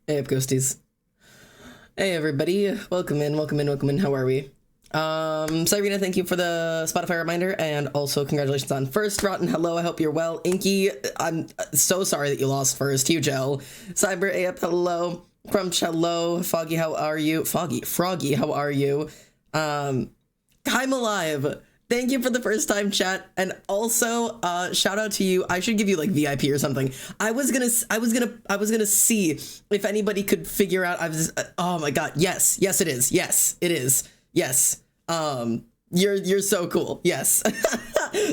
Hey up, ghosties. Hey everybody, welcome in, welcome in, welcome in. How are we? Cyrena, thank you for the Spotify reminder, and also congratulations on first. Rotten, hello, I hope you're well. Inky, I'm so sorry that you lost first. Huge L. Cyber AF, hello. Crumch, hello. Foggy, how are you? Froggy, how are you? I'm alive. Thank you for the first time chat, and also shout out to you. I should give you like VIP or something. I was gonna see if anybody could figure out. Oh my god, yes it is, yes. You're so cool. Yes.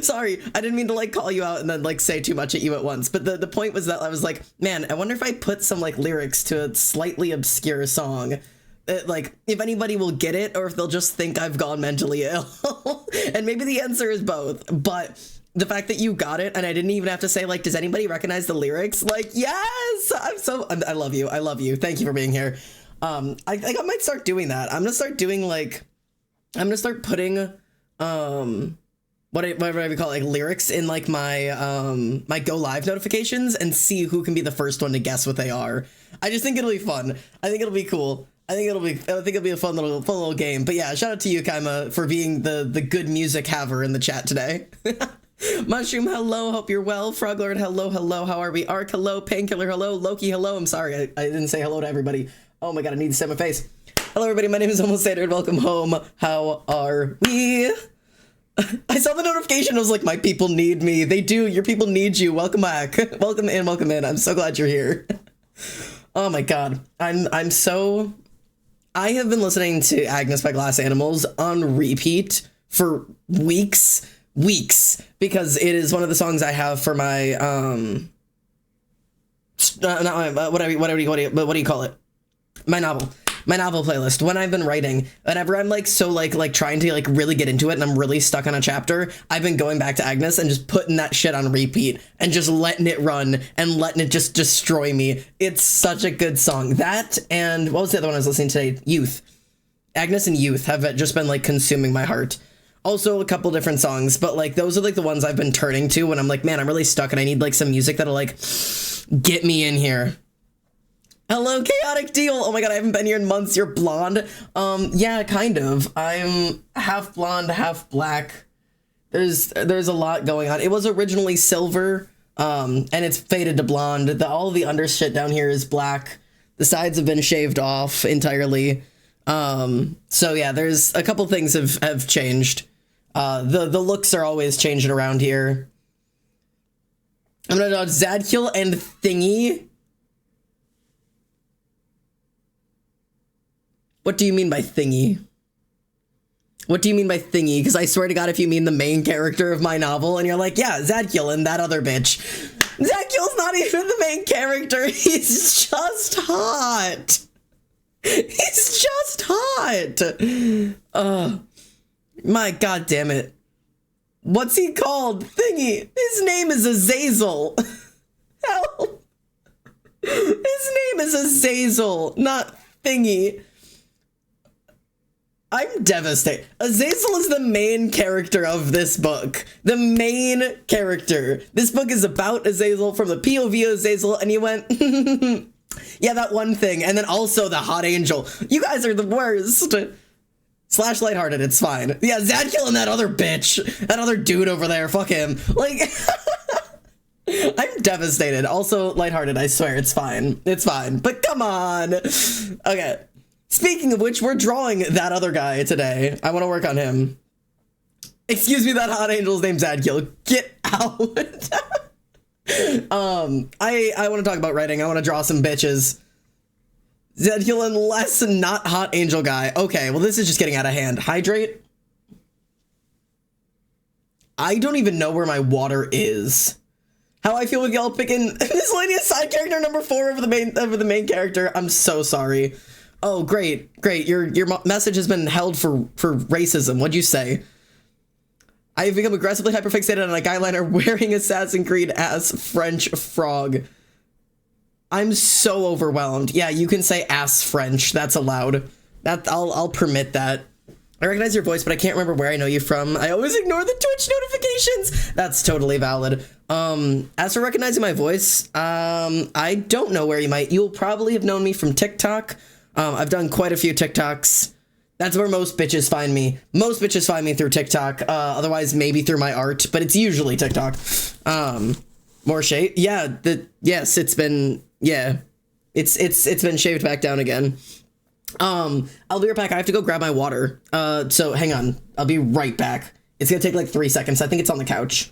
Sorry, I didn't mean to like call you out and then like say too much at you at once. But the point was that I was like, man, I wonder if I put some like lyrics to a slightly obscure song. Like, if anybody will get it, or if they'll just think I've gone mentally ill. And maybe the answer is both. But the fact that you got it, and I didn't even have to say, like, does anybody recognize the lyrics? Like, yes! I love you. I love you. Thank you for being here. I think I might start doing that. I'm gonna start doing, like, I'm gonna start putting, whatever we call it, like, lyrics in, like, my, my go live notifications and see who can be the first one to guess what they are. I just think it'll be fun. I think it'll be cool. I think it'll be a fun little game. But yeah, shout out to you, Kaima, for being the good music haver in the chat today. Mushroom, hello, hope you're well. Froglord, hello, how are we? Ark, hello. Painkiller, hello. Loki, hello. I'm sorry, I didn't say hello to everybody. Oh my god, I need to set my face. Hello everybody, my name is Almost Standard. Welcome home. How are we? I saw the notification. I was like, my people need me. They do. Your people need you. Welcome back. Welcome in. Welcome in. I'm so glad you're here. Oh my god. I have been listening to Agnes by Glass Animals on repeat for weeks, because it is one of the songs I have for my what do you call it? My novel playlist. When I've been writing, whenever I'm like so like trying to like really get into it and I'm really stuck on a chapter, I've been going back to Agnes and just putting that shit on repeat and just letting it run and letting it just destroy me. It's such a good song. That, and what was the other one I was listening to today? Youth. Agnes and Youth have just been like consuming my heart. Also a couple different songs, but like those are like the ones I've been turning to when I'm like, man, I'm really stuck and I need like some music that'll like get me in here. Hello, Chaotic Deal. Oh my god, I haven't been here in months. You're blonde. Yeah, kind of. I'm half blonde, half black. There's a lot going on. It was originally silver, and it's faded to blonde. All the under shit down here is black. The sides have been shaved off entirely. So yeah, there's a couple things have changed. The looks are always changing around here. I'm gonna dodge Zadkiel and Thingy. What do you mean by Thingy? What do you mean by Thingy? Because I swear to God, if you mean the main character of my novel, and you're like, yeah, Zadkiel and that other bitch. Zadkiel's not even the main character. He's just hot. He's just hot. My god damn it. What's he called? Thingy. His name is Azazel. Help. His name is Azazel, not Thingy. I'm devastated. Azazel is the main character of this book. The main character. This book is about Azazel from the POV of Azazel, and he went, yeah, that one thing, and then also the hot angel. You guys are the worst. Slash lighthearted, it's fine. Yeah, Zadkiel and that other bitch. That other dude over there, fuck him. Like, I'm devastated. Also lighthearted, I swear, it's fine. It's fine, but come on. Okay. Speaking of which, we're drawing that other guy today. I want to work on him. Excuse me, that hot angel's name's Zadkiel. Get out. I want to talk about writing. I want to draw some bitches. Zadkiel and less not hot angel guy. Okay, well this is just getting out of hand. Hydrate. I don't even know where my water is. How I feel with y'all picking miscellaneous side character number 4 over the main character. I'm so sorry. Oh, great. Your message has been held for racism. What'd you say? I have become aggressively hyperfixated on a guyliner wearing Assassin's Creed ass French frog. I'm so overwhelmed. Yeah, you can say ass French. That's allowed. I'll permit that. I recognize your voice, but I can't remember where I know you from. I always ignore the Twitch notifications. That's totally valid. As for recognizing my voice, I don't know where you might. You'll probably have known me from TikTok. I've done quite a few TikToks. That's where most bitches find me. Most bitches find me through TikTok. Otherwise, maybe through my art, but it's usually TikTok. More shade. Yeah. Yes, it's been. Yeah, it's been shaved back down again. I'll be right back. I have to go grab my water. So hang on. I'll be right back. It's gonna take like 3 seconds. I think it's on the couch.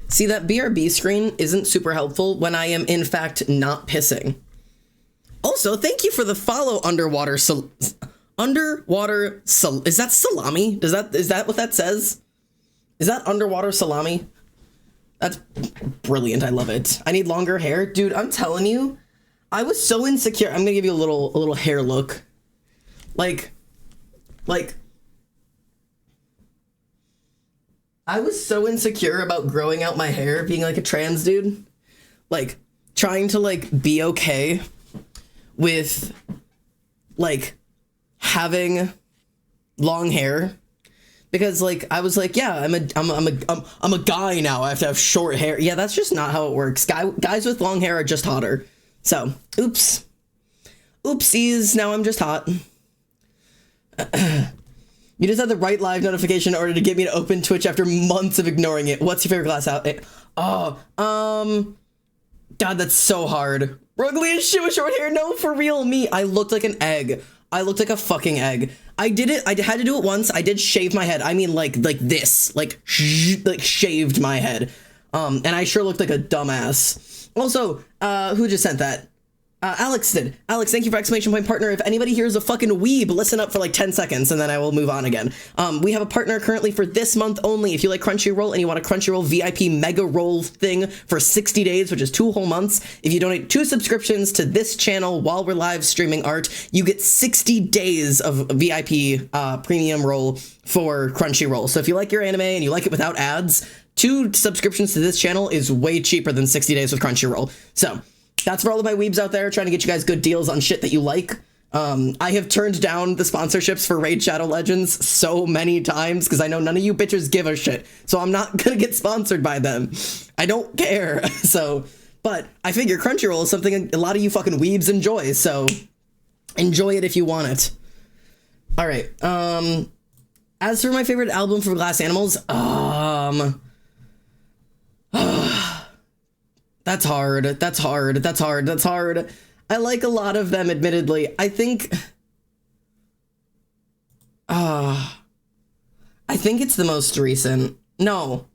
See, that BRB screen isn't super helpful when I am, in fact, not pissing. Also, thank you for the follow, Underwater is that salami? Is that what that says? Is that underwater salami? That's brilliant. I love it. I need longer hair. Dude, I'm telling you, I was so insecure. I'm gonna give you a little hair look. Like, I was so insecure about growing out my hair, being like a trans dude. Like, trying to like be okay with like having long hair. Because like I was like, yeah, I'm a guy now. I have to have short hair. Yeah, that's just not how it works. Guys with long hair are just hotter. So, oops. Oopsies, now I'm just hot. You just had the right live notification in order to get me to open Twitch after months of ignoring it. What's your favorite glass out? God, that's so hard. Ugly as shit with short hair. No, for real, me. I looked like an egg. I looked like a fucking egg. I did it. I had to do it once. I did shave my head. I mean, like this, like shaved my head. And I sure looked like a dumbass. Also, who just sent that? Alex did. Alex, thank you for exclamation point partner. If anybody here is a fucking weeb, listen up for like 10 seconds and then I will move on again. We have a partner currently for this month only. If you like Crunchyroll and you want a Crunchyroll VIP mega roll thing for 60 days, which is 2 whole months, if you donate 2 subscriptions to this channel while we're live streaming art, you get 60 days of VIP premium roll for Crunchyroll. So if you like your anime and you like it without ads, 2 subscriptions to this channel is way cheaper than 60 days with Crunchyroll. So that's for all of my weebs out there trying to get you guys good deals on shit that you like. I have turned down the sponsorships for Raid Shadow Legends so many times because I know none of you bitches give a shit. So I'm not gonna get sponsored by them. I don't care. So, but I figure Crunchyroll is something a lot of you fucking weebs enjoy. So enjoy it if you want it. All right. As for my favorite album for Glass Animals, That's hard. I like a lot of them, admittedly. I think it's the most recent. No.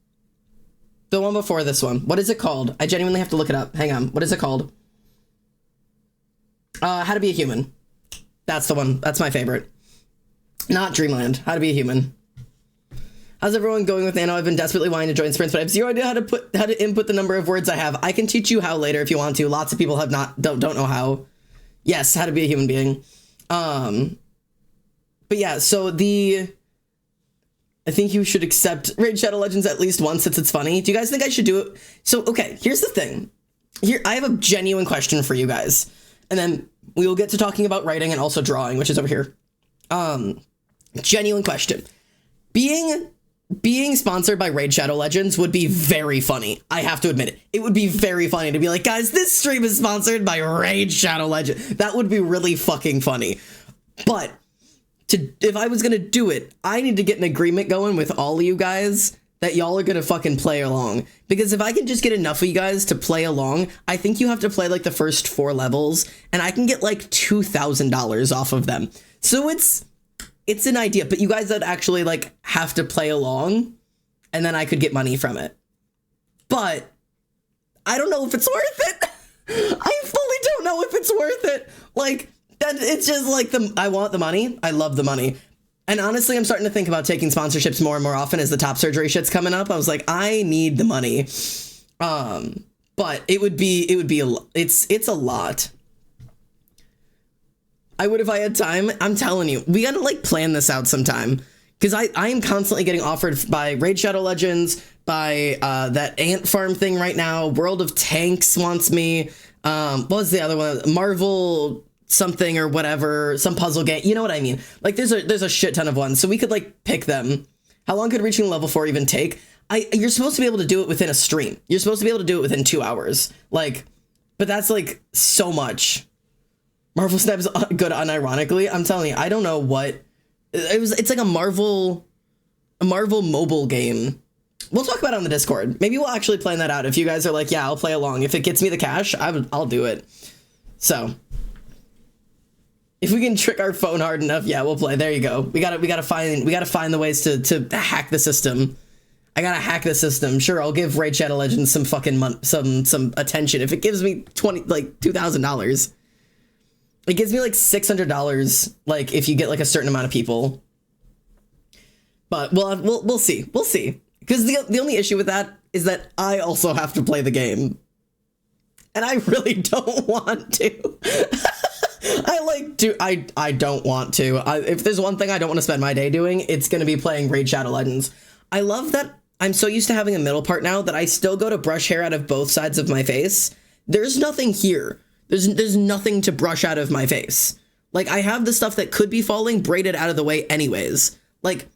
The one before this one. What is it called? I genuinely have to look it up. Hang on. What is it called? How to Be a Human. That's the one. That's my favorite. Not Dreamland. How to Be a Human. How's everyone going with Nano? I've been desperately wanting to join sprints, but I have zero idea how to input the number of words I have. I can teach you how later if you want to. Lots of people have don't know how. Yes, how to be a human being. But yeah, so I think you should accept Raid Shadow Legends at least once since it's funny. Do you guys think I should do it? So, okay, here's the thing. Here, I have a genuine question for you guys. And then we will get to talking about writing and also drawing, which is over here. Genuine question. Being sponsored by Raid Shadow Legends would be very funny. I have to admit it. It would be very funny to be like, guys, this stream is sponsored by Raid Shadow Legends. That would be really fucking funny. But if I was gonna do it, I need to get an agreement going with all of you guys that y'all are gonna fucking play along. Because if I can just get enough of you guys to play along, I think you have to play like the first 4 levels, and I can get like $2,000 off of them. So it's an idea, but you guys would actually like have to play along and then I could get money from it. But I don't know if it's worth it. I fully don't it's worth it. Like, that, it's just like I want the money. I love the money. And honestly, I'm starting to think about taking sponsorships more and more often as the top surgery shit's coming up. I was like, I need the money. But it's a lot. I would if I had time. I'm telling you, we gotta like plan this out sometime. Because I am constantly getting offered by Raid Shadow Legends, by that ant farm thing right now. World of Tanks wants me. What was the other one? Marvel something or whatever, some puzzle game. You know what I mean? Like there's a shit ton of ones. So we could like pick them. How long could reaching level 4 even take? You're supposed to be able to do it within a stream. You're supposed to be able to do it within 2 hours. Like, but that's like so much. Marvel Snap's good unironically. I'm telling you, I don't know what it's like a Marvel mobile game. We'll talk about it on the Discord. Maybe we'll actually plan that out. If you guys are like, yeah, I'll play along. If it gets me the cash, I'll do it. So if we can trick our phone hard enough, yeah, we'll play. There you go. We gotta find the ways to hack the system. I gotta hack the system. Sure, I'll give Raid Shadow Legends some fucking some attention. If it gives me $2,000, it gives me like $600. Like if you get like a certain amount of people. But we'll see. We'll see. Because the only issue with that is that I also have to play the game, and I really don't want to. I don't want to. If there's one thing I don't want to spend my day doing, it's going to be playing Raid Shadow Legends. I love that I'm so used to having a middle part now that I still go to brush hair out of both sides of my face. There's nothing here. There's nothing to brush out of my face. Like, I have the stuff that could be falling braided out of the way anyways. Like,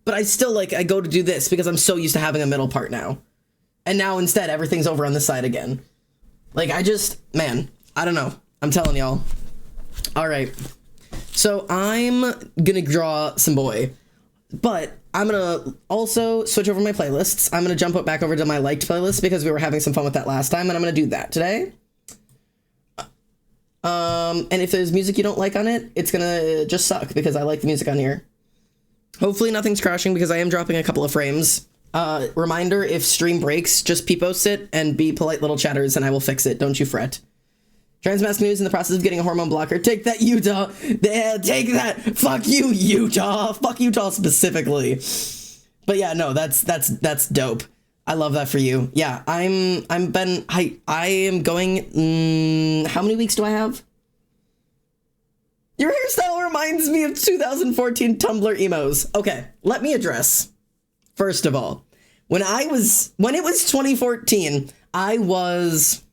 but I still, like, I go to do this because I'm so used to having a middle part now. And now instead, everything's over on this side again. Like, man, I don't know. I'm telling y'all. All right. So I'm gonna draw some boy, but I'm gonna also switch over my playlists. I'm gonna jump back over to my liked playlist because we were having some fun with that last time, and I'm gonna do that today. And if there's music you don't like on it, it's gonna just suck because I like the music on here. Hopefully nothing's crashing because I am dropping a couple of frames. Reminder, if stream breaks, just peepost it and be polite little chatters and I will fix it. Don't you fret. Transmask News in the process of getting a hormone blocker. Take that, Utah. Yeah, take that. Fuck you, Utah. Fuck Utah specifically. But yeah, no, that's dope. I love that for you. Yeah, I am going. How many weeks do I have? Your hairstyle reminds me of 2014 Tumblr emos. Okay, let me address. First of all, when it was 2014, I was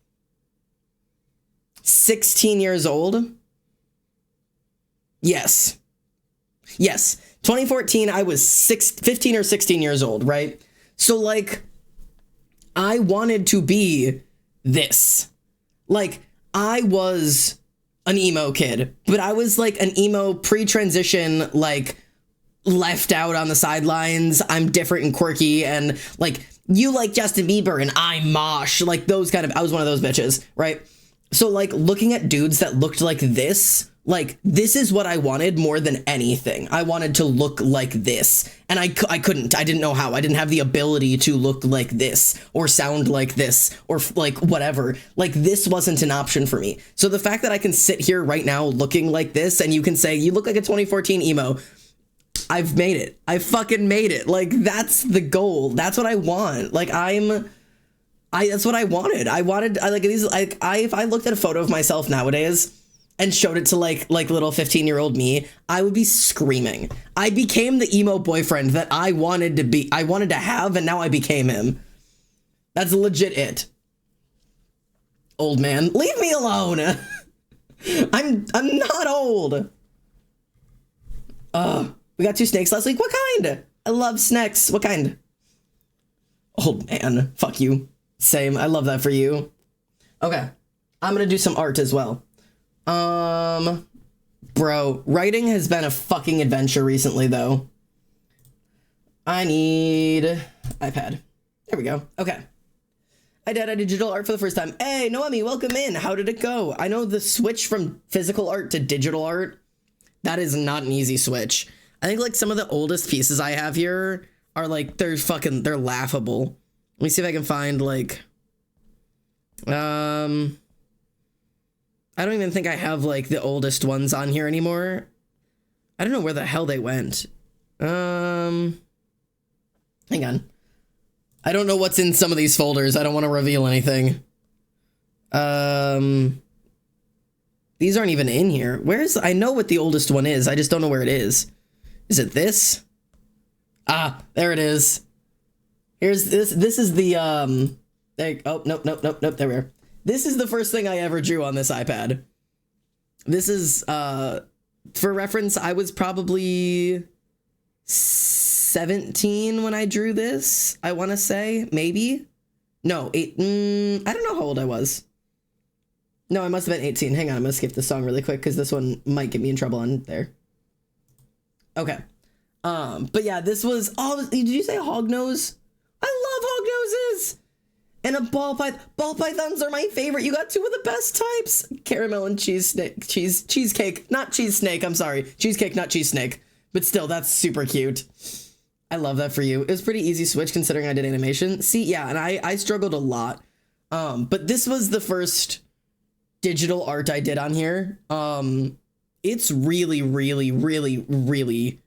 16 years old. Yes. 2014, I was 15 or 16 years old, right? So, like, I wanted to be this. Like, I was an emo kid, but I was, like, an emo pre-transition, like, left out on the sidelines. I'm different and quirky, and, like, you like Justin Bieber, and I'm Mosh. Like, those kind of... I was one of those bitches, right? So, like, looking at dudes that looked like this is what I wanted more than anything. I wanted to look like this, and I couldn't. I didn't know how. I didn't have the ability to look like this, or sound like this, or, like, whatever. Like, this wasn't an option for me. So the fact that I can sit here right now looking like this, and you can say, you look like a 2014 emo, I've made it. I fucking made it. Like, that's the goal. That's what I want. Like, that's what I wanted. If I looked at a photo of myself nowadays and showed it to like little 15-year-old me, I would be screaming. I became the emo boyfriend that I wanted to have, and now I became him. That's legit it. Old man, leave me alone. I'm not old. We got 2 snakes last week. What kind? I love snacks. What kind? Old man, fuck you. Same. I love that for you. Okay. I'm gonna do some art as well. Bro, writing has been a fucking adventure recently, though. I need iPad. There we go. Okay. I did digital art for the first time. Hey, Noemi, welcome in. How did it go? I know the switch from physical art to digital art, that is not an easy switch. I think, like, some of the oldest pieces I have here are, like, they're laughable. Let me see if I can find, like, I don't even think I have like the oldest ones on here anymore. I don't know where the hell they went. Hang on. I don't know what's in some of these folders. I don't want to reveal anything. These aren't even in here. I know what the oldest one is. I just don't know where it is. Is it this? Ah, there it is. Here's this. This is the, oh, nope. There we are. This is the first thing I ever drew on this iPad. This is, for reference, I was probably 17 when I drew this, I want to say, maybe. No, 8, I don't know how old I was. No, I must have been 18. Hang on, I'm gonna skip this song really quick because this one might get me in trouble on there. Okay. But yeah, this was, oh, did you say hognose? I love hognoses! And a ball python. Ball pythons are my favorite. You got two of the best types. Caramel and cheesecake. Not cheese snake, I'm sorry. Cheesecake, not cheese snake. But still, that's super cute. I love that for you. It was pretty easy switch considering I did animation. See, yeah, and I struggled a lot. But this was the first digital art I did on here. It's really, really, really, really,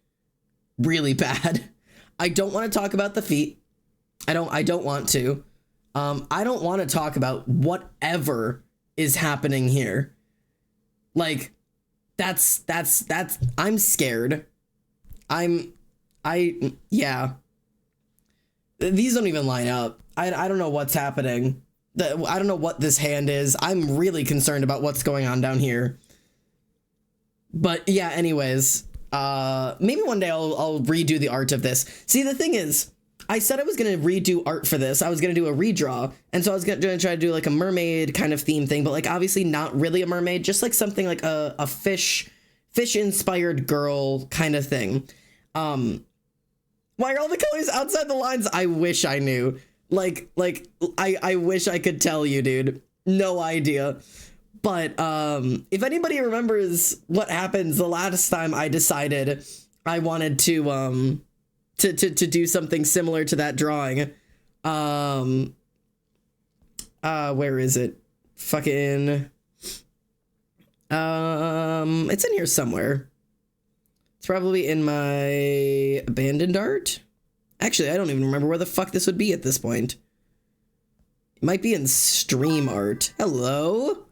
really bad. I don't want to talk about the feet. I don't want to. I don't want to talk about whatever is happening here. Like, that's, I'm scared. Yeah. These don't even line up. I don't know what's happening. I don't know what this hand is. I'm really concerned about what's going on down here. But yeah, anyways, maybe one day I'll redo the art of this. See, the thing is, I said I was going to redo art for this. I was going to do a redraw. And so I was going to try to do like a mermaid kind of theme thing, but like obviously not really a mermaid, just like something like a fish inspired girl kind of thing. Why are all the colors outside the lines? I wish I knew. Like I wish I could tell you, dude. No idea. But if anybody remembers what happens the last time I decided I wanted to do something similar to that drawing. Where is it? Fucking it's in here somewhere. It's probably in my abandoned art. Actually, I don't even remember where the fuck this would be at this point. It might be in stream art. Hello?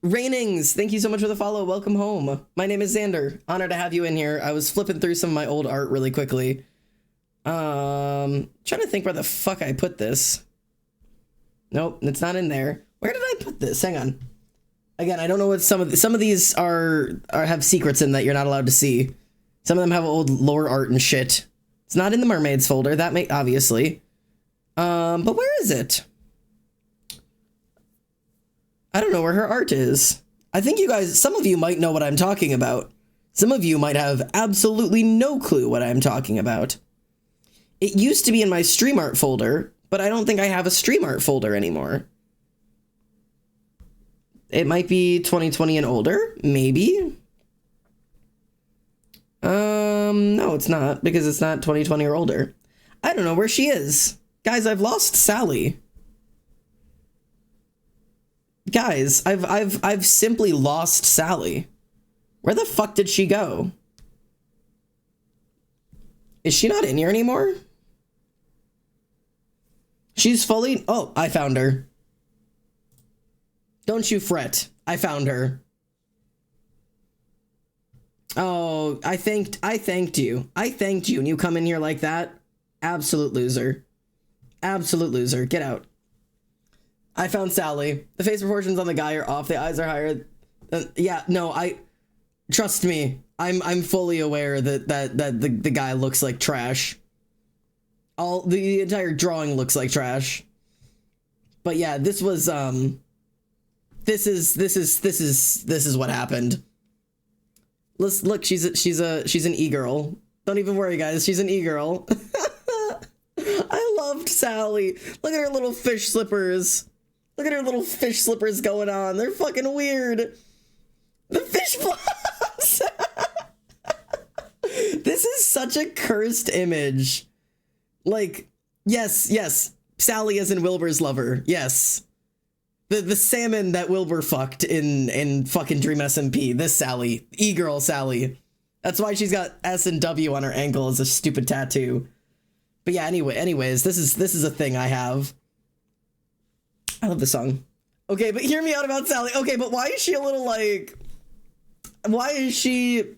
Rainings, thank you so much for the follow. Welcome home. My name is Xander. Honored to have you in here. I was flipping through some of my old art really quickly. Trying to think where the fuck I put this. Nope, it's not in there. Where did I put this? Hang on. Again, I don't know what some of these have secrets in that you're not allowed to see. Some of them have old lore art and shit. It's not in the mermaids folder. That may obviously. But where is it? I don't know where her art is. I think you guys, some of you might know what I'm talking about. Some of you might have absolutely no clue what I'm talking about. It used to be in my stream art folder, but I don't think I have a stream art folder anymore. It might be 2020 and older, maybe. No, it's not, because it's not 2020 or older. I don't know where she is. Guys, I've lost Sally. Guys, I've simply lost Sally. Where the fuck did she go? Is she not in here anymore? She's fully... Oh, I found her. Don't you fret. I found her. Oh, I thanked you. I thanked you, and you come in here like that? Absolute loser. Absolute loser. Get out. I found Sally. The face proportions on the guy are off. The eyes are higher. Yeah, no, trust me. I'm fully aware that the guy looks like trash. The entire drawing looks like trash. But yeah, this was this is what happened. Look, she's an e-girl. Don't even worry, guys. She's an e-girl. I loved Sally. Look at her little fish slippers. Look at her little fish slippers going on. They're fucking weird. The fish flops. This is such a cursed image. Like, yes. Sally as in Wilbur's lover. Yes. The salmon that Wilbur fucked in fucking Dream SMP. This Sally. E-girl Sally. That's why she's got S and W on her ankle as a stupid tattoo. But yeah, anyways, this is a thing I have. I love this song. Okay, but hear me out about Sally. Okay, but why is she a little like... Why is she...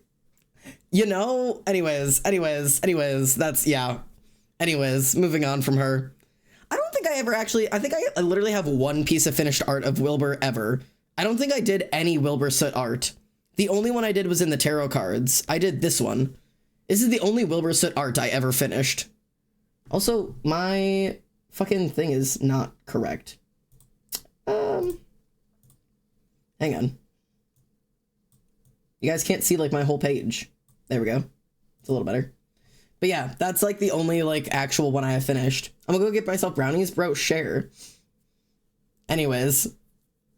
You know? Anyways, that's... Yeah. Anyways, moving on from her. I don't think I ever actually... I think I literally have one piece of finished art of Wilbur ever. I don't think I did any Wilbur Soot art. The only one I did was in the tarot cards. I did this one. This is the only Wilbur Soot art I ever finished. Also, my fucking thing is not correct. Hang on. You guys can't see like my whole page. There we go. It's a little better. But yeah, that's like the only like actual one I have finished. I'm gonna go get myself brownies, bro. Share. Anyways,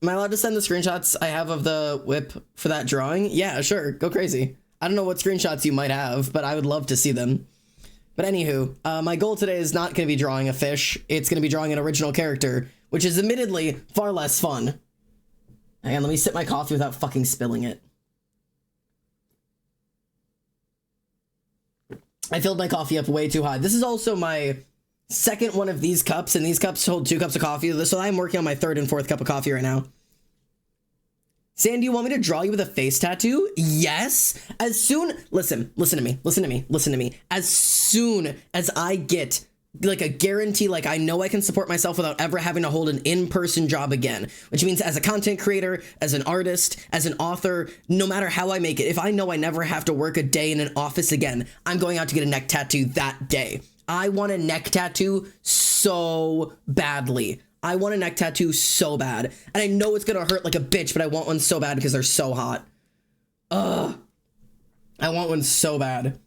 am I allowed to send the screenshots I have of the whip for that drawing? Yeah, sure. Go crazy. I don't know what screenshots you might have, but I would love to see them. But anywho, my goal today is not going to be drawing a fish. It's going to be drawing an original character, which is admittedly far less fun. Hang on, let me sip my coffee without fucking spilling it. I filled my coffee up way too high. This is also my second one of these cups, and these cups hold 2 cups of coffee. So I'm working on my 3rd and 4th cup of coffee right now. Sam, do you want me to draw you with a face tattoo? Yes. As soon... Listen to me. As soon as I get like a guarantee, like I know I can support myself without ever having to hold an in-person job again, which means as a content creator, as an artist, as an author, no matter how I make it, if I know I never have to work a day in an office again, I'm going out to get a neck tattoo that day. I want a neck tattoo so badly. I want a neck tattoo so bad. And I know it's gonna hurt like a bitch, but I want one so bad because they're so hot. Ugh. I want one so bad.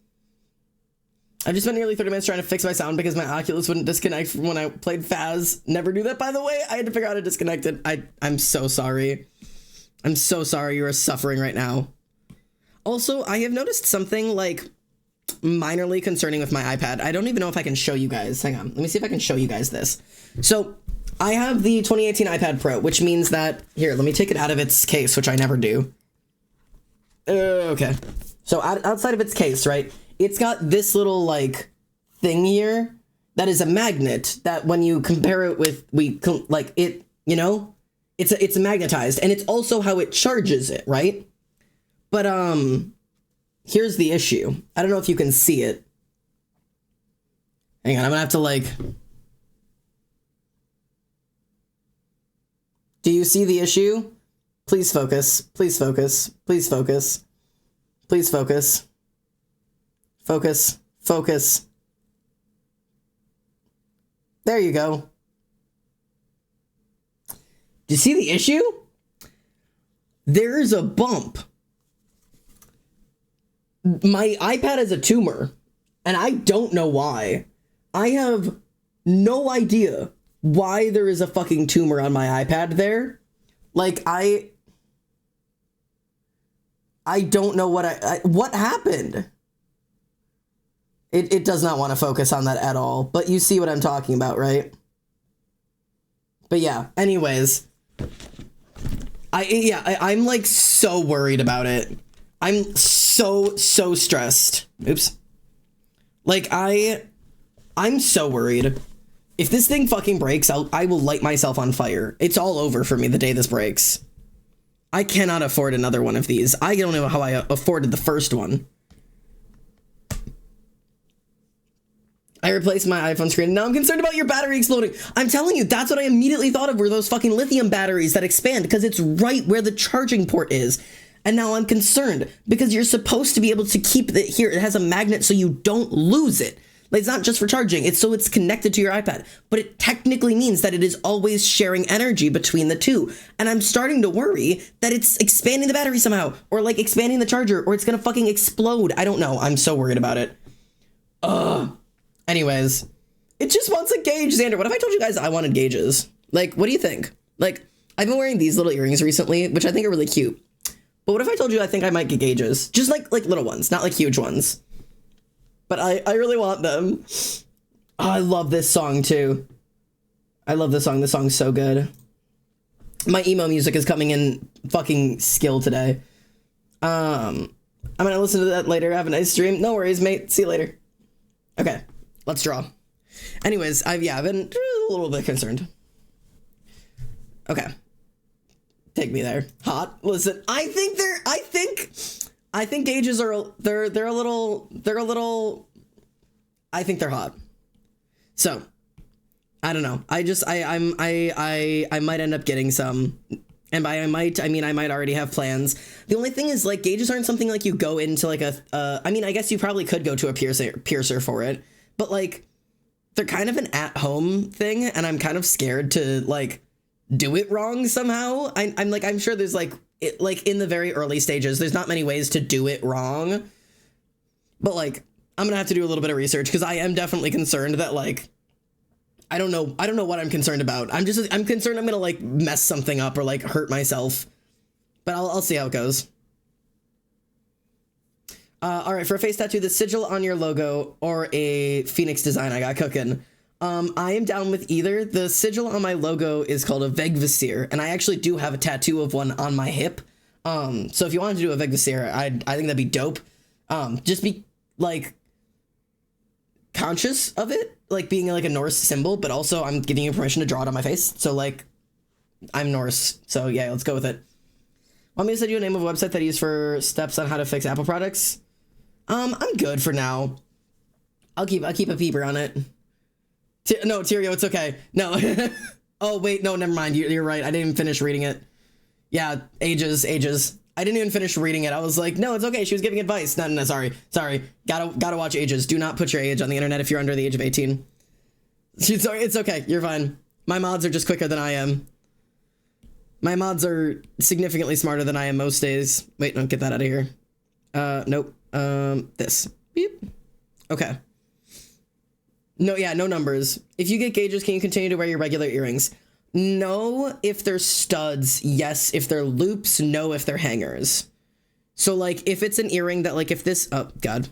I just spent nearly 30 minutes trying to fix my sound because my Oculus wouldn't disconnect from when I played Faz. Never do that, by the way. I had to figure out how to disconnect it. I'm so sorry. I'm so sorry you are suffering right now. Also, I have noticed something like minorly concerning with my iPad. I don't even know if I can show you guys. Hang on. Let me see if I can show you guys this. So I have the 2018 iPad Pro, which means that... Here, let me take it out of its case, which I never do. Okay. So outside of its case, right? It's got this little, like, thing here that is a magnet that when you compare it with... it, you know? It's magnetized. And it's also how it charges it, right? But, here's the issue. I don't know if you can see it. Hang on, I'm gonna have to, like... Do you see the issue? Please focus. Please focus. Please focus. Please focus. Focus. Focus. There you go. Do you see the issue? There's a bump. My iPad has a tumor, and I don't know why. I have no idea why there is a fucking tumor on my iPad there. Like, I don't know what happened. It does not want to focus on that at all, but you see what I'm talking about, right? But yeah, anyways, I'm like so worried about it. I'm so stressed. Oops. Like I'm so worried. If this thing fucking breaks, I will light myself on fire. It's all over for me the day this breaks. I cannot afford another one of these. I don't know how I afforded the first one. I replaced my iPhone screen, and now I'm concerned about your battery exploding. I'm telling you, that's what I immediately thought of, were those fucking lithium batteries that expand, because it's right where the charging port is. And now I'm concerned, because you're supposed to be able to keep it here. It has a magnet so you don't lose it. Like, it's not just for charging, it's so it's connected to your iPad. But it technically means that it is always sharing energy between the two. And I'm starting to worry that it's expanding the battery somehow, or like expanding the charger, or it's gonna fucking explode. I don't know. I'm so worried about it. Ugh. Anyways, it just wants a gauge, Xander. What if I told you guys I wanted gauges? Like, what do you think? Like, I've been wearing these little earrings recently, which I think are really cute. But what if I told you I think I might get gauges? Just like little ones, not like huge ones. But I really want them. Oh, I love this song too. I love this song. This song's so good. My emo music is coming in fucking skill today. I'm gonna listen to that later. Have a nice stream. No worries, mate. See you later. Okay, let's draw. Anyways, I've been a little bit concerned. Okay. Take me there. Hot. Listen, I think gauges are they're a little I think they're hot. So, I don't know. I might end up getting some. And by I might, I mean I might already have plans. The only thing is, like, gauges aren't something like you go into like I mean, I guess you probably could go to a piercer for it, but like they're kind of an at-home thing, and I'm kind of scared to like do it wrong somehow. I'm sure there's like in the very early stages, there's not many ways to do it wrong, but like I'm gonna have to do a little bit of research, because I am definitely concerned that like I don't know what I'm concerned about. I'm concerned I'm gonna like mess something up or like hurt myself, but I'll see how it goes. All right, for a face tattoo, the sigil on your logo or a phoenix design I got cooking. I am down with either. The sigil on my logo is called a Vegvisir, and I actually do have a tattoo of one on my hip. So if you wanted to do a Vegvisir, I think that'd be dope. Just be like conscious of it, like being like a Norse symbol, but also I'm giving you permission to draw it on my face. So like, I'm Norse, so yeah, let's go with it. Want me to send you a name of a website that I use for steps on how to fix Apple products? I'm good for now. I'll keep a peeper on it. No, Tyrio, it's okay. No. Oh wait, no, never mind. You're right. I didn't even finish reading it. Yeah, ages. I didn't even finish reading it. I was like, no, it's okay. She was giving advice. No, sorry. Gotta watch Ages. Do not put your age on the internet if you're under the age of 18. It's okay. You're fine. My mods are just quicker than I am. My mods are significantly smarter than I am most days. Wait, no, get that out of here. Nope. This. Beep. Okay. No, yeah, no numbers. If you get gauges, can you continue to wear your regular earrings? No, if they're studs. Yes, if they're loops. No, if they're hangers. So, like, if it's an earring that, like, if this... Oh, God.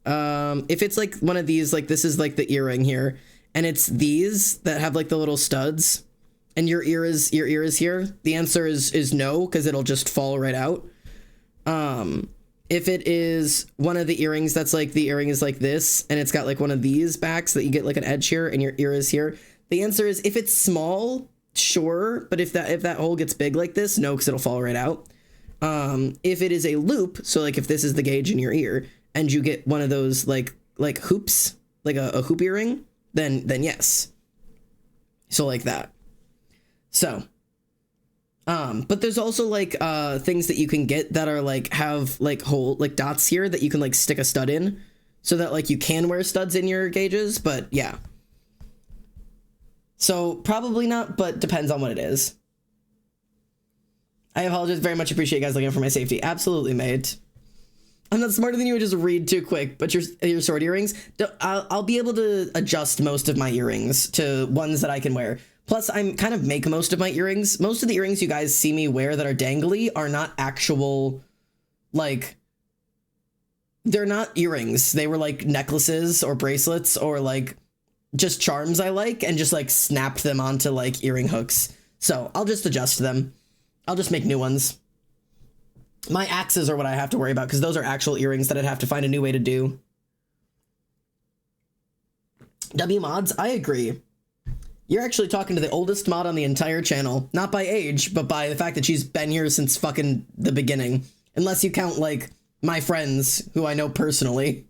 If it's, like, one of these, like, this is, like, the earring here, and it's these that have, like, the little studs, and your ear is here, the answer is no, because it'll just fall right out. If it is one of the earrings that's, like, the earring is like this, and it's got, like, one of these backs that you get, like, an edge here, and your ear is here... The answer is, if it's small, sure, but if that hole gets big like this, no, because it'll fall right out. If it is a loop, so like if this is the gauge in your ear, and you get one of those like hoops, like a hoop earring, then yes. So like that. So, but there's also like things that you can get that are like have like dots here that you can like stick a stud in, so that like you can wear studs in your gauges, but yeah. So, probably not, but depends on what it is. I apologize, very much appreciate you guys looking out for my safety. Absolutely, mate. I'm not smarter than you, would just read too quick, but your sword earrings, I'll be able to adjust most of my earrings to ones that I can wear. Plus, I'm kind of make most of my earrings. Most of the earrings you guys see me wear that are dangly are not actual, like... They're not earrings. They were, like, necklaces or bracelets or, like... just charms I like, and just like snapped them onto like earring hooks. So I'll just adjust them. I'll just make new ones. My axes are what I have to worry about, because those are actual earrings that I'd have to find a new way to do. W mods, I agree. You're actually talking to the oldest mod on the entire channel. Not by age, but by the fact that she's been here since fucking the beginning. Unless you count like my friends who I know personally.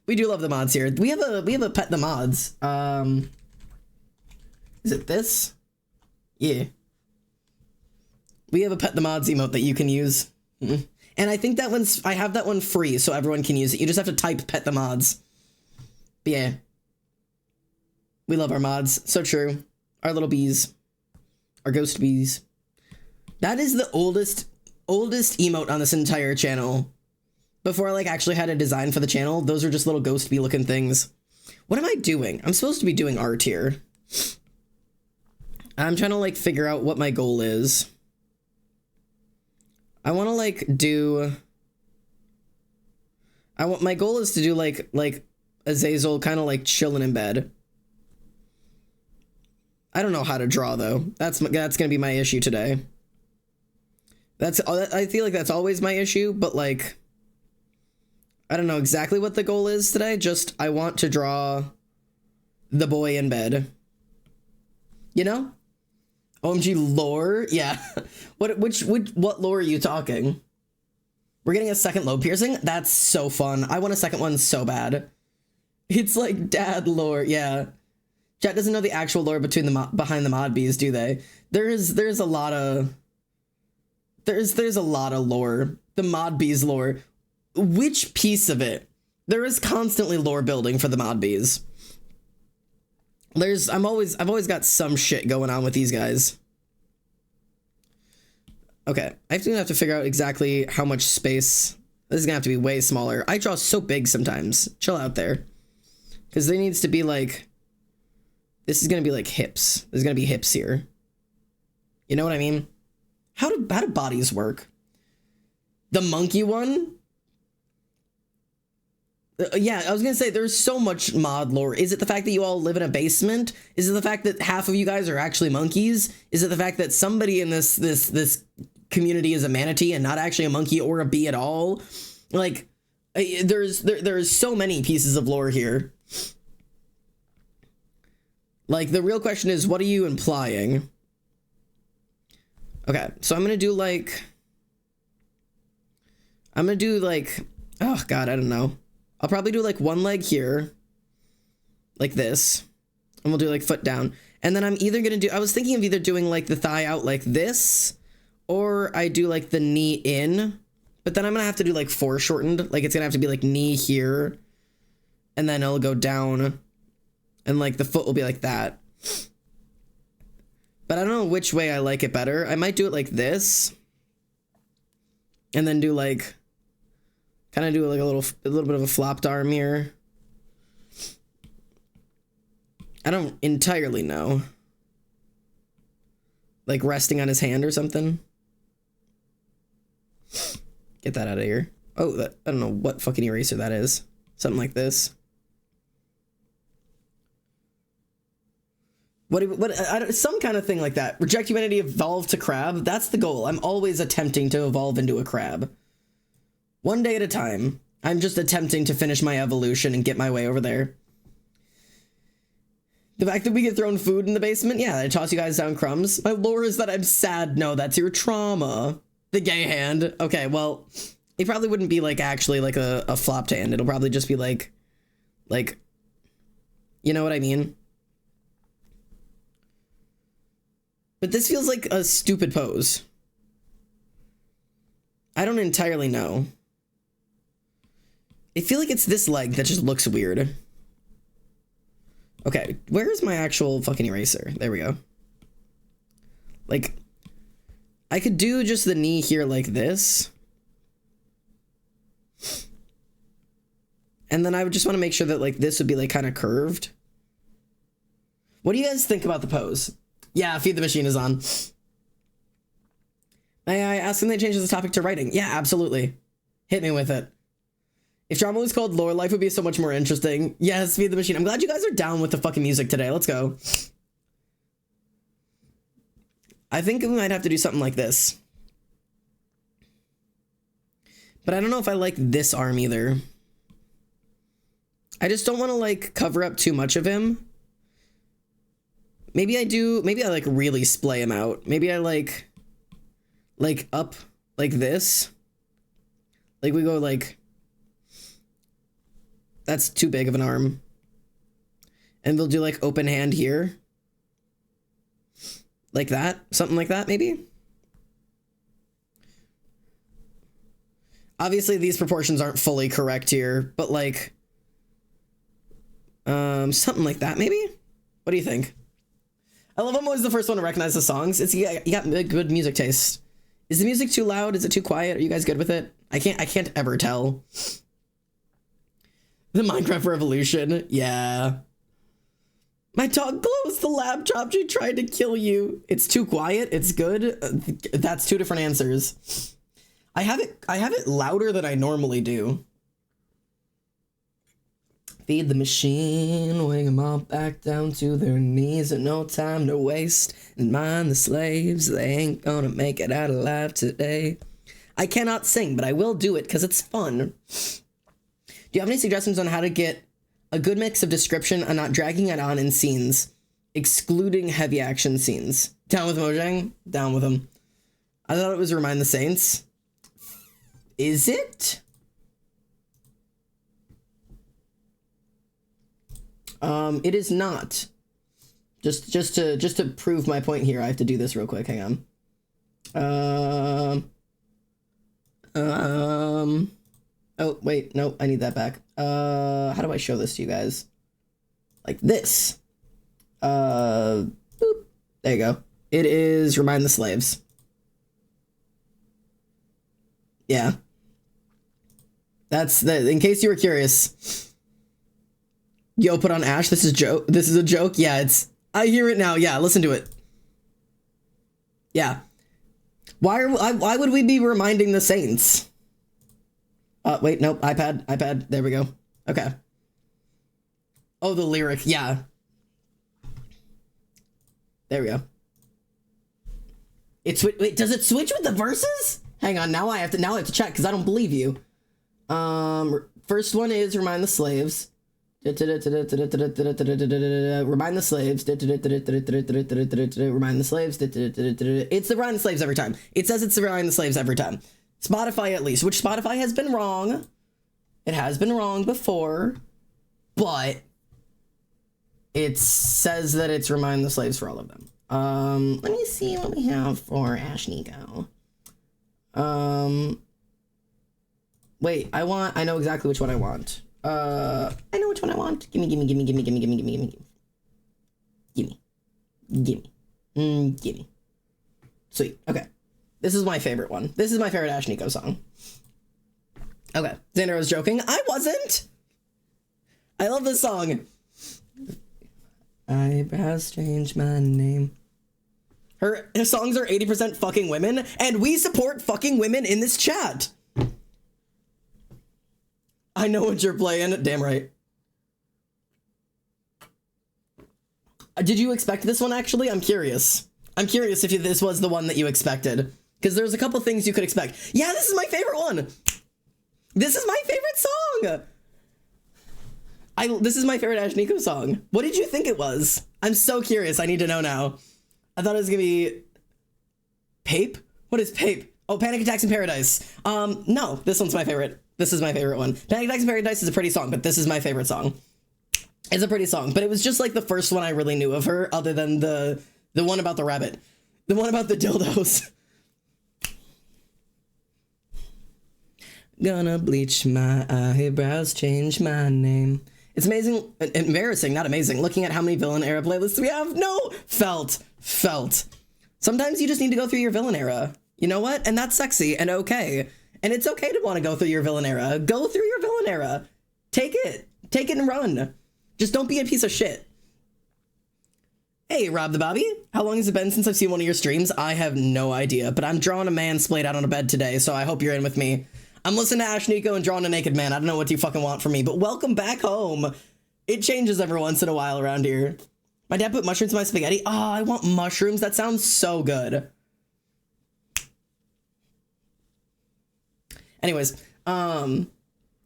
We do love the mods here. We have a pet the mods. Is it this? Yeah. We have a pet the mods emote that you can use. And I think that I have that one free, so everyone can use it. You just have to type pet the mods. But yeah. We love our mods. So true. Our little bees. Our ghost bees. That is the oldest emote on this entire channel. Before I like actually had a design for the channel, those are just little ghost bee looking things. What am I doing? I'm supposed to be doing art here. I'm trying to like figure out what my goal is. I want to like do... my goal is to do like Azazel kind of like chilling in bed. I don't know how to draw though. That's gonna be my issue today. I feel like that's always my issue, but like, I don't know exactly what the goal is today. Just, I want to draw the boy in bed. You know? OMG lore? Yeah. What lore are you talking? We're getting a second lobe piercing? That's so fun. I want a second one so bad. It's like dad lore, yeah. Chat doesn't know the actual lore between behind the mod bees, do they? There's a lot of there's a lot of lore. The mod bees lore. Which piece of it? There is constantly lore building for the mod bees. I've always got some shit going on with these guys. Okay, I have to figure out exactly how much space. This is gonna have to be way smaller. I draw so big sometimes. Chill out there. Because there needs to be like, this is gonna be like hips. There's gonna be hips here. You know what I mean? How do bodies work? The monkey one? Yeah, I was gonna say there's so much mod lore. Is it the fact that you all live in a basement? Is it the fact that half of you guys are actually monkeys? Is it the fact that somebody in this community is a manatee and not actually a monkey or a bee at all? Like, there's so many pieces of lore here. Like, the real question is, what are you implying? Okay, so I'm gonna do like, oh god, I don't know. I'll probably do like one leg here, like this, and we'll do like foot down. And then I'm either gonna do, I was thinking of either doing like the thigh out like this, or I do like the knee in, but then I'm gonna have to do like foreshortened. Like it's gonna have to be like knee here, and then it'll go down, and like the foot will be like that. But I don't know which way I like it better. I might do it like this, and then do like, kind of do like a little bit of a flopped arm here. I don't entirely know. Like resting on his hand or something. Get that out of here. Oh, I don't know what fucking eraser that is. Something like this. Some kind of thing like that. Reject humanity, evolve to crab. That's the goal. I'm always attempting to evolve into a crab. One day at a time. I'm just attempting to finish my evolution and get my way over there. The fact that we get thrown food in the basement, yeah, I toss you guys down crumbs. My lore is that I'm sad. No, that's your trauma. The gay hand. Okay, well, it probably wouldn't be like actually like a flopped hand. It'll probably just be like, you know what I mean? But this feels like a stupid pose. I don't entirely know. I feel like it's this leg that just looks weird. Okay, where is my actual fucking eraser? There we go. Like, I could do just the knee here like this. And then I would just want to make sure that like this would be like kind of curved. What do you guys think about the pose? Yeah, Feed the Machine is on. May I ask them they change the topic to writing? Yeah, absolutely. Hit me with it. If drama was called lore, life would be so much more interesting. Yes, Feed the Machine. I'm glad you guys are down with the fucking music today. Let's go. I think we might have to do something like this. But I don't know if I like this arm either. I just don't want to like cover up too much of him. Maybe I like really splay him out. Maybe I like up like this. Like we go like, that's too big of an arm. And we'll do like open hand here. Like that, something like that maybe. Obviously these proportions aren't fully correct here, but like, something like that maybe? What do you think? I love I'm always the first one to recognize the songs. You got good music taste. Is the music too loud? Is it too quiet? Are you guys good with it? I can't ever tell. The Minecraft revolution. Yeah. My dog closed the laptop. She tried to kill you. It's too quiet. It's good. That's two different answers. I have it louder than I normally do. Feed the machine, weighing them all back down to their knees, and no time to waste. And mind the slaves, they ain't gonna make it out alive today. I cannot sing, but I will do it because it's fun. Do you have any suggestions on how to get a good mix of description and not dragging it on in scenes, excluding heavy action scenes? Down with Mojang? Down with him. I thought it was Remind the Saints. Is it? It is not. Just to prove my point here, I have to do this real quick. Hang on. Oh, wait, no, I need that back. How do I show this to you guys? Like this. Boop. There you go. It is Remind the Slaves. Yeah. That's the, in case you were curious. Yo, put on Ash. This is joke. This is a joke. Yeah, it's, I hear it now. Yeah, listen to it. Yeah. Why would we be reminding the saints? Wait, nope, iPad, there we go. Okay. Oh, the lyric, yeah. There we go. Wait, does it switch with the verses? Hang on, now I have to check, because I don't believe you. First one is Remind the Slaves. Remind the Slaves. Remind the Slaves. It's the Remind the Slaves every time. It says it's the Remind the Slaves every time. Spotify at least, which Spotify has been wrong. It has been wrong before, but it says that it's Remind the Slaves for all of them. Let me see what we have for Ash Nico. Wait, I know exactly which one I want. I know which one I want. Gimme. Sweet. Okay. This is my favorite one. This is my favorite Ash Nico song. Okay. Xander was joking. I wasn't! I love this song. Eyebrows change my name. Her songs are 80% fucking women, and we support fucking women in this chat. I know what you're playing. Damn right. Did you expect this one, actually? I'm curious. I'm curious if this was the one that you expected. Because there's a couple things you could expect. Yeah, this is my favorite one. This is my favorite song. This is my favorite Ash Nico song. What did you think it was? I'm so curious. I need to know now. I thought it was going to be... Pape? What is Pape? Oh, Panic Attacks in Paradise. No, this one's my favorite. This is my favorite one. Panic Attacks in Paradise is a pretty song, but this is my favorite song. It's a pretty song, but it was just like the first one I really knew of her, other than the one about the rabbit. The one about the dildos. Gonna bleach my eyebrows, change my name. It's amazing, embarrassing, not amazing, looking at how many villain era playlists we have. No! Felt. Sometimes you just need to go through your villain era. You know what? And that's sexy and okay. And it's okay to want to go through your villain era. Go through your villain era. Take it and run. Just don't be a piece of shit. Hey, Rob the Bobby. How long has it been since I've seen one of your streams? I have no idea, but I'm drawing a man splayed out on a bed today, so I hope you're in with me. I'm listening to Ash Nico and drawing a naked man. I don't know what you fucking want from me, but welcome back home. It changes every once in a while around here. My dad put mushrooms in my spaghetti. Oh, I want mushrooms. That sounds so good. Anyways,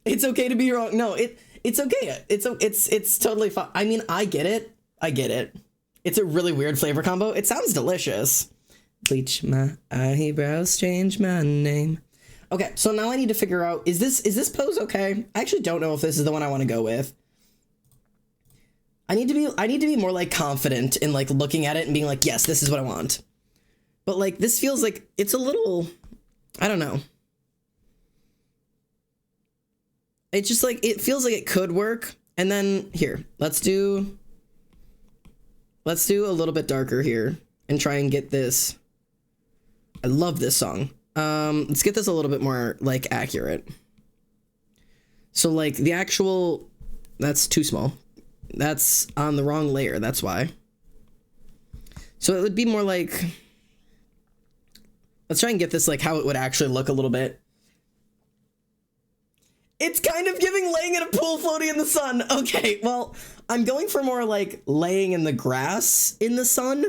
it's okay to be wrong. No, it's okay. It's totally fine. I mean, I get it. It's a really weird flavor combo. It sounds delicious. Bleach my eyebrows, change my name. Okay, so now I need to figure out, is this pose okay? I actually don't know if this is the one I want to go with. I need to be more like confident in like looking at it and being like, yes, this is what I want. But like, this feels like it's a little, I don't know. It's just like, it feels like it could work. And then here, let's do a little bit darker here and try and get this. I love this song. Let's get this a little bit more like accurate. So like the actual, that's too small. That's on the wrong layer. That's why. So it would be more like, let's try and get this like how it would actually look a little bit. It's kind of giving laying in a pool floating in the sun. Okay, well, I'm going for more like laying in the grass in the sun,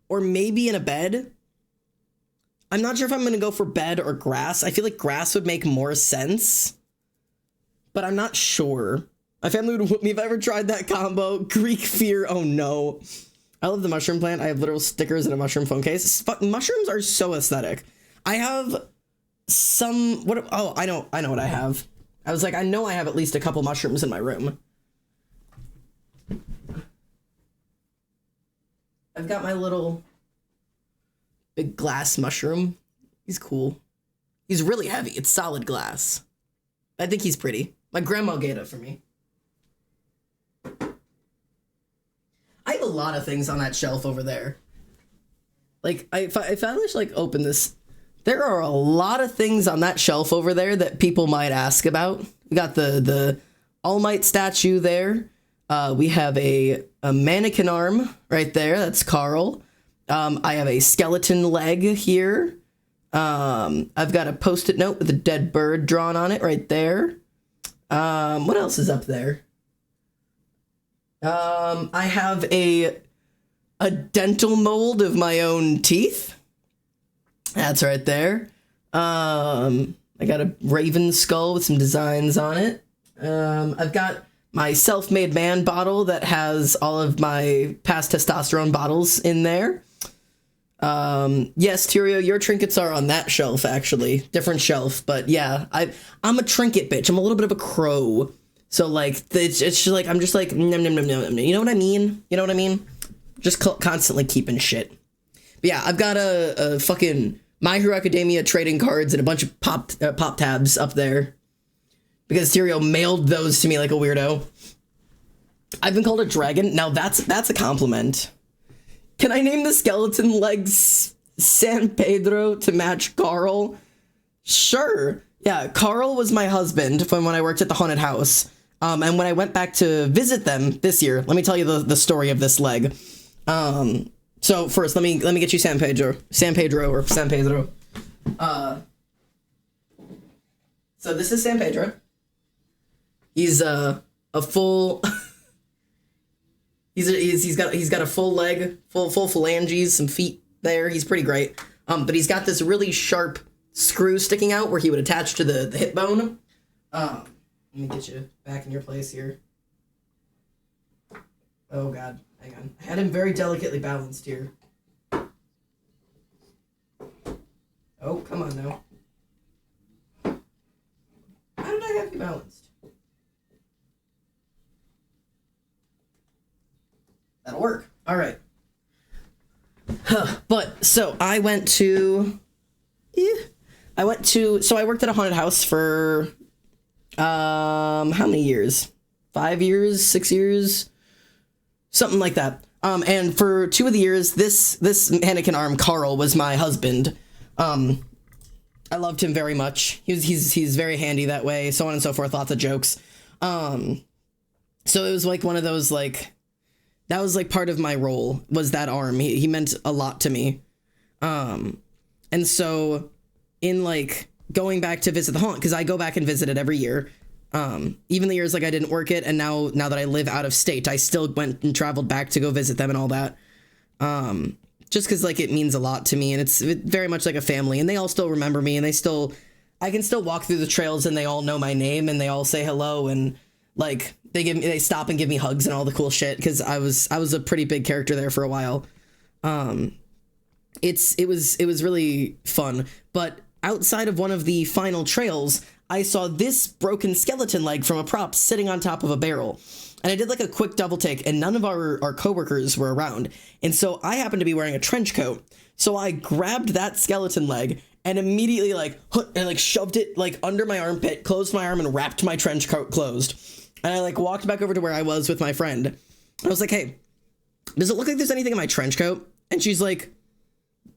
or maybe in a bed. I'm not sure if I'm going to go for bed or grass. I feel like grass would make more sense, but I'm not sure. My family would whoop me if I ever tried that combo. Greek fear, oh no. I love the mushroom plant. I have literal stickers in a mushroom phone case. Mushrooms are so aesthetic. I have some, I know what I have. I was like, I know I have at least a couple mushrooms in my room. I've got my little big glass mushroom. He's cool. He's really heavy. It's solid glass. I think he's pretty. My grandma gave it for me. I have a lot of things on that shelf over there. Like, if I just, like, open this, there are a lot of things on that shelf over there that people might ask about. We got the All Might statue there. We have a mannequin arm right there. That's Carl. I have a skeleton leg here. I've got a Post-it note with a dead bird drawn on it right there. What else is up there? I have a dental mold of my own teeth. That's right there. I got a raven skull with some designs on it. I've got my self-made man bottle that has all of my past testosterone bottles in there. Yes, Tyrio, your trinkets are on that shelf, actually. Different shelf, but yeah, I'm a trinket bitch. I'm a little bit of a crow. So, like, it's just like, I'm just like, nom, nom, nom, nom, nom. You know what I mean? You know what I mean? Just constantly keeping shit. But yeah, I've got a fucking My Hero Academia trading cards and a bunch of pop tabs up there. Because Tyrio mailed those to me like a weirdo. I've been called a dragon. Now that's a compliment. Can I name the skeleton legs San Pedro to match Carl? Sure. Yeah, Carl was my husband when I worked at the haunted house. And when I went back to visit them this year, let me tell you the story of this leg. So first, let me get you San Pedro. So this is San Pedro. He's a full. He's got a full leg, full phalanges, some feet there. He's pretty great. But he's got this really sharp screw sticking out where he would attach to the hip bone. Let me get you back in your place here. Oh god, hang on. I had him very delicately balanced here. Oh, come on now. How did I have you balanced? That'll work. All right. But so I went to. So I worked at a haunted house for. How many years? 5 years, 6 years, something like that. And for 2 of the years, this mannequin arm Carl was my husband. I loved him very much. He's very handy that way. So on and so forth. Lots of jokes. So it was like one of those like. That was like part of my role was that arm. He meant a lot to me. And so in like going back to visit the haunt, because I go back and visit it every year. Even the years like I didn't work it, and now that I live out of state, I still went and traveled back to go visit them and all that. Just because like it means a lot to me, and it's very much like a family, and they all still remember me, and I can still walk through the trails, and they all know my name, and they all say hello, and like they stop and give me hugs and all the cool shit, because I was a pretty big character there for a while. It was really fun, but outside of one of the final trails, I saw this broken skeleton leg from a prop sitting on top of a barrel. And I did like a quick double take, and none of our coworkers were around. And so I happened to be wearing a trench coat. So I grabbed that skeleton leg and immediately shoved it like under my armpit, closed my arm, and wrapped my trench coat closed. And I like walked back over to where I was with my friend. I was like, hey, does it look like there's anything in my trench coat? And she's like,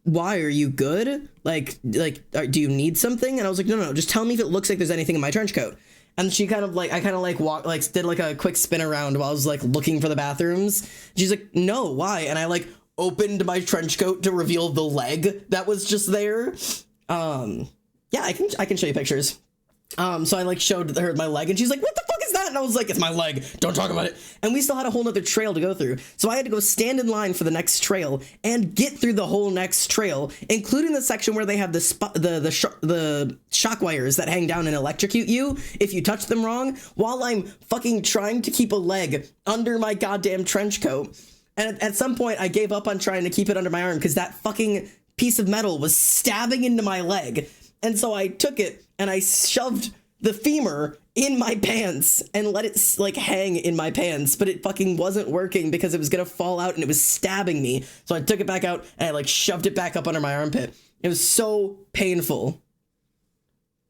why, are you good? Like, do you need something? And I was like, no, just tell me if it looks like there's anything in my trench coat. And she did like a quick spin around while I was like looking for the bathrooms. She's like, no, why? And I like opened my trench coat to reveal the leg that was just there. Yeah, I can show you pictures. So I like showed her my leg and she's like, what the fuck is that? And I was like, it's my leg. Don't talk about it. And we still had a whole nother trail to go through. So I had to go stand in line for the next trail and get through the whole next trail, including the section where they have the shock wires that hang down and electrocute you if you touch them wrong, while I'm fucking trying to keep a leg under my goddamn trench coat. And at some point I gave up on trying to keep it under my arm because that fucking piece of metal was stabbing into my leg. And so I took it and I shoved the femur in my pants and let it like hang in my pants, but it fucking wasn't working because it was gonna fall out and it was stabbing me. So I took it back out and I like shoved it back up under my armpit. It was so painful.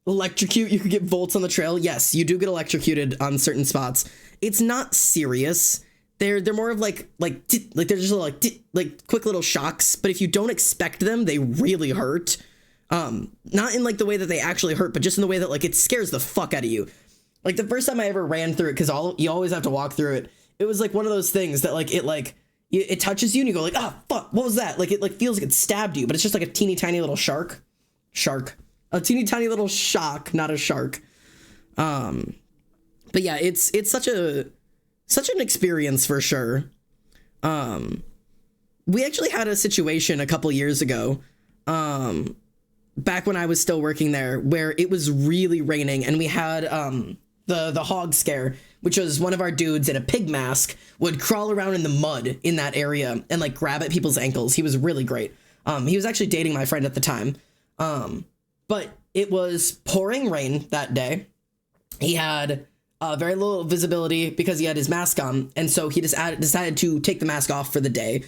Electrocute, you could get volts on the trail. Yes, you do get electrocuted on certain spots. It's not serious. They're more of like they're just like quick little shocks, but if you don't expect them, they really hurt. Not in like the way that they actually hurt, but just in the way that like it scares the fuck out of you. Like the first time I ever ran through it, because you always have to walk through it. It was like one of those things that like it touches you and you go like, ah, fuck, what was that? Like it like feels like it stabbed you, but it's just like a teeny tiny little shark, a teeny tiny little shock, not a shark. But yeah, it's such an experience for sure. We actually had a situation a couple years ago, back when I was still working there, where it was really raining and we had the hog scare, which was one of our dudes in a pig mask would crawl around in the mud in that area and like grab at people's ankles. He was really great. He was actually dating my friend at the time. But it was pouring rain that day. He had very little visibility because he had his mask on, and so he just decided to take the mask off for the day,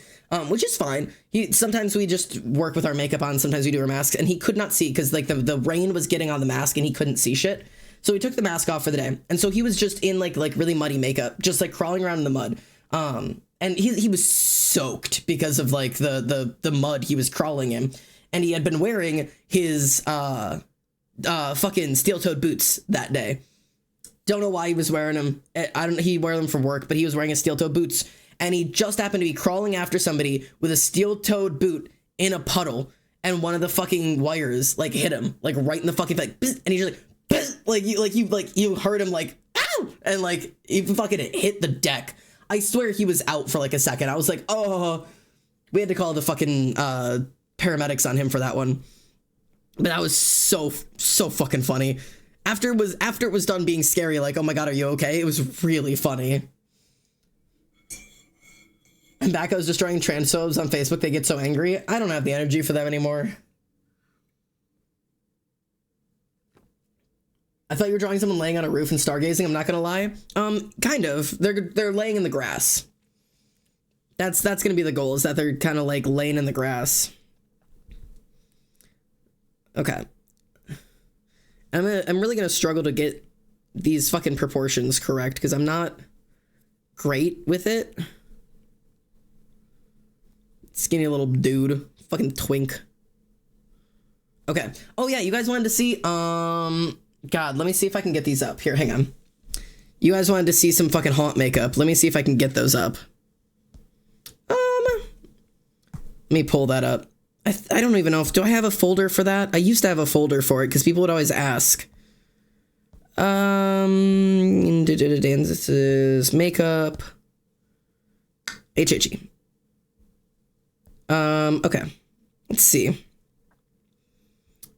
which is fine. Sometimes we just work with our makeup on, sometimes we do our masks, and he could not see because like the rain was getting on the mask and he couldn't see shit. So he took the mask off for the day, and so he was just in like really muddy makeup, just like crawling around in the mud. And he was soaked because of like the mud he was crawling in, and he had been wearing his fucking steel-toed boots that day. Don't know why he was wearing them. He wore them for work, but he was wearing his steel-toed boots, and he just happened to be crawling after somebody with a steel-toed boot in a puddle, and one of the fucking wires like hit him like right in the fucking face, and he's like you heard him like ow, and like he fucking hit the deck. I swear he was out for like a second. I was like, oh, we had to call the fucking paramedics on him for that one. But that was so fucking funny. After it was done being scary, like, oh my god, are you okay? It was really funny. And back I was destroying transphobes on Facebook. They get so angry. I don't have the energy for them anymore. I thought you were drawing someone laying on a roof and stargazing. I'm not gonna lie. Kind of. They're laying in the grass. That's gonna be the goal, is that they're kind of like laying in the grass. Okay. I'm really gonna struggle to get these fucking proportions correct because I'm not great with it. Skinny little dude, fucking twink. Okay. Oh yeah, you guys wanted to see God, let me see if I can get these up. Here, hang on. You guys wanted to see some fucking haunt makeup. Let me see if I can get those up. Let me pull that up. I don't even know if, do I have a folder for that? I used to have a folder for it because people would always ask. This is makeup. HHE. Okay. Let's see.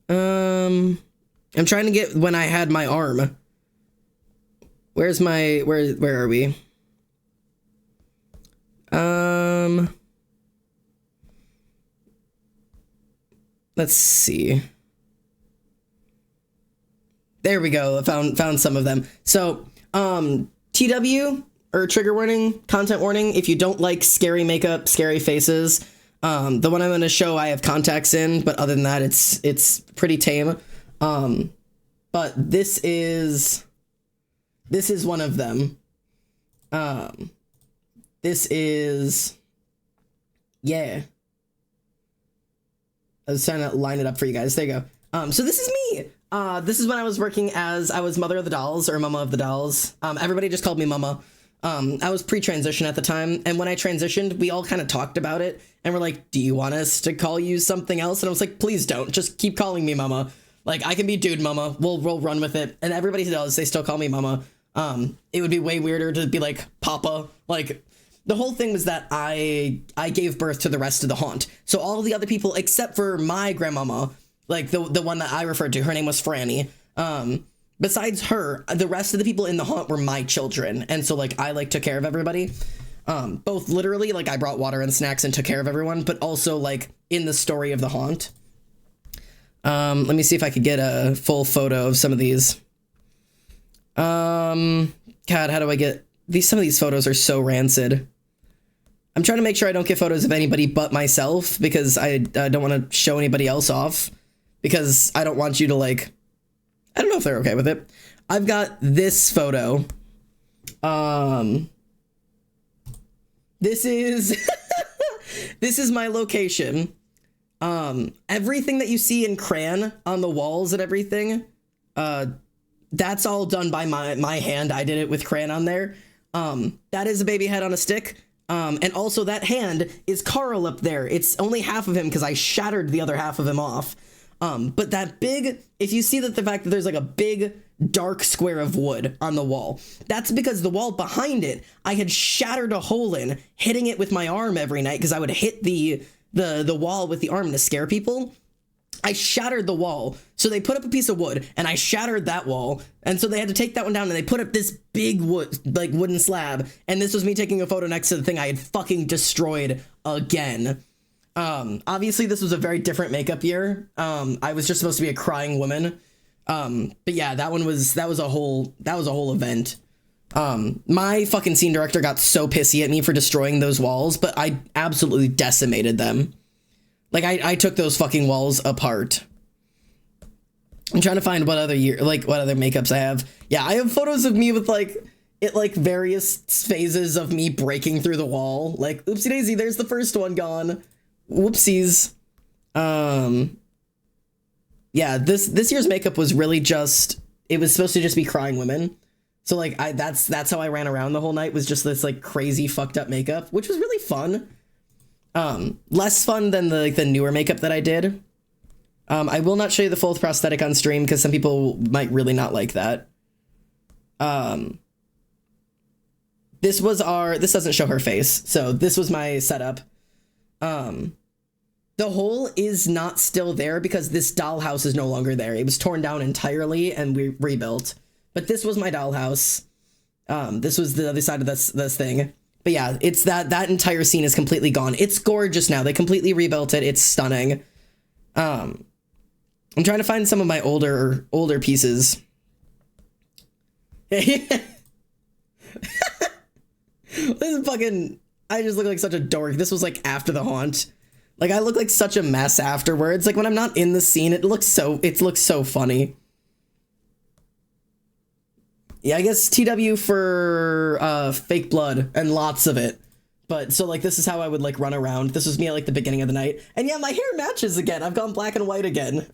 I'm trying to get when I had my arm. Where's my, where are we? Let's see. There we go. I found some of them. So, TW or trigger warning, content warning. If you don't like scary makeup, scary faces, the one I'm going to show, I have contacts in, but other than that, it's pretty tame. But this is one of them. This is, yeah. I was trying to line it up for you guys. There you go. So this is me. This is when I was working as, I was Mother of the Dolls or Mama of the Dolls. Everybody just called me Mama. I was pre-transition at the time. And when I transitioned, we all kind of talked about it and we're like, do you want us to call you something else? And I was like, please don't, just keep calling me Mama. Like, I can be dude mama. We'll run with it. And everybody does. They still call me mama. It would be way weirder to be like papa. Like, the whole thing was that I gave birth to the rest of the haunt. So all the other people, except for my grandmama, like the one that I referred to, her name was Franny. Besides her, the rest of the people in the haunt were my children. And so, like, I, like, took care of everybody. Both literally, like, I brought water and snacks and took care of everyone, but also, like, in the story of the haunt. Let me see if I could get a full photo of some of these. God, how do I get these? Some of these photos are so rancid. I'm trying to make sure I don't get photos of anybody but myself, because I don't want to show anybody else off, because I don't want you to, like, I don't know if they're okay with it. I've got this photo. This is this is my location. Everything that you see in crayon on the walls and everything, that's all done by my hand. I did it with crayon on there. That is a baby head on a stick. And also that hand is Carl up there. It's only half of him because I shattered the other half of him off. But that big, if you see that the fact that there's like a big dark square of wood on the wall, that's because the wall behind it, I had shattered a hole in, hitting it with my arm every night because I would hit the wall with the arm to scare people. I shattered the wall. So they put up a piece of wood and I shattered that wall. And so they had to take that one down and they put up this big wooden slab. And this was me taking a photo next to the thing I had fucking destroyed again. Obviously this was a very different makeup year. I was just supposed to be a crying woman. But yeah, that was a whole event. My fucking scene director got so pissy at me for destroying those walls, but I absolutely decimated them. Like, I took those fucking walls apart. I'm trying to find what other makeups I have. Yeah, I have photos of me with, like, various phases of me breaking through the wall. Like, oopsie daisy, there's the first one gone. Whoopsies. Yeah, this year's makeup was really just, it was supposed to just be crying women. So, like, that's how I ran around the whole night, was just this, like, crazy fucked up makeup, which was really fun. Less fun than the newer makeup that I did. I will not show you the full prosthetic on stream because some people might really not like that. This doesn't show her face, so this was my setup. The hole is not still there because this dollhouse is no longer there. It was torn down entirely and we rebuilt. But this was my dollhouse. This was the other side of this thing. But yeah, it's that entire scene is completely gone. It's gorgeous now. They completely rebuilt it. It's stunning. I'm trying to find some of my older pieces. This is fucking, I just look like such a dork. This was like after the haunt. Like, I look like such a mess afterwards. Like, when I'm not in the scene, it looks so funny. Yeah, I guess TW for fake blood and lots of it. But so, like, this is how I would, like, run around. This was me at, like, the beginning of the night. And yeah, my hair matches again. I've gone black and white again.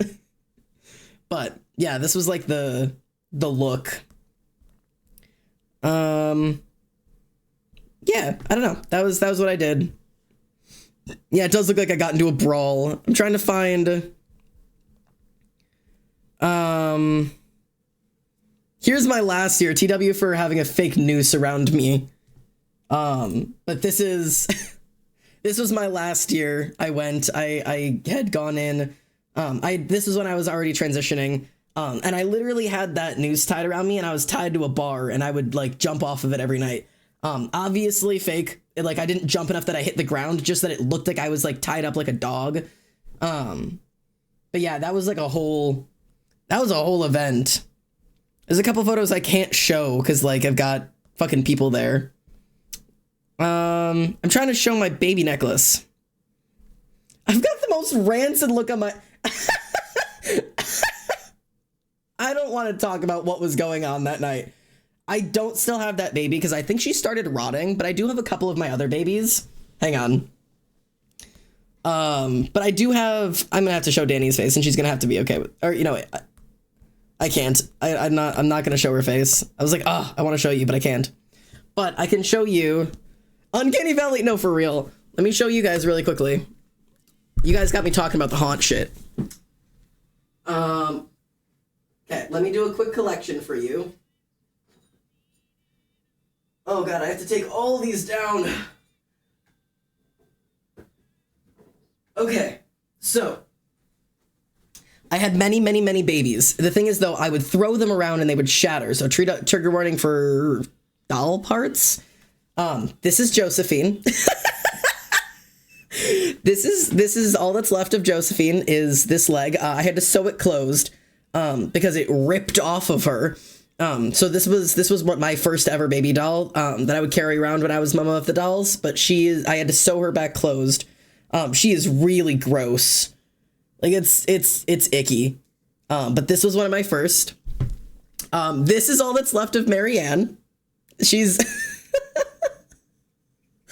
But yeah, this was like the look. Yeah, I don't know. That was what I did. Yeah, it does look like I got into a brawl. I'm trying to find here's my last year. TW for having a fake noose around me. But this is this was my last year. I had gone in. This was when I was already transitioning. And I literally had that noose tied around me and I was tied to a bar and I would like jump off of it every night. Obviously fake. Like, I didn't jump enough that I hit the ground, just that it looked like I was like tied up like a dog. But yeah, that was a whole event. There's a couple photos I can't show because like I've got fucking people there. I'm trying to show my baby necklace. I've got the most rancid look on my I don't want to talk about what was going on that night. I don't still have that baby because I think she started rotting, but I do have a couple of my other babies. Hang on. But I do have, I'm gonna have to show Danny's face and she's gonna have to be okay with, or you know, I can't. I'm not gonna show her face. I was like, I want to show you, but I can't. But I can show you Uncanny Valley. No, for real. Let me show you guys really quickly. You guys got me talking about the haunt shit. Okay, let me do a quick collection for you. Oh god, I have to take all these down. Okay, so I had many, many, many babies. The thing is, though, I would throw them around and they would shatter. So trigger warning for doll parts. This is Josephine. This is all that's left of Josephine is this leg. I had to sew it closed because it ripped off of her. So this was what my first ever baby doll that I would carry around when I was mama of the dolls. But I had to sew her back closed. She is really gross. Like it's icky. But this was one of my first. This is all that's left of Marianne. She's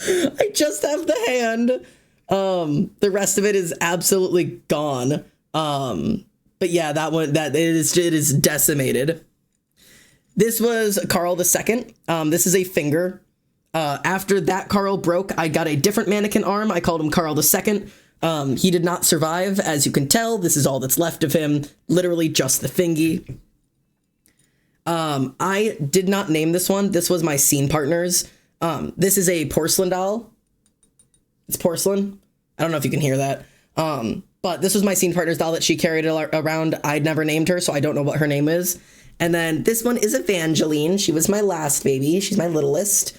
I just have the hand. The rest of it is absolutely gone. But yeah, it is decimated. This was Carl II. This is a finger. After that Carl broke, I got a different mannequin arm. I called him Carl II. He did not survive, as you can tell. This is all that's left of him. Literally just the fingy. I did not name this one. This was my scene partner's. This is a porcelain doll. It's porcelain. I don't know if you can hear that. But this was my scene partner's doll that she carried around. I'd never named her, so I don't know what her name is. And then this one is Evangeline. She was my last baby. She's my littlest.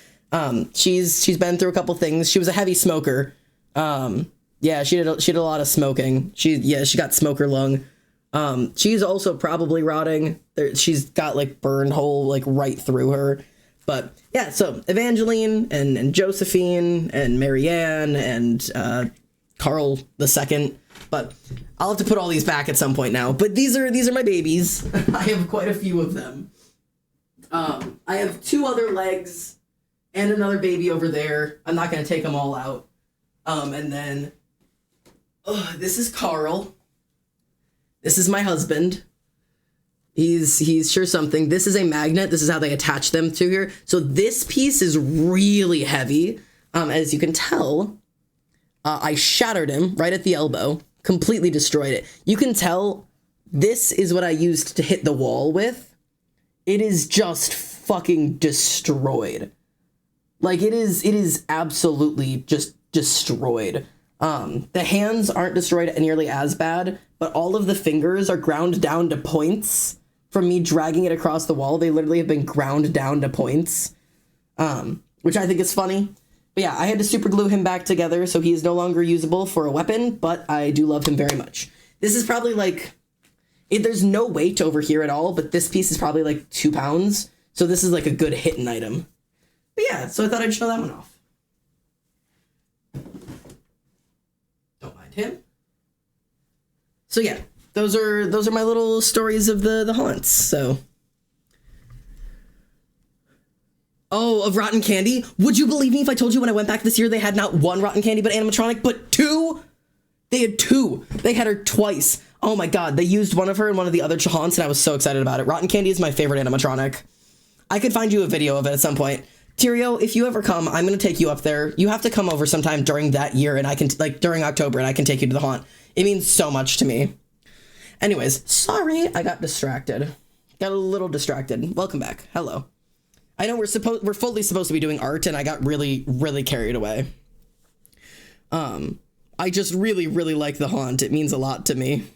She's been through a couple things. She was a heavy smoker. Yeah, she did a lot of smoking. She got smoker lung. She's also probably rotting. She's got like burned hole like right through her. But yeah, so Evangeline and Josephine and Marianne and Carl II. But I'll have to put all these back at some point now. But these are my babies. I have quite a few of them. I have 2 other legs and another baby over there. I'm not going to take them all out. And then this is Carl. This is my husband. He's sure something. This is a magnet. This is how they attach them to here. So this piece is really heavy. As you can tell, I shattered him right at the elbow, completely destroyed it. You can tell this is what I used to hit the wall with. It is just fucking destroyed. Like it is absolutely just destroyed. The hands aren't destroyed nearly as bad, but all of the fingers are ground down to points from me dragging it across the wall. They literally have been ground down to points, which I think is funny. But yeah, I had to super glue him back together, so he is no longer usable for a weapon, but I do love him very much. This is probably like, there's no weight over here at all, but this piece is probably like 2 pounds, so this is like a good hitting item. But yeah, so I thought I'd show that one off. Don't mind him. So yeah, those are my little stories of the haunts. So, oh, of rotten candy. Would you believe me if I told you when I went back this year they had not 1 rotten candy but animatronic, but 2? They had 2. They had her twice. Oh my god, they used one of her in one of the other haunts, and I was so excited about it. Rotten candy is my favorite animatronic. I could find you a video of it at some point. Tyrio, if you ever come, I'm going to take you up there. You have to come over sometime during that year, and I can, like, during October, and I can take you to the haunt. It means so much to me. Anyways, sorry, I got distracted. Got a little distracted. Welcome back. Hello. I know we're fully supposed to be doing art, and I got really, really carried away. I just really, really like the haunt. It means a lot to me.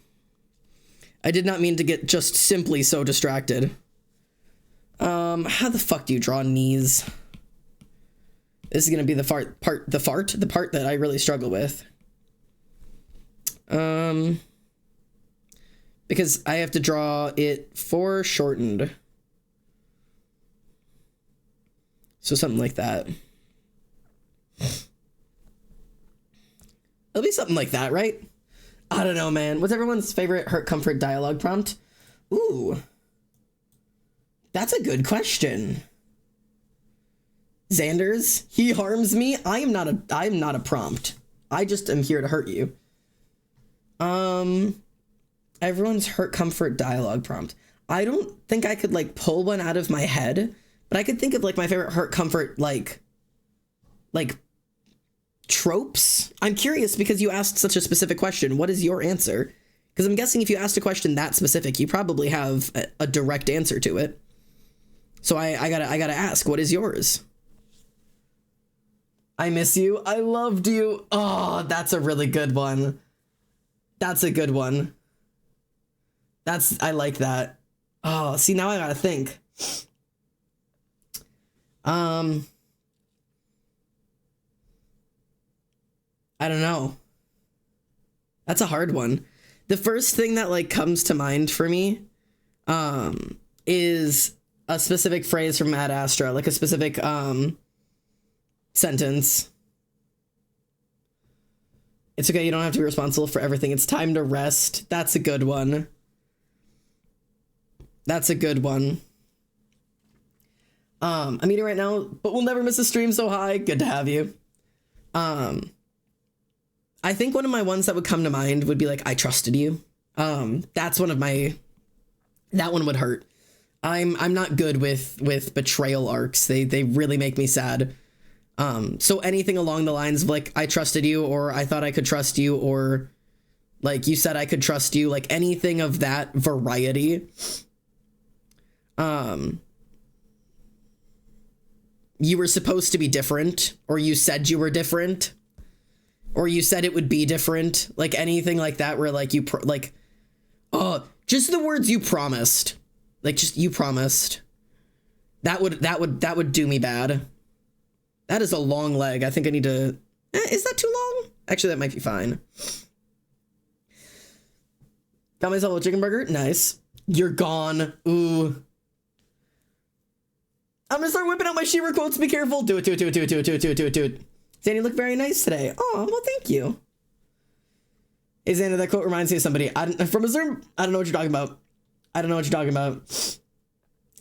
I did not mean to get just simply so distracted. How the fuck do you draw knees? This is gonna be the part that I really struggle with. Because I have to draw it foreshortened. So something like that. It'll be something like that, right? I don't know, man. What's everyone's favorite hurt comfort dialogue prompt? Ooh. That's a good question. Xander's, he harms me. I am not a prompt. I just am here to hurt you. Everyone's hurt comfort dialogue prompt. I don't think I could like pull one out of my head, but I could think of like my favorite hurt comfort like tropes. I'm curious because you asked such a specific question. What is your answer? Because I'm guessing if you asked a question that specific, you probably have a direct answer to it. So I gotta ask, what is yours? I miss you. I loved you. Oh, that's a really good one. That's a good one. I like that. Oh, see, now I gotta think. I don't know. That's a hard one. The first thing that like comes to mind for me is a specific phrase from Ad Astra, like a specific sentence. It's okay, you don't have to be responsible for everything. It's time to rest. That's a good one. That's a good one. I'm eating right now, but we'll never miss a stream, so hi. Good to have you. I think one of my ones that would come to mind would be like, I trusted you. That's one of my, that one would hurt. I'm not good with betrayal arcs. They really make me sad. So anything along the lines of like, I trusted you, or I thought I could trust you, or like you said I could trust you, like anything of that variety. You were supposed to be different, or you said you were different, or you said it would be different, like anything like that where like you just the words you promised, like just you promised, that would do me bad. That is a long leg. I think I need to, is that too long? Actually, that might be fine. Got myself a chicken burger. Nice. You're gone. Ooh. I'm gonna start whipping out my She-Ra quotes. Be careful. Do it. Xanny, you look very nice today. Oh, well, thank you. Hey, Xander, that quote reminds me of somebody. From a Zoom. I don't know what you're talking about.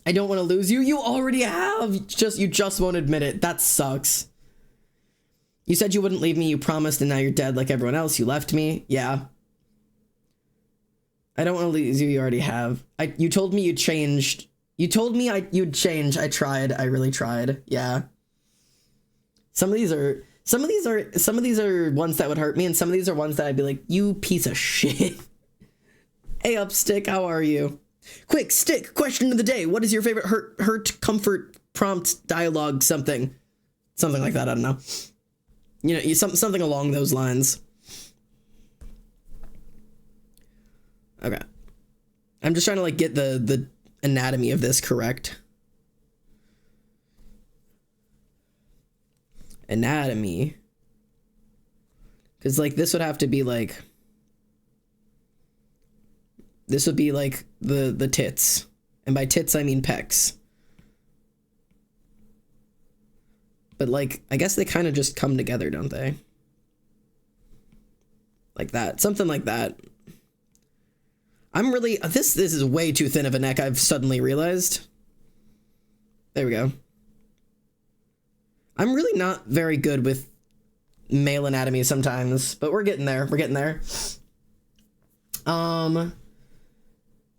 I don't want to lose you. You already have. You just won't admit it. That sucks. You said you wouldn't leave me. You promised, and now you're dead like everyone else. You left me. Yeah. I don't want to lose you. You already have. You told me you changed. You told me you'd change. I tried. I really tried. Yeah. Some of these are ones that would hurt me, and some of these are ones that I'd be like, you piece of shit. Hey, Upstick, how are you? Quick, Stick, question of the day. What is your favorite hurt, comfort, prompt, dialogue, something like that? I don't know. You know, something along those lines. Okay. I'm just trying to like get the anatomy of this correct. Anatomy. Because like this would have to be like, this would be like the tits, and by tits I mean pecs. But like, I guess they kind of just come together, don't they? Like that, something like that. I'm really, this is way too thin of a neck, I've suddenly realized. There we go. I'm really not very good with male anatomy sometimes, but we're getting there.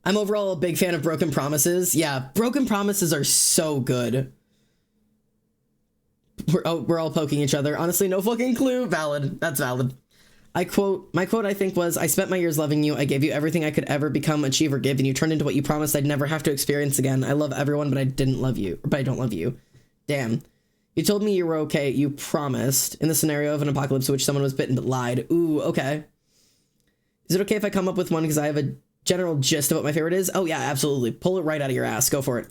I'm overall a big fan of Broken Promises. Yeah, Broken Promises are so good. We're all poking each other. Honestly, no fucking clue. Valid. That's valid. My quote, I think, was, I spent my years loving you. I gave you everything I could ever become, achieve, or give, and you turned into what you promised I'd never have to experience again. I love everyone, but I don't love you. Damn. You told me you were okay. You promised. In the scenario of an apocalypse in which someone was bitten but lied. Ooh, okay. Is it okay if I come up with one because I have a general gist of what my favorite is? Oh yeah, absolutely. Pull it right out of your ass. Go for it.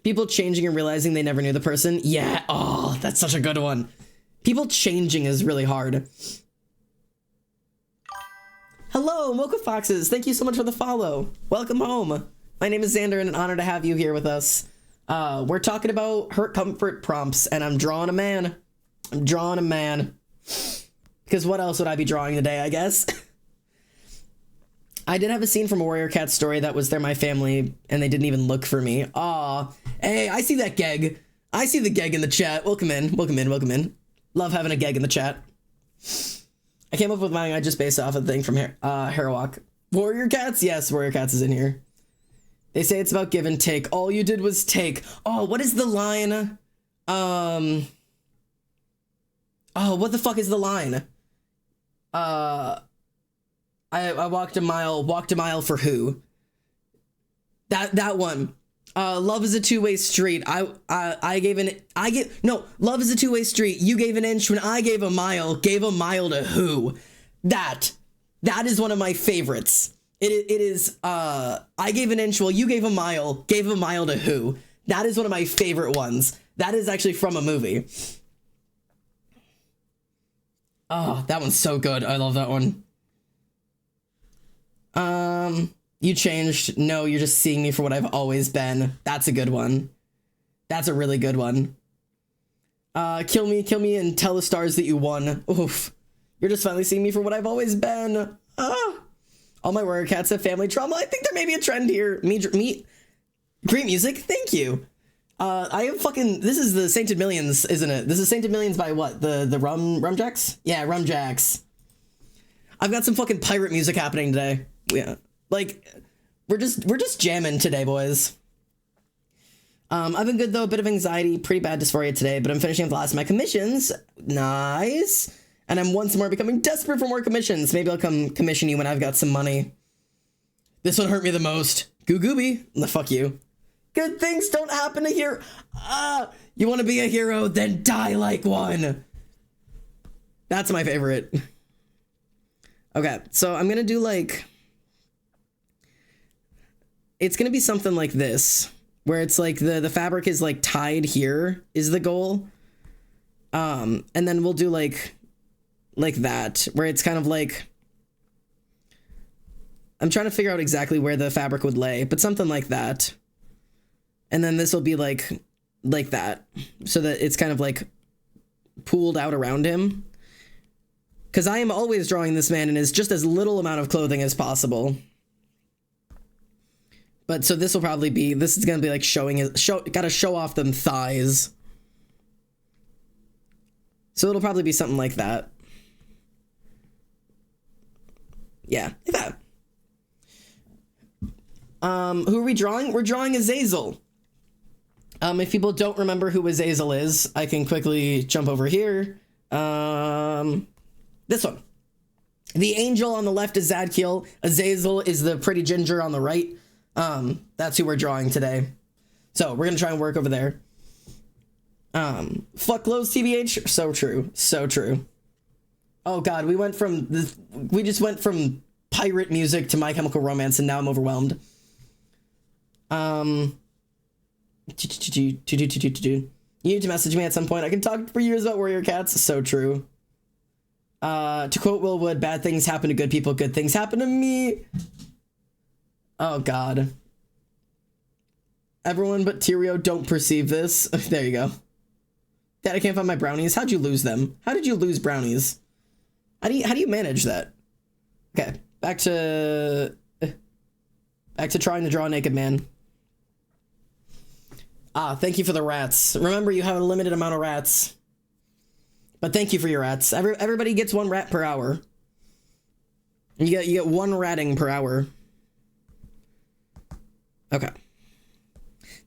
People changing and realizing they never knew the person. Yeah. Oh, that's such a good one. People changing is really hard. Hello, Mocha Foxes. Thank you so much for the follow. Welcome home. My name is Xander, and an honor to have you here with us. We're talking about hurt comfort prompts, and I'm drawing a man. Because what else would I be drawing today, I guess? I did have a scene from a Warrior Cat story that was they're my family, and they didn't even look for me. Aw. Hey, I see that geg. I see the geg in the chat. Welcome in. Love having a geg in the chat. I came up with mine, I just based off a thing from Harawak. Warrior Cats? Yes, Warrior Cats is in here. They say it's about give and take. All you did was take. Oh, what is the line? Oh, what the fuck is the line? I walked a mile for who? That one. Love is a two-way street. Love is a two-way street. You gave an inch when I gave a mile to who? That is one of my favorites. It is, I gave an inch while you gave a mile to who? That is one of my favorite ones. That is actually from a movie. Oh, that one's so good. I love that one. You changed. No, you're just seeing me for what I've always been. That's a good one. That's a really good one. Kill me and tell the stars that you won. Oof. You're just finally seeing me for what I've always been. All my warrior cats have family trauma. I think there may be a trend here. Great music. Thank you. I have fucking, this is the Sainted Millions, isn't it? This is Sainted Millions by what? The Rumjacks? Yeah, Rumjacks. I've got some fucking pirate music happening today. Yeah. Like, we're just jamming today, boys. I've been good though, a bit of anxiety, pretty bad dysphoria today, but I'm finishing up the last of my commissions. Nice. And I'm once more becoming desperate for more commissions. Maybe I'll come commission you when I've got some money. This one hurt me the most. Goo Gooby. The fuck you. Good things don't happen to hero. You want to be a hero, then die like one. That's my favorite. Okay, so I'm gonna do like, it's gonna be something like this, where it's like the fabric is like tied here is the goal. And then we'll do like that, where it's kind of like, I'm trying to figure out exactly where the fabric would lay, but something like that. And then this will be like that, so that it's kind of like pooled out around him. Because I am always drawing this man in his just as little amount of clothing as possible. But so this will probably be, this is going to be like gotta show off them thighs. So it'll probably be something like that. Yeah, like that. Who are we drawing? We're drawing Azazel. If people don't remember who Azazel is, I can quickly jump over here. This one. The angel on the left is Zadkiel. Azazel is the pretty ginger on the right. That's who we're drawing today. So we're gonna try and work over there. Fuck clothes, TBH. So true. So true. Oh god, we just went from pirate music to My Chemical Romance, and now I'm overwhelmed. You need to message me at some point. I can talk for years about warrior cats. So true. To quote Will Wood, bad things happen to good people, good things happen to me. Oh god. Everyone but Tyrio don't perceive this. There you go. Dad, I can't find my brownies. How'd you lose them? How did you lose brownies? How do you manage that? Okay, back to trying to draw a naked man. Thank you for the rats. Remember, you have a limited amount of rats. But thank you for your rats. Everybody gets 1 rat per hour. You get 1 ratting per hour. Okay.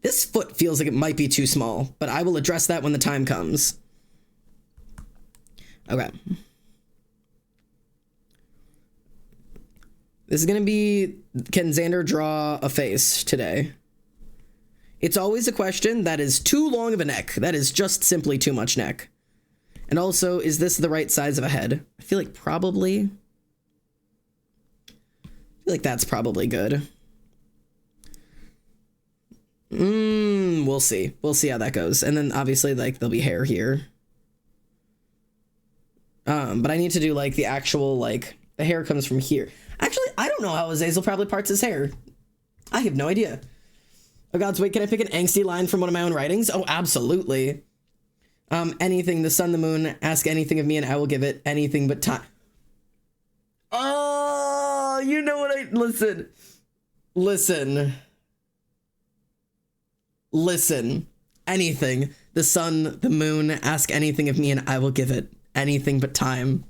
This foot feels like it might be too small, but I will address that when the time comes. Okay. This is gonna be, can Xander draw a face today? It's always a question that is too long of a neck. That is just simply too much neck. And also, is this the right size of a head? I feel like probably. I feel like that's probably good. We'll see. We'll see how that goes. And then obviously, like, there'll be hair here. But I need to do, like, the actual, like, the hair comes from here. Actually, I don't know how Azazel probably parts his hair. I have no idea. Oh God's wait, can I pick an angsty line from one of my own writings? Oh, absolutely. Anything, the sun, the moon, ask anything of me and I will give it, anything but time. Oh, you know what Listen. Anything, the sun, the moon, ask anything of me and I will give it, anything but time.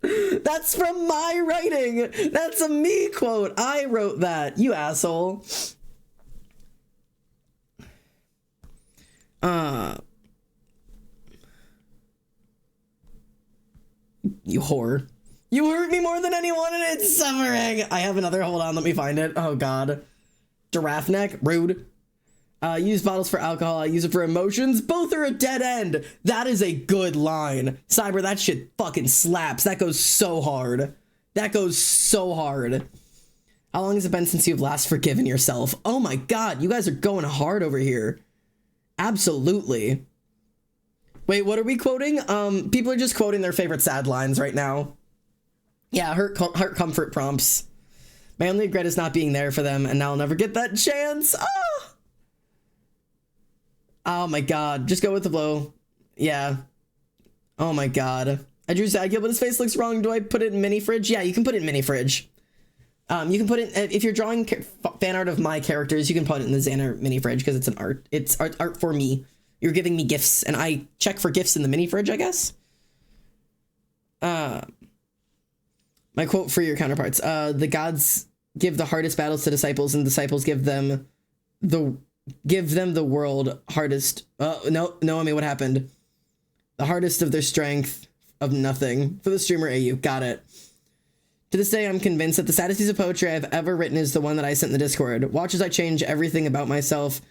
That's from my writing. That's a me quote. I wrote that, you asshole. You whore. You hurt me more than anyone and it's suffering. I have another. Hold on, let me find it. Oh God. Giraffe neck. Rude. Use bottles for alcohol. I use it for emotions. Both are a dead end. That is a good line. Cyber, that shit fucking slaps. That goes so hard. That goes so hard. How long has it been since you've last forgiven yourself? Oh my God, you guys are going hard over here. Absolutely. Wait, what are we quoting? People are just quoting their favorite sad lines right now. Yeah, heart comfort prompts. My only regret is not being there for them, and now I'll never get that chance. Oh! Oh my God, just go with the flow. Yeah. Oh my God. I drew Zadkiel, but his face looks wrong. Do I put it in mini fridge? Yeah, you can put it in mini fridge. You can put it, if you're drawing fan art of my characters, you can put it in the Xander mini fridge because it's an art. It's art for me. You're giving me gifts, and I check for gifts in the mini fridge, I guess. My quote for your counterparts. The gods give the hardest battles to disciples, and disciples give them the world hardest. No, I mean, what happened? The hardest of their strength of nothing. For the streamer AU. Got it. To this day, I'm convinced that the saddest piece of poetry I've ever written is the one that I sent in the Discord. Watch as I change everything about myself.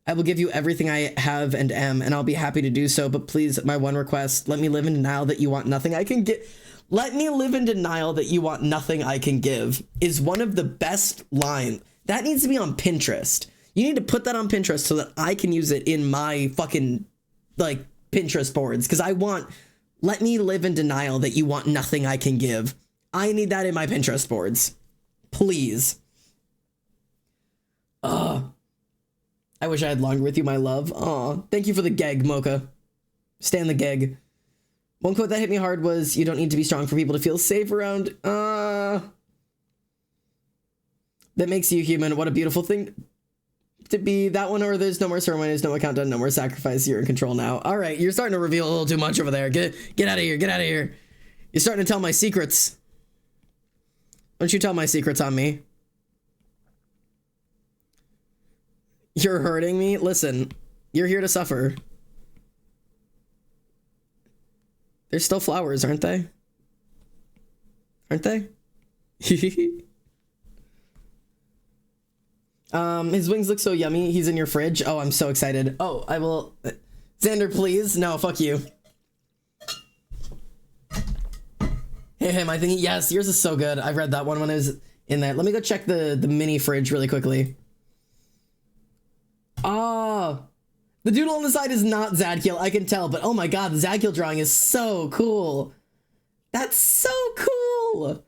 I will give you everything I have and am, and I'll be happy to do so. But please, my one request, let me live in denial that you want nothing I can get. Let me live in denial that you want nothing I can give is one of the best lines. That needs to be on Pinterest. You need to put that on Pinterest so that I can use it in my fucking, like, Pinterest boards. Because I want, let me live in denial that you want nothing I can give. I need that in my Pinterest boards. Please. I wish I had longer with you, my love. Aw, thank you for the gag, Mocha. Stand the gag. One quote that hit me hard was, you don't need to be strong for people to feel safe around. That makes you human. What a beautiful thing to be. That one, or there's no more ceremonies, no more countdown, no more sacrifice. You're in control now. All right, you're starting to reveal a little too much over there. Get out of here. Get out of here. You're starting to tell my secrets. Don't you tell my secrets on me. You're hurting me? Listen, you're here to suffer. They're still flowers, aren't they? Aren't they? His wings look so yummy. He's in your fridge. Oh, I'm so excited. Oh, I will... Xander, please. No, fuck you. Hey, him, I think... Yes, yours is so good. I read that one when I was in there. Let me go check the mini fridge really quickly. Ah, the doodle on the side is not Zadkiel, I can tell, but oh my God, the Zadkiel drawing is so cool. That's so cool.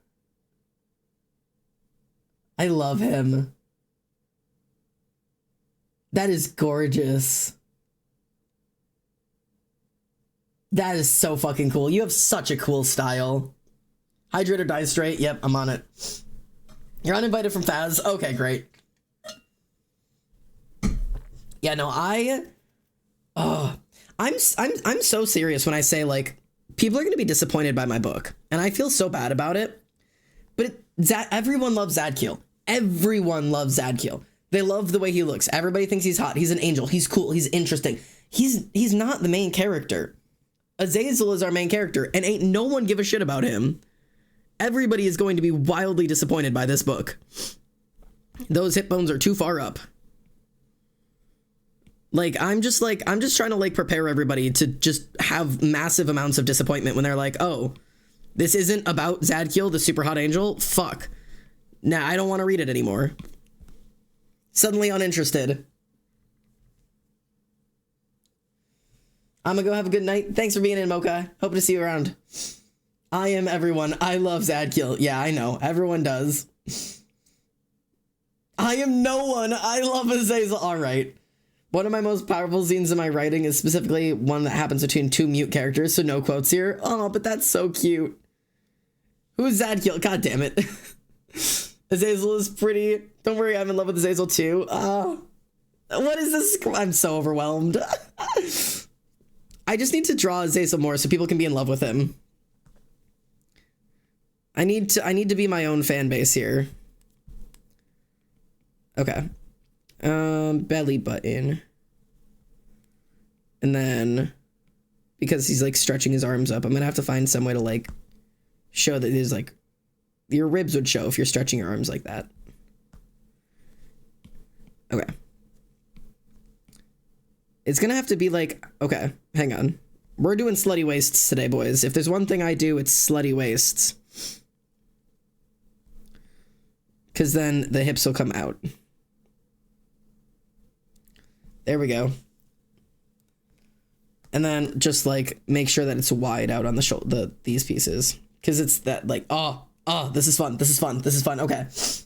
I love him. That is gorgeous. That is so fucking cool. You have such a cool style. Hydrate or die straight. Yep, I'm on it. You're uninvited from Faz. Okay, great. Yeah, no, I'm so serious when I say, like, people are going to be disappointed by my book, and I feel so bad about it. But everyone loves Zadkiel. Everyone loves Zadkiel. They love the way he looks. Everybody thinks he's hot. He's an angel. He's cool. He's interesting. He's not the main character. Azazel is our main character, and ain't no one give a shit about him. Everybody is going to be wildly disappointed by this book. Those hip bones are too far up. I'm just trying to, like, prepare everybody to just have massive amounts of disappointment when they're like, oh, this isn't about Zadkiel, the super hot angel? Fuck. Nah, I don't want to read it anymore. Suddenly uninterested. I'm gonna go have a good night. Thanks for being in, Mocha. Hope to see you around. I am everyone. I love Zadkiel. Yeah, I know. Everyone does. I am no one. I love Azazel. All right. One of my most powerful scenes in my writing is specifically one that happens between two mute characters, so no quotes here. Oh, but that's so cute. Who's Zadkiel? God damn it. Azazel is pretty. Don't worry, I'm in love with Azazel too. What is this? I'm so overwhelmed. I just need to draw Azazel more so people can be in love with him. I need to be my own fan base here. Okay. Belly button. And then, because he's, like, stretching his arms up, I'm gonna have to find some way to, like, show that there's like, your ribs would show if you're stretching your arms like that. Okay. It's gonna have to be like, okay, hang on. We're doing slutty waists today, boys. If there's one thing I do, it's slutty waists. Because then the hips will come out. There we go. And then just like make sure that it's wide out on the shoulder, these pieces. Because it's that like, oh, this is fun. This is fun. This is fun. Okay. Is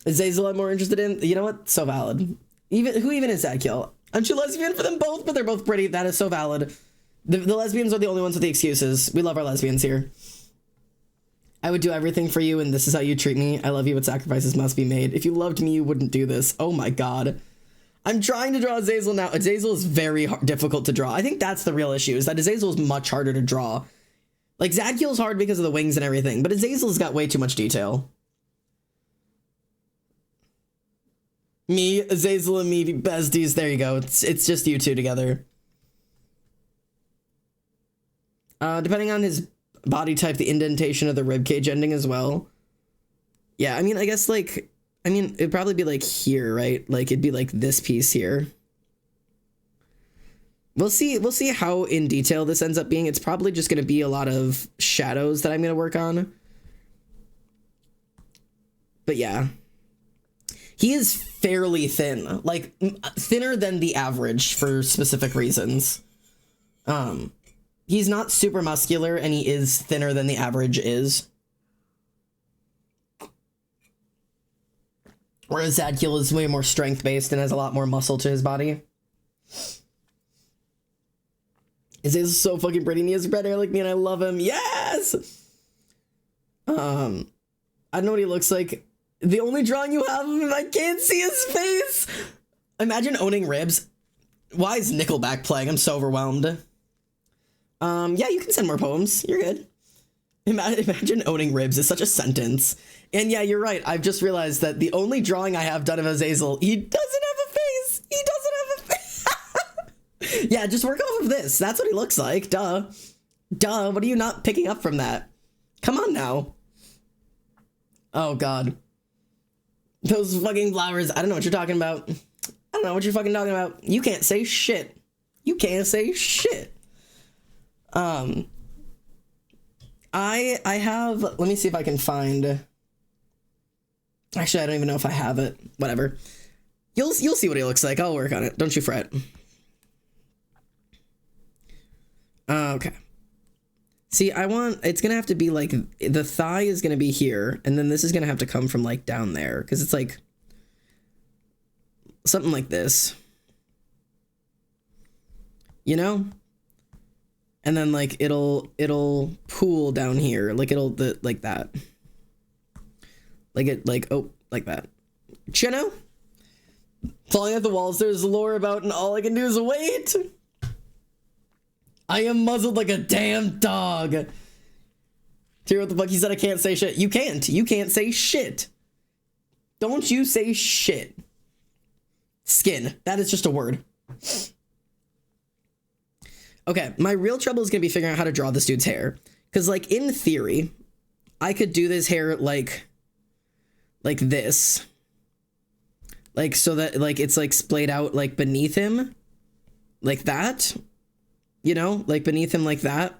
Zazel I'm more interested in? You know what? So valid. Who even is Zadkiel? Aren't you lesbian for them both? But they're both pretty. That is so valid. The lesbians are the only ones with the excuses. We love our lesbians here. I would do everything for you, and this is how you treat me. I love you, but sacrifices must be made. If you loved me, you wouldn't do this. Oh my god. I'm trying to draw Azazel now. Azazel is very difficult to draw. I think that's the real issue, is that Azazel is much harder to draw. Like, Zadkiel is hard because of the wings and everything, but Azazel's got way too much detail. Me, Azazel, and me, besties. There you go. It's just you two together. Depending on his body type, the indentation of the ribcage ending as well. Yeah, I mean, I guess, like, it'd probably be, like, here, right? Like, it'd be, like, this piece here. We'll see how in detail this ends up being. It's probably just going to be a lot of shadows that I'm going to work on. But, yeah. He is fairly thin, like thinner than the average for specific reasons. He's not super muscular, and he is thinner than the average is. Whereas Zadkiel is way more strength-based and has a lot more muscle to his body. Is so fucking pretty, and he has red hair like me, and I love him. Yes! I don't know what he looks like. The only drawing you have of him, I can't see his face. Imagine owning ribs. Why is Nickelback playing? I'm so overwhelmed. Yeah, you can send more poems. You're good. Imagine owning ribs is such a sentence. And yeah, you're right. I've just realized that the only drawing I have done of Azazel, he doesn't have a face. He doesn't have a face. Yeah, just work off of this. That's what he looks like. Duh. Duh. What are you not picking up from that? Come on now. Oh, God. Those fucking flowers. I don't know what you're talking about. I don't know what you're fucking talking about. You can't say shit. You can't say shit. I have, let me see if I can find, actually, I don't even know if I have it. Whatever. You'll see what he looks like. I'll work on it. Don't you fret. Okay. See, it's going to have to be like, the thigh is going to be here, and then this is going to have to come from like down there, because it's like something like this. You know? And then like it'll pool down here, like like that. Like that. You know? Falling at the walls, there's lore about, and all I can do is wait. I am muzzled like a damn dog. Hear what the fuck he said? I can't say shit. You can't. You can't say shit. Don't you say shit. Skin. That is just a word. Okay, my real trouble is going to be figuring out how to draw this dude's hair. Because, like, in theory, I could do this hair like this. Like, so that, like, it's, like, splayed out, like, beneath him. Like that. You know, like beneath him like that.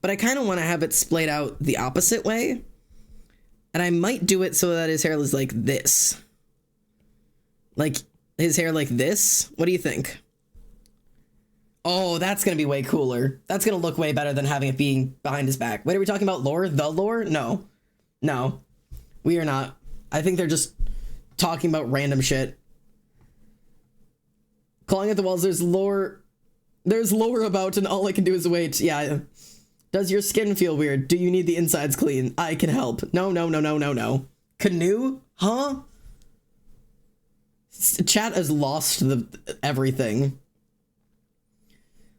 But I kind of want to have it splayed out the opposite way. And I might do it so that his hair is like this. Like his hair like this. What do you think? Oh, that's going to be way cooler. That's going to look way better than having it being behind his back. Wait, are we talking about lore? The lore? No. No. We are not. I think they're just talking about random shit. Clawing at the walls, there's lore. There's lore about, and all I can do is wait. Yeah. Does your skin feel weird? Do you need the insides clean? I can help. No, no, no, no, no, no. Canoe? Huh? Chat has lost everything.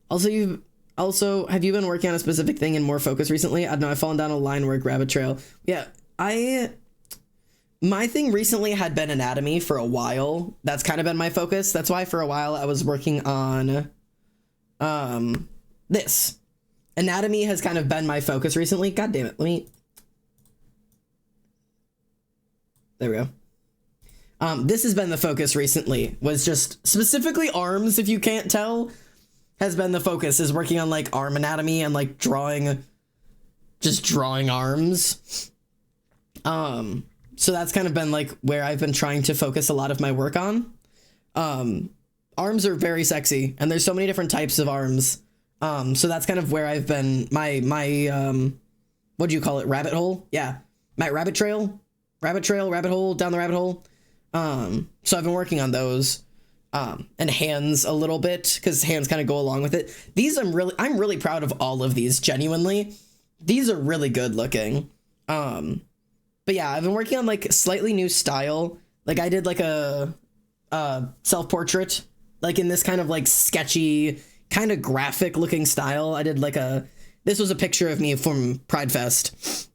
Also, have you been working on a specific thing and more focus recently? I don't know. I've fallen down a line work rabbit trail. Yeah, my thing recently had been anatomy for a while. That's kind of been my focus. That's why for a while I was working on this. anatomy has kind of been my focus recently. God damn it. There we go. This has been the focus recently, was just specifically arms, if you can't tell, has been the focus, is working on like arm anatomy and like drawing arms. So that's kind of been like where I've been trying to focus a lot of my work on. Arms are very sexy, and there's so many different types of arms. So that's kind of where I've been, my what do you call it? Rabbit hole? Yeah. My rabbit hole, down the rabbit hole. So I've been working on those, and hands a little bit, because hands kind of go along with it. These I'm really proud of all of these, genuinely. These are really good looking. But yeah, I've been working on like slightly new style. Like I did like a self-portrait, like in this kind of like sketchy, kind of graphic looking style. I did like this was a picture of me from Pride Fest.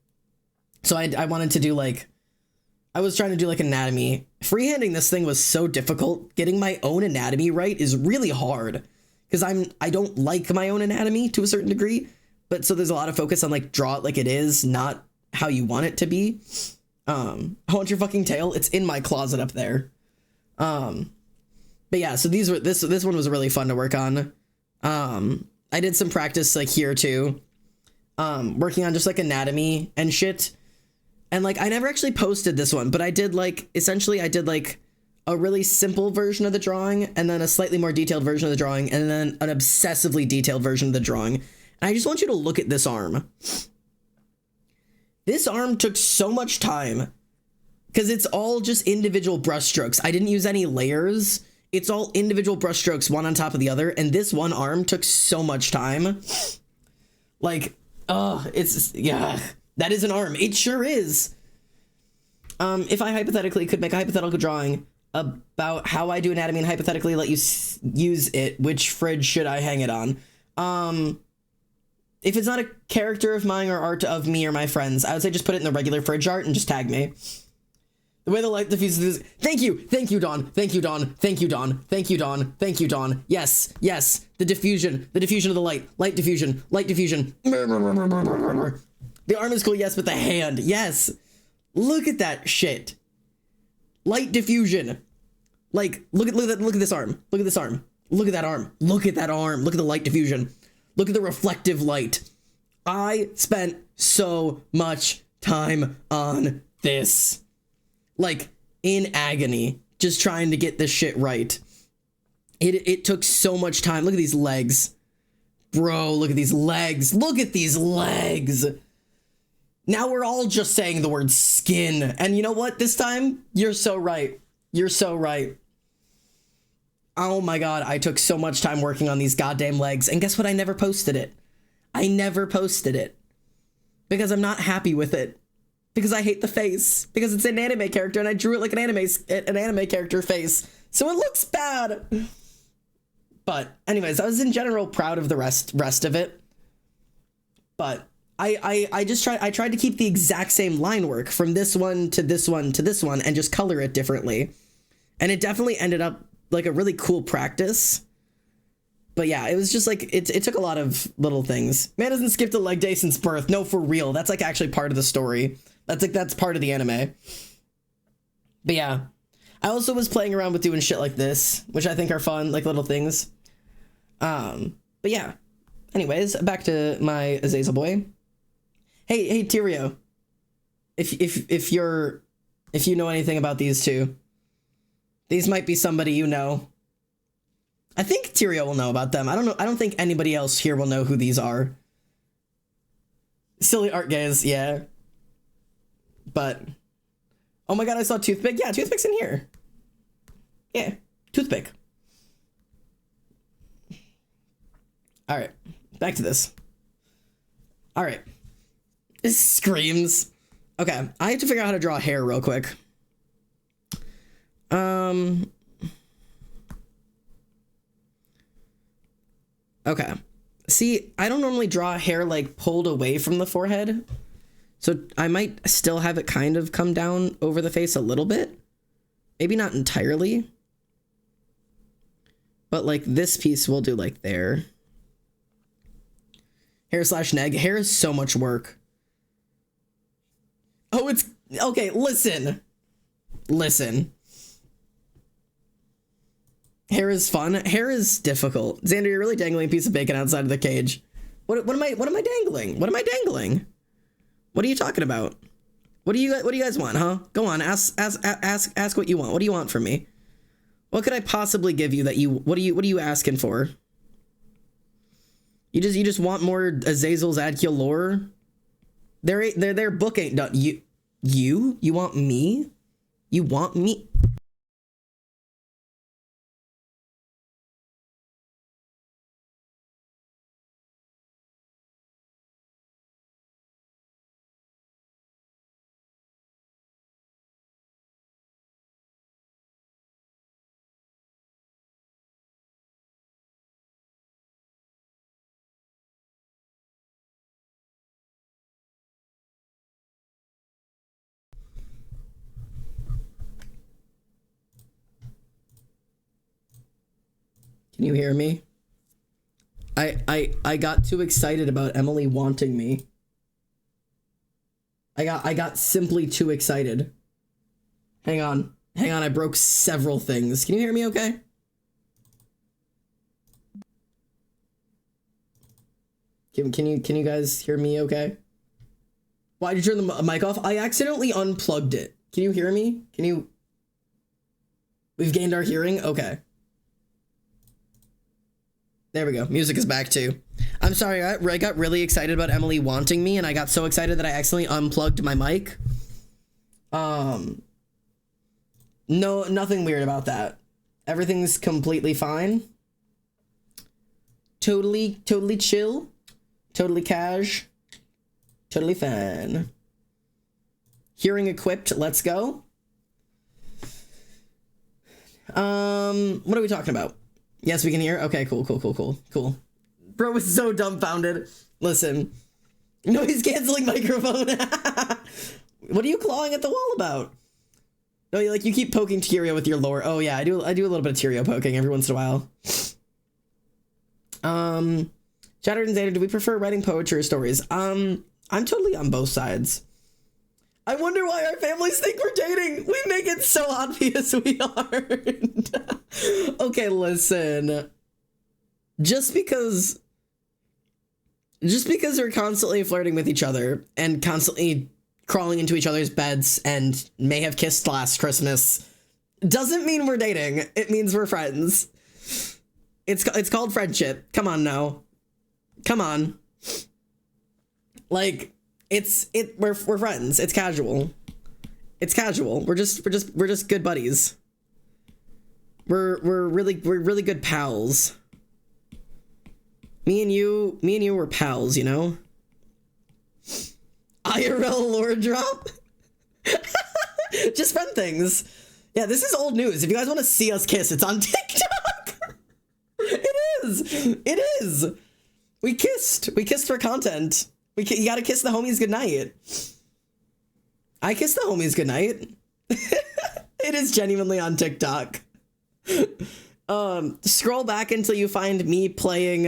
So I wanted to do like, I was trying to do like anatomy. Freehanding this thing was so difficult. Getting my own anatomy right is really hard, because I don't like my own anatomy to a certain degree. But so there's a lot of focus on like draw it like it is, not how you want it to be. I want your fucking tail. It's in my closet up there. But yeah, so this one was really fun to work on. I did some practice like here too, working on just like anatomy and shit. And like, I never actually posted this one, but I did like, essentially I did like a really simple version of the drawing, and then a slightly more detailed version of the drawing, and then an obsessively detailed version of the drawing. And I just want you to look at this arm. This arm took so much time, because it's all just individual brushstrokes. I didn't use any layers. It's all individual brushstrokes, one on top of the other. And this one arm took so much time. Like, yeah, that is an arm. It sure is. If I hypothetically could make a hypothetical drawing about how I do anatomy and hypothetically let you use it, which fridge should I hang it on? If it's not a character of mine or art of me or my friends, I would say just put it in the regular fridge art and just tag me. The way the light diffuses is... Thank you, Dawn. Thank you, Dawn. Thank you, Dawn. Thank you, Dawn. Thank you, Dawn. Yes. The diffusion of the light. Light diffusion. The arm is cool, yes, but the hand, yes. Look at that shit. Light diffusion. Like, look at this arm. Look at this arm. Look at that arm. Look at that arm. Look at the light diffusion. Look at the reflective light. I spent so much time on this. Like, in agony, just trying to get this shit right. It took so much time. Look at these legs. Bro, look at these legs. Look at these legs. Now we're all just saying the word skin. And you know what? This time, you're so right. You're so right. Oh my god, I took so much time working on these goddamn legs. And guess what? I never posted it. I never posted it. Because I'm not happy with it. Because I hate the face. Because it's an anime character and I drew it like an anime character face. So it looks bad. But anyways, I was in general proud of the rest of it. But I tried to keep the exact same line work from this one to this one to this one and just color it differently. And it definitely ended up like a really cool practice. But yeah, it was just like, it took a lot of little things. Man hasn't skipped a leg day since birth. No, for real. That's like actually part of the story. That's part of the anime. But yeah, I also was playing around with doing shit like this, which I think are fun, like little things. But yeah, anyways, back to my Azazel boy. Hey, Tyrio. If you know anything about these two, these might be somebody you know. I think Tyrio will know about them. I don't know. I don't think anybody else here will know who these are. Silly art gaze, yeah. But, oh my god, I saw Toothpick. Yeah, Toothpick's in here. Yeah, Toothpick. All right, back to this. All right. It screams. Okay, I have to figure out how to draw hair real quick. Okay. See, I don't normally draw hair like pulled away from the forehead. So I might still have it kind of come down over the face a little bit. Maybe not entirely. But like this piece we'll do like there. Hair/neg. Hair is so much work. Oh, it's okay. Listen. Hair is fun. Hair is difficult. Xander, you're really dangling a piece of bacon outside of the cage. What am I dangling? What am I dangling? What are you talking about? What do you guys want, huh? Go on, ask what you want. What do you want from me? What could I possibly give you that what are you asking for? You just want more Azazel's Adkiel lore? Their book ain't done. You want me? You want me? Can you hear me? I got too excited about Emily wanting me. I got simply too excited. Hang on, I broke several things. Can you hear me okay? Can you guys hear me okay? Why did you turn the mic off? I accidentally unplugged it. Can you hear me? We've gained our hearing? Okay. There we go. Music is back too. I'm sorry, I got really excited about Emily wanting me, and I got so excited that I accidentally unplugged my mic. No, nothing weird about that. Everything's completely fine. Totally chill. Totally cash. Totally fine. Hearing equipped, let's go. What are we talking about? Yes, we can hear. Okay, cool. Bro was so dumbfounded. Listen. Noise canceling microphone. What are you clawing at the wall about? No, you keep poking Tyrio with your lore. Oh yeah, I do a little bit of Tyrio poking every once in a while. Shattered and Xander, do we prefer writing poetry or stories? I'm totally on both sides. I wonder why our families think we're dating. We make it so obvious we aren't. Okay, listen. Just because we're constantly flirting with each other and constantly crawling into each other's beds and may have kissed last Christmas doesn't mean we're dating. It means we're friends. It's called friendship. Come on now. Come on. Like, we're friends. It's casual. It's casual. We're just good buddies. We're really good pals. Me and you were pals, you know? IRL lore drop? Just friend things. Yeah, this is old news. If you guys want to see us kiss, it's on TikTok. It is. We kissed for content. You gotta kiss the homies goodnight. I kissed the homies goodnight. It is genuinely on TikTok. Scroll back until you find me playing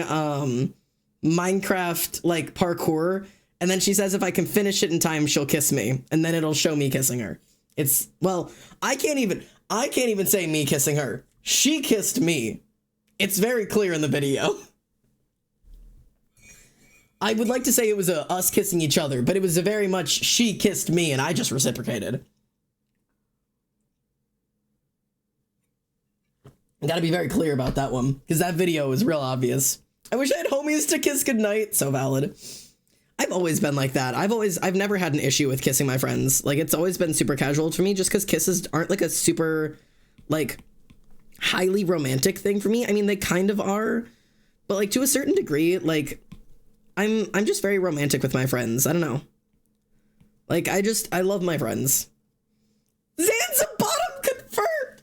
Minecraft like parkour, and then she says if I can finish it in time, she'll kiss me, and then it'll show me kissing her. I can't even say me kissing her. She kissed me. It's very clear in the video. I would like to say it was us kissing each other, but it was a very much she kissed me and I just reciprocated. I gotta be very clear about that one, because that video was real obvious. I wish I had homies to kiss goodnight. So valid. I've always been like that. I've never had an issue with kissing my friends. Like, it's always been super casual for me, just because kisses aren't like a super, like, highly romantic thing for me. I mean, they kind of are, but like to a certain degree, like, I'm just very romantic with my friends. I don't know. Like, I love my friends. Zan's a bottom confirmed!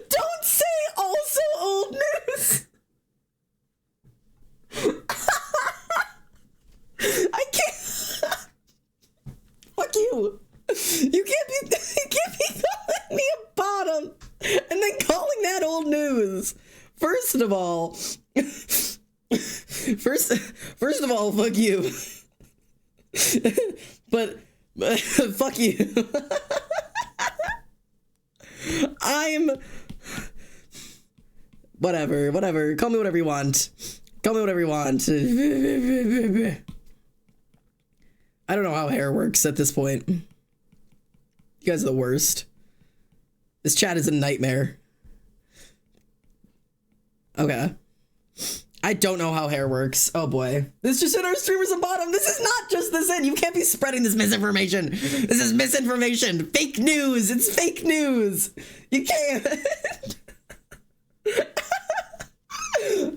Don't say also old news! I can't... And then calling that old news. First of all, first of all, fuck you. but fuck you. I'm whatever. Call me whatever you want. Call me whatever you want. I don't know how hair works at this point. You guys are the worst. This chat is a nightmare. Okay. I don't know how hair works. Oh boy. This just hit our streamers at bottom. This is not just this in. You can't be spreading this misinformation. This is misinformation. Fake news. It's fake news. You can't.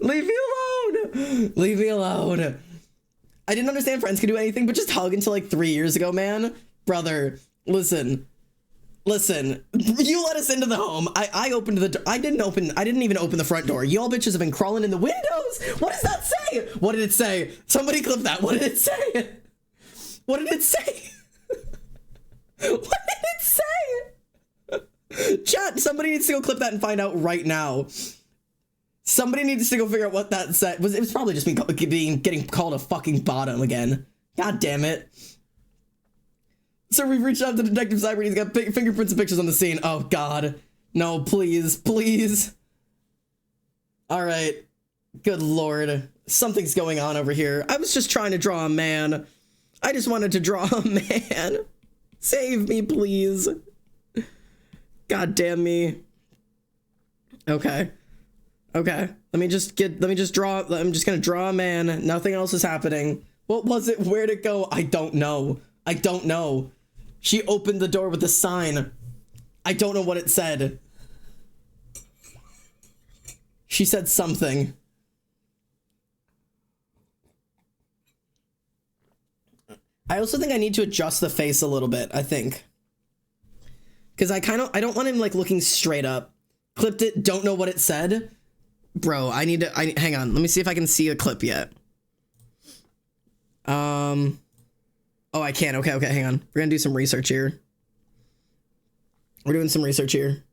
Leave me alone. Leave me alone. I didn't understand friends could do anything but just hug until like 3 years ago, man. Brother, listen. Listen, you let us into the home. I opened the door. I didn't even open the front door. Y'all bitches have been crawling in the windows. What does that say? What did it say? Somebody clip that. What did it say? What did it say? What did it say? Chat, somebody needs to go clip that and find out right now. Somebody needs to go figure out what that said. It was probably just me getting called a fucking bottom again. God damn it. Sir, we've reached out to Detective Cyber. He's got fingerprints and pictures on the scene. Oh, God. No, please. Please. All right. Good Lord. Something's going on over here. I was just trying to draw a man. I just wanted to draw a man. Save me, please. God damn me. Okay. Okay. I'm just gonna draw a man. Nothing else is happening. What was it? Where'd it go? I don't know. I don't know. She opened the door with a sign. I don't know what it said. She said something. I also think I need to adjust the face a little bit, I think. Because I don't want him like looking straight up. Clipped it, don't know what it said. Bro, hang on. Let me see if I can see a clip yet. Oh, I can. Okay, hang on. We're gonna do some research here. We're doing some research here.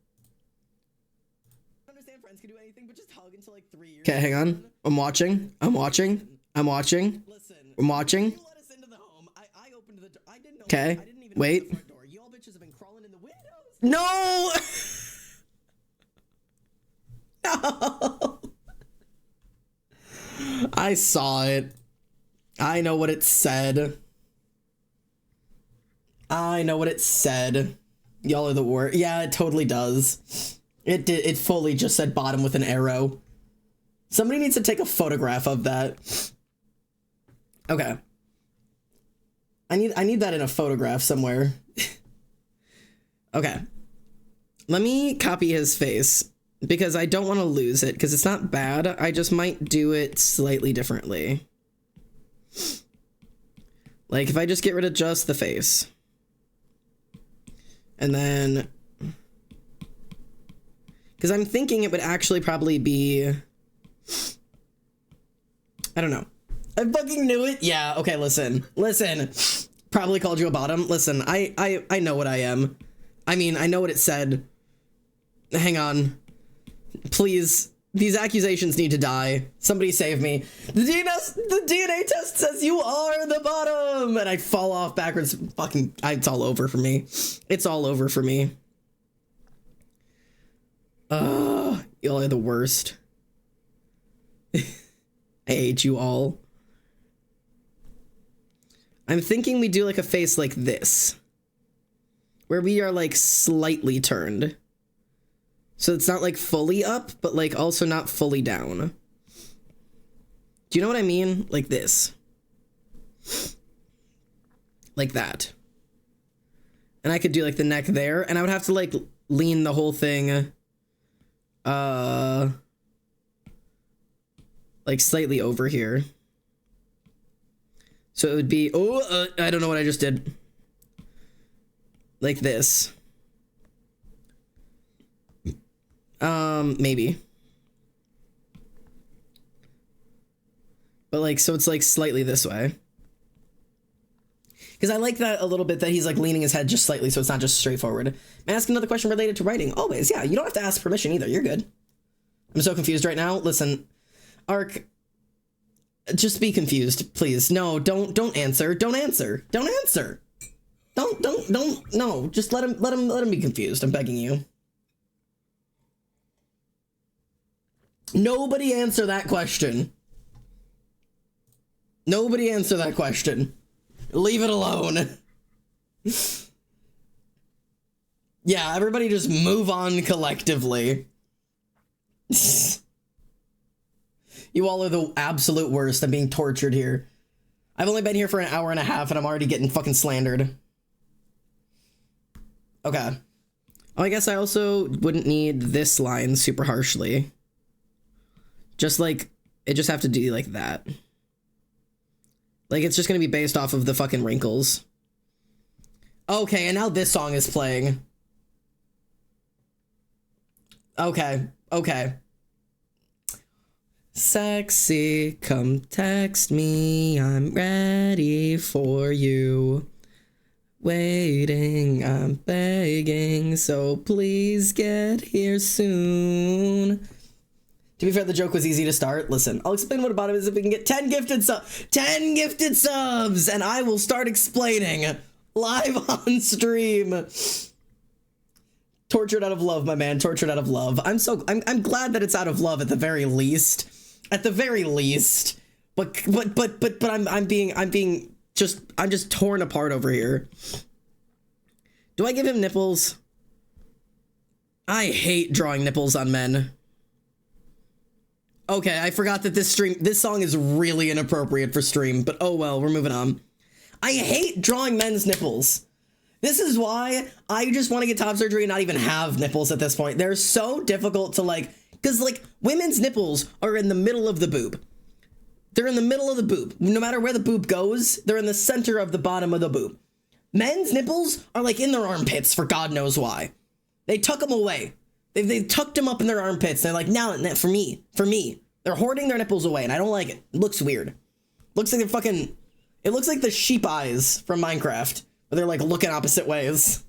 I understand friends can do anything but just hug until like 3 years. Okay, hang on. I'm watching. I'm watching. Listen, I'm watching. You let us into the home. I opened the door. I didn't know. Okay. Wait. You all bitches have been crawling in the windows. No. No. I saw it. I know what it said. I know what it said. Y'all are the worst. Yeah, it totally does. It did. It fully just said bottom with an arrow. Somebody needs to take a photograph of that. Okay. I need that in a photograph somewhere. Okay. Let me copy his face because I don't want to lose it because it's not bad. I just might do it slightly differently. Like if I just get rid of just the face. And then, because I'm thinking it would actually probably be, I don't know. I fucking knew it. Yeah. Okay. Listen. Probably called you a bottom. Listen, I know what I am. I mean, I know what it said. Hang on. Please. These accusations need to die. Somebody save me. The DNA test says you are the bottom. And I fall off backwards. Fucking, it's all over for me. It's all over for me. Y'all are the worst. I hate you all. I'm thinking we do like a face like this. Where we are like slightly turned. So it's not like fully up, but like also not fully down. Do you know what I mean? Like this. Like that. And I could do like the neck there, and I would have to like lean the whole thing like slightly over here. So it would be, I don't know what I just did. Like this. Maybe. But like, so it's like slightly this way. Because I like that a little bit, that he's like leaning his head just slightly so it's not just straightforward. May I ask another question related to writing? Always, yeah. You don't have to ask permission either. You're good. I'm so confused right now. Listen, Ark, just be confused, please. No, don't answer. Don't answer. Don't answer. Don't. No, just let him be confused. I'm begging you. Nobody answer that question. Nobody answer that question. Leave it alone. Yeah, everybody just move on collectively. You all are the absolute worst. I'm being tortured here. I've only been here for an hour and a half and I'm already getting fucking slandered. Okay. Oh, I guess I also wouldn't need this line super harshly. Just like, it just have to do like that. Like, it's just gonna be based off of the fucking wrinkles. Okay, and now this song is playing. Okay. Sexy, come text me, I'm ready for you. Waiting, I'm begging, so please get here soon. To be fair, the joke was easy to start. Listen, I'll explain what about it is if we can get 10 gifted subs, and I will start explaining live on stream. Tortured out of love, my man. Tortured out of love. I'm glad that it's out of love at the very least. At the very least. But I'm just torn apart over here. Do I give him nipples? I hate drawing nipples on men. Okay, I forgot that this song is really inappropriate for stream, but oh well, we're moving on. I hate drawing men's nipples. This is why I just want to get top surgery and not even have nipples at this point. They're so difficult to because women's nipples are in the middle of the boob. They're in the middle of the boob. No matter where the boob goes, they're in the center of the bottom of the boob. Men's nipples are in their armpits for God knows why. They tuck them away. They tucked them up in their armpits. They're like, now, for me. They're hoarding their nipples away, and I don't like it. It looks weird. Looks like it looks like the sheep eyes from Minecraft, where they're looking opposite ways.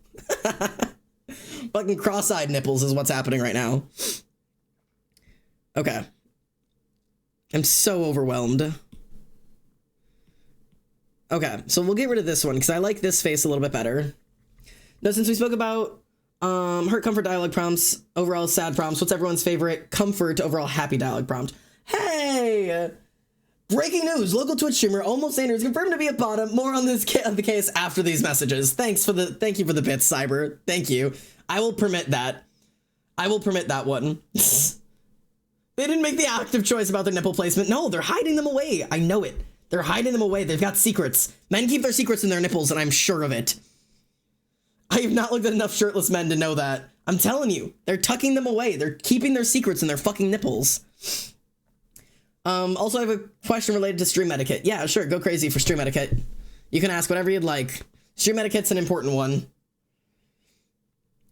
Fucking cross-eyed nipples is what's happening right now. Okay. I'm so overwhelmed. Okay, so we'll get rid of this one, because I like this face a little bit better. Now, since we spoke about hurt, comfort, dialogue prompts, overall sad prompts, what's everyone's favorite comfort, overall happy dialogue prompt? Hey! Breaking news! Local Twitch streamer Almost Sanders confirmed to be a bottom. More on this the case after these messages. Thank you for the bits, Cyber. Thank you. I will permit that. I will permit that one. They didn't make the active choice about their nipple placement. No, they're hiding them away. I know it. They're hiding them away. They've got secrets. Men keep their secrets in their nipples, and I'm sure of it. I have not looked at enough shirtless men to know that. I'm telling you, they're tucking them away. They're keeping their secrets in their fucking nipples. Also, I have a question related to stream etiquette. Yeah, sure, go crazy for stream etiquette. You can ask whatever you'd like. Stream etiquette's an important one.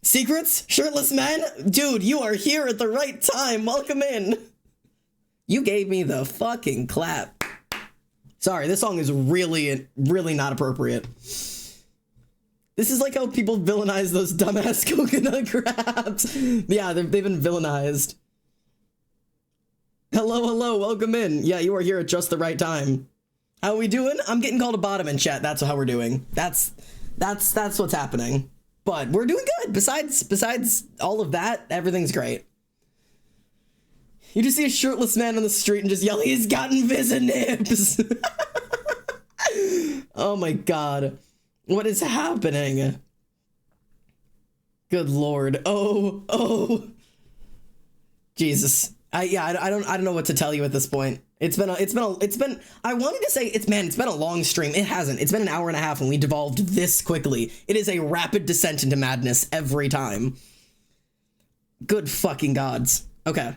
Secrets? Shirtless men? Dude, you are here at the right time. Welcome in. You gave me the fucking clap. Sorry, this song is really not appropriate. This is like how people villainize those dumbass coconut crabs. Yeah, they've been villainized. Hello, welcome in. Yeah, you are here at just the right time. How are we doing? I'm getting called a bottom in chat. That's how we're doing. That's what's happening. But we're doing good. Besides all of that, everything's great. You just see a shirtless man on the street and just yell, he's gotten nips. Oh my god. What is happening? Good lord. Oh. Jesus. I don't know what to tell you at this point. It's been I wanted to say it's been a long stream. It hasn't. It's been an hour and a half and we devolved this quickly. It is a rapid descent into madness every time. Good fucking gods. Okay.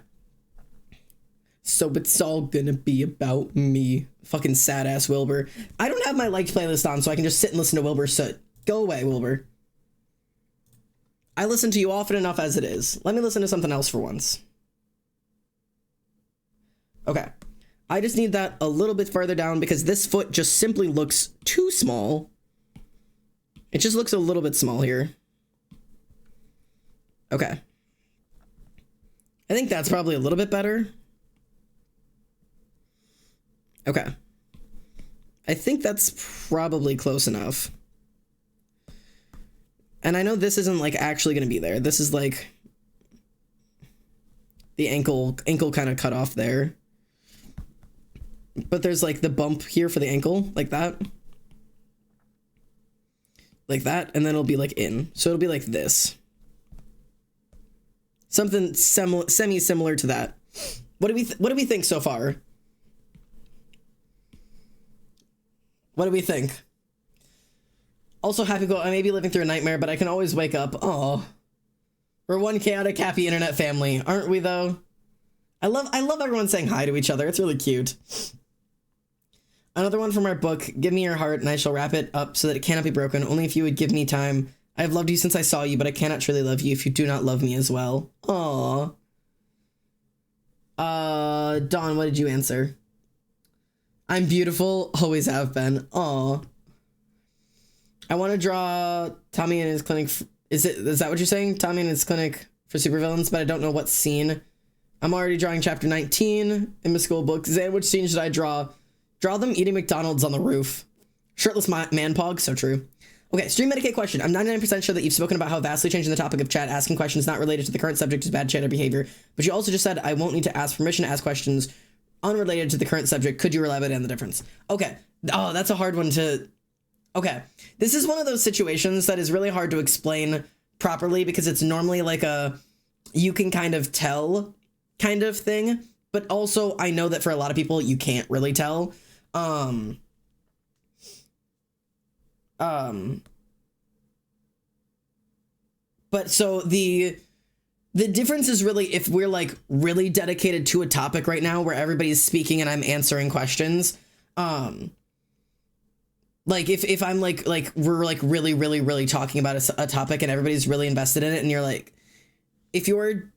So it's all gonna be about me. Fucking sad ass Wilbur. I don't have my liked playlist on, so I can just sit and listen to Wilbur soot. Go away, Wilbur. I listen to you often enough as it is. Let me listen to something else for once. Okay. I just need that a little bit further down because this foot just simply looks too small. It just looks a little bit small here. Okay. I think that's probably a little bit better. Okay. I think that's probably close enough. And I know this isn't like actually going to be there. This is like the ankle kind of cut off there. But there's like the bump here for the ankle, like that. Like that, and then it'll be like in. So it'll be like this. Something semi-similar to that. What do we think so far? What do we think? Also, happy go. I may be living through a nightmare, but I can always wake up. Oh, we're one chaotic, happy internet family, aren't we? Though, I love everyone saying hi to each other. It's really cute. Another one from our book. Give me your heart, and I shall wrap it up so that it cannot be broken. Only if you would give me time. I have loved you since I saw you, but I cannot truly love you if you do not love me as well. Aww. Dawn, what did you answer? I'm beautiful, always have been. Aww. I want to draw Tommy in his clinic. Is that what you're saying? Tommy in his clinic for supervillains, but I don't know what scene. I'm already drawing chapter 19 in my school book. Zan, which scene should I draw? Draw them eating McDonald's on the roof. Shirtless man pog, so true. Okay, stream Medicaid question. I'm 99% sure that you've spoken about how vastly changing the topic of chat, asking questions not related to the current subject is bad chat or behavior, but you also just said I won't need to ask permission to ask questions unrelated to the current subject. Could you elaborate on the difference? Okay. Oh, that's a hard one to... Okay. This is one of those situations that is really hard to explain properly because it's normally like a you can kind of tell kind of thing, but also I know that for a lot of people you can't really tell. But so the difference is really if we're like really dedicated to a topic right now where everybody's speaking and I'm answering questions, like if I'm like we're like really talking about a topic and everybody's really invested in it and you're like, if you're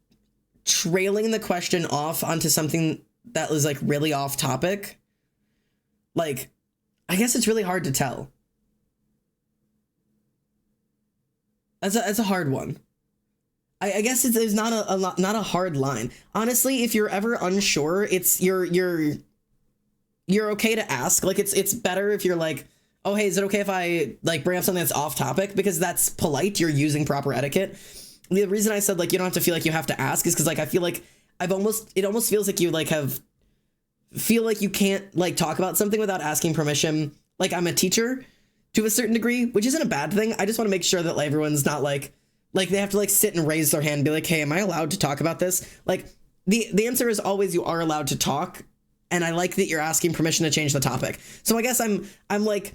trailing the question off onto something that was like really off topic, like, I guess it's really hard to tell. That's a hard one. I guess there's not a hard line. Honestly, if you're ever unsure, it's you're okay to ask. Like it's better if you're like, oh hey, is it okay if I like bring up something that's off topic, because that's polite. You're using proper etiquette. The reason I said like you don't have to feel like you have to ask is because like I feel like it almost feels like you like feel like you can't like talk about something without asking permission. Like I'm a teacher to a certain degree, which isn't a bad thing. I just want to make sure that like, everyone's not like they have to like sit and raise their hand and be like, hey, am I allowed to talk about this? Like the answer is always you are allowed to talk. And I like that you're asking permission to change the topic. So I guess I'm like,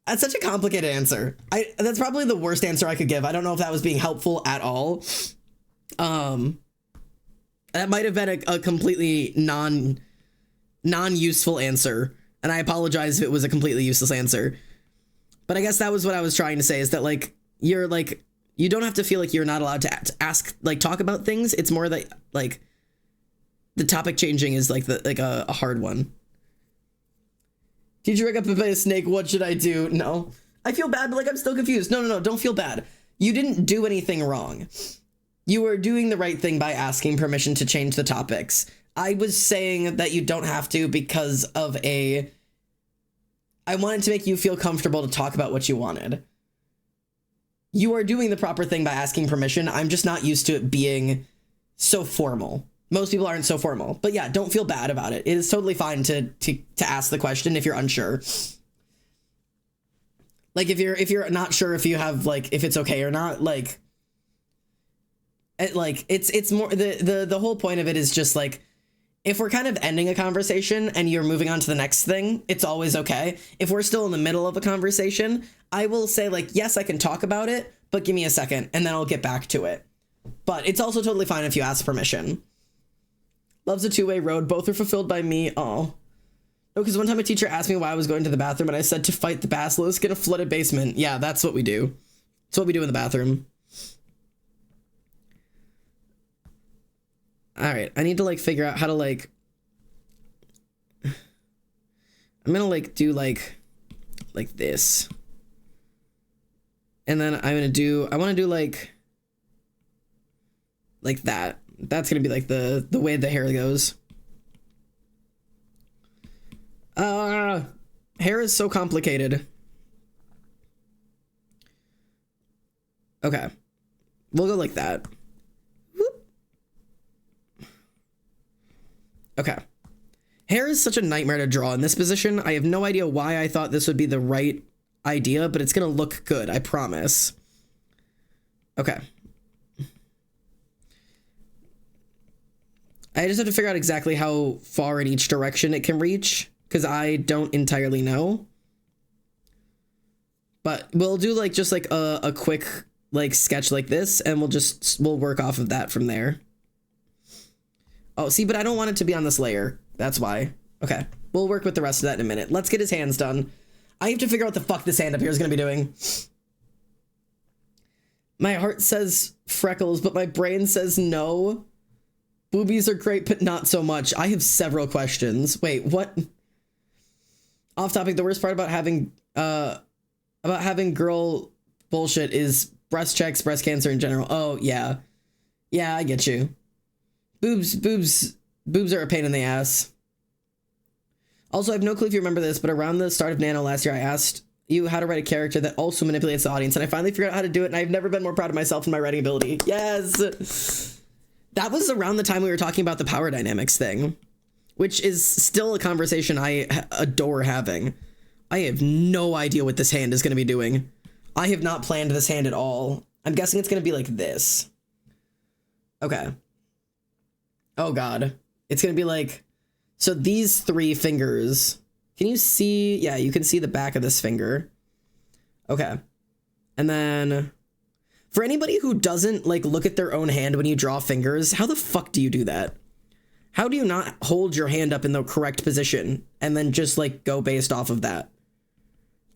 that's such a complicated answer. That's probably the worst answer I could give. I don't know if that was being helpful at all. That might have been a completely non-useful answer. And I apologize if it was a completely useless answer. But I guess that was what I was trying to say, is that like you're like you don't have to feel like you're not allowed to ask like talk about things. It's more that like the topic changing is like a hard one. Did you wake up and play a snake? What should I do? No, I feel bad, but like I'm still confused. No, don't feel bad. You didn't do anything wrong. You were doing the right thing by asking permission to change the topics. I was saying that you don't have to because of I wanted to make you feel comfortable to talk about what you wanted. You are doing the proper thing by asking permission. I'm just not used to it being so formal. Most people aren't so formal. But yeah, don't feel bad about it. It is totally fine to ask the question if you're unsure. Like if you're not sure if you have like if it's okay or not, like it's more the whole point of it is just like if we're kind of ending a conversation and you're moving on to the next thing, it's always okay. If we're still in the middle of a conversation, I will say like, yes, I can talk about it, but give me a second and then I'll get back to it. But it's also totally fine if you ask permission. Love's a two-way road. Both are fulfilled by me. Oh. No, because one time a teacher asked me why I was going to the bathroom and I said to fight the basilisk in a flooded basement. Yeah, that's what we do. That's what we do in the bathroom. All right, I need to like figure out how to like, I'm gonna like do like this. And then I want to do like that. That's going to be like the way the hair goes. Hair is so complicated. Okay. We'll go like that. Whoop. Okay. Hair is such a nightmare to draw in this position. I have no idea why I thought this would be the right idea, but it's gonna look good, I promise. Okay. I just have to figure out exactly how far in each direction it can reach, because I don't entirely know. But we'll do like just like a quick like sketch like this, and we'll work off of that from there. Oh, see, but I don't want it to be on this layer. That's why. Okay, we'll work with the rest of that in a minute. Let's get his hands done. I have to figure out what the fuck this hand up here is gonna be doing. My heart says freckles, but my brain says no. Boobies are great, but not so much. I have several questions. Wait, what? Off topic, the worst part about having girl bullshit is breast checks, breast cancer in general. Oh, yeah. Yeah, I get you. Boobs are a pain in the ass. Also, I have no clue if you remember this, but around the start of Nano last year, I asked you how to write a character that also manipulates the audience, and I finally figured out how to do it, and I've never been more proud of myself and my writing ability. Yes! That was around the time we were talking about the power dynamics thing, which is still a conversation I adore having. I have no idea what this hand is going to be doing. I have not planned this hand at all. I'm guessing it's going to be like this. Okay. Oh, God. It's going to be like... So these three fingers... Can you see... Yeah, you can see the back of this finger. Okay. And then... For anybody who doesn't, like, look at their own hand when you draw fingers, how the fuck do you do that? How do you not hold your hand up in the correct position and then just, like, go based off of that?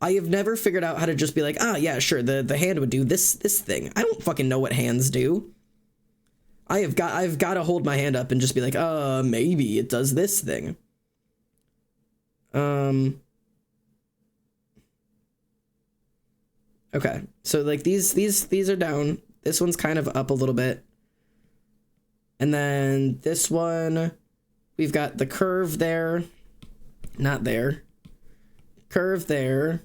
I have never figured out how to just be like, ah, yeah, sure, the hand would do this thing. I don't fucking know what hands do. I've got to hold my hand up and just be like, maybe it does this thing. Okay, so like these are down. This one's kind of up a little bit. And then this one, we've got the curve there. Not there. Curve there.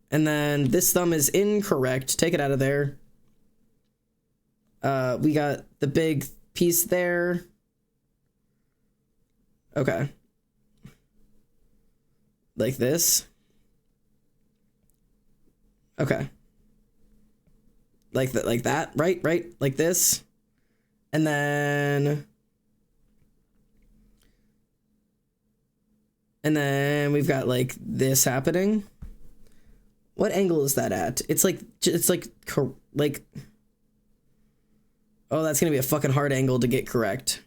And then this thumb is incorrect. Take it out of there. We got the big piece there. Okay. Like this. Okay. Like that, right? Like this. And then we've got like this happening. What angle is that at? It's like oh, that's gonna be a fucking hard angle to get correct.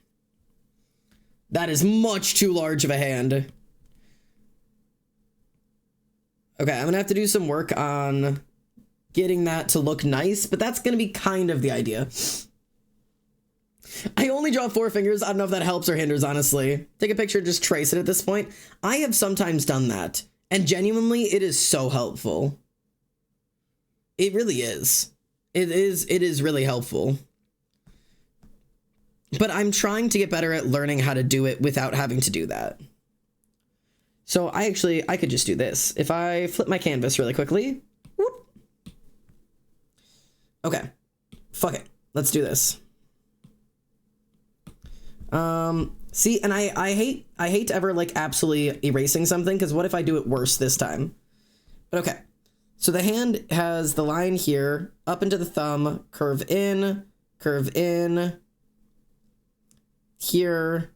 That is much too large of a hand. Okay, I'm gonna have to do some work on getting that to look nice, but that's gonna be kind of the idea. I only draw 4 fingers. I don't know if that helps or hinders, honestly. Take a picture, just trace it at this point. I have sometimes done that, and genuinely, it is so helpful. It really is. It is really helpful. But I'm trying to get better at learning how to do it without having to do that. So I could just do this. If I flip my canvas really quickly. Whoop. Okay. Fuck it. Let's do this. See, and I hate ever like absolutely erasing something, because what if I do it worse this time? But okay. So the hand has the line here, up into the thumb, curve in, here,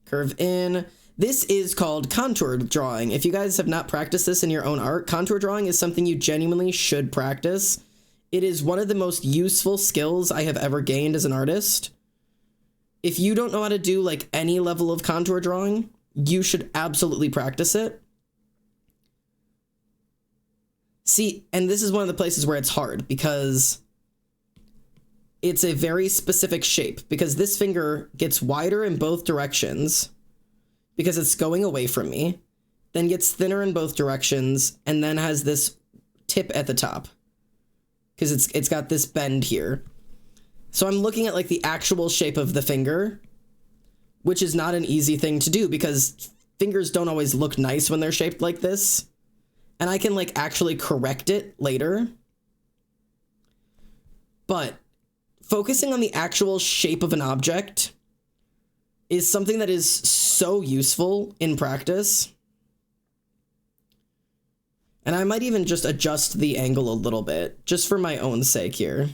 curve in. This is called contour drawing. If you guys have not practiced this in your own art, contour drawing is something you genuinely should practice. It is one of the most useful skills I have ever gained as an artist. If you don't know how to do like any level of contour drawing, you should absolutely practice it. See, and this is one of the places where it's hard, because it's a very specific shape, because this finger gets wider in both directions because it's going away from me, then gets thinner in both directions, and then has this tip at the top. Because it's got this bend here. So I'm looking at like the actual shape of the finger, which is not an easy thing to do because fingers don't always look nice when they're shaped like this. And I can like actually correct it later. But focusing on the actual shape of an object is something that is so useful in practice. And I might even just adjust the angle a little bit, just for my own sake here.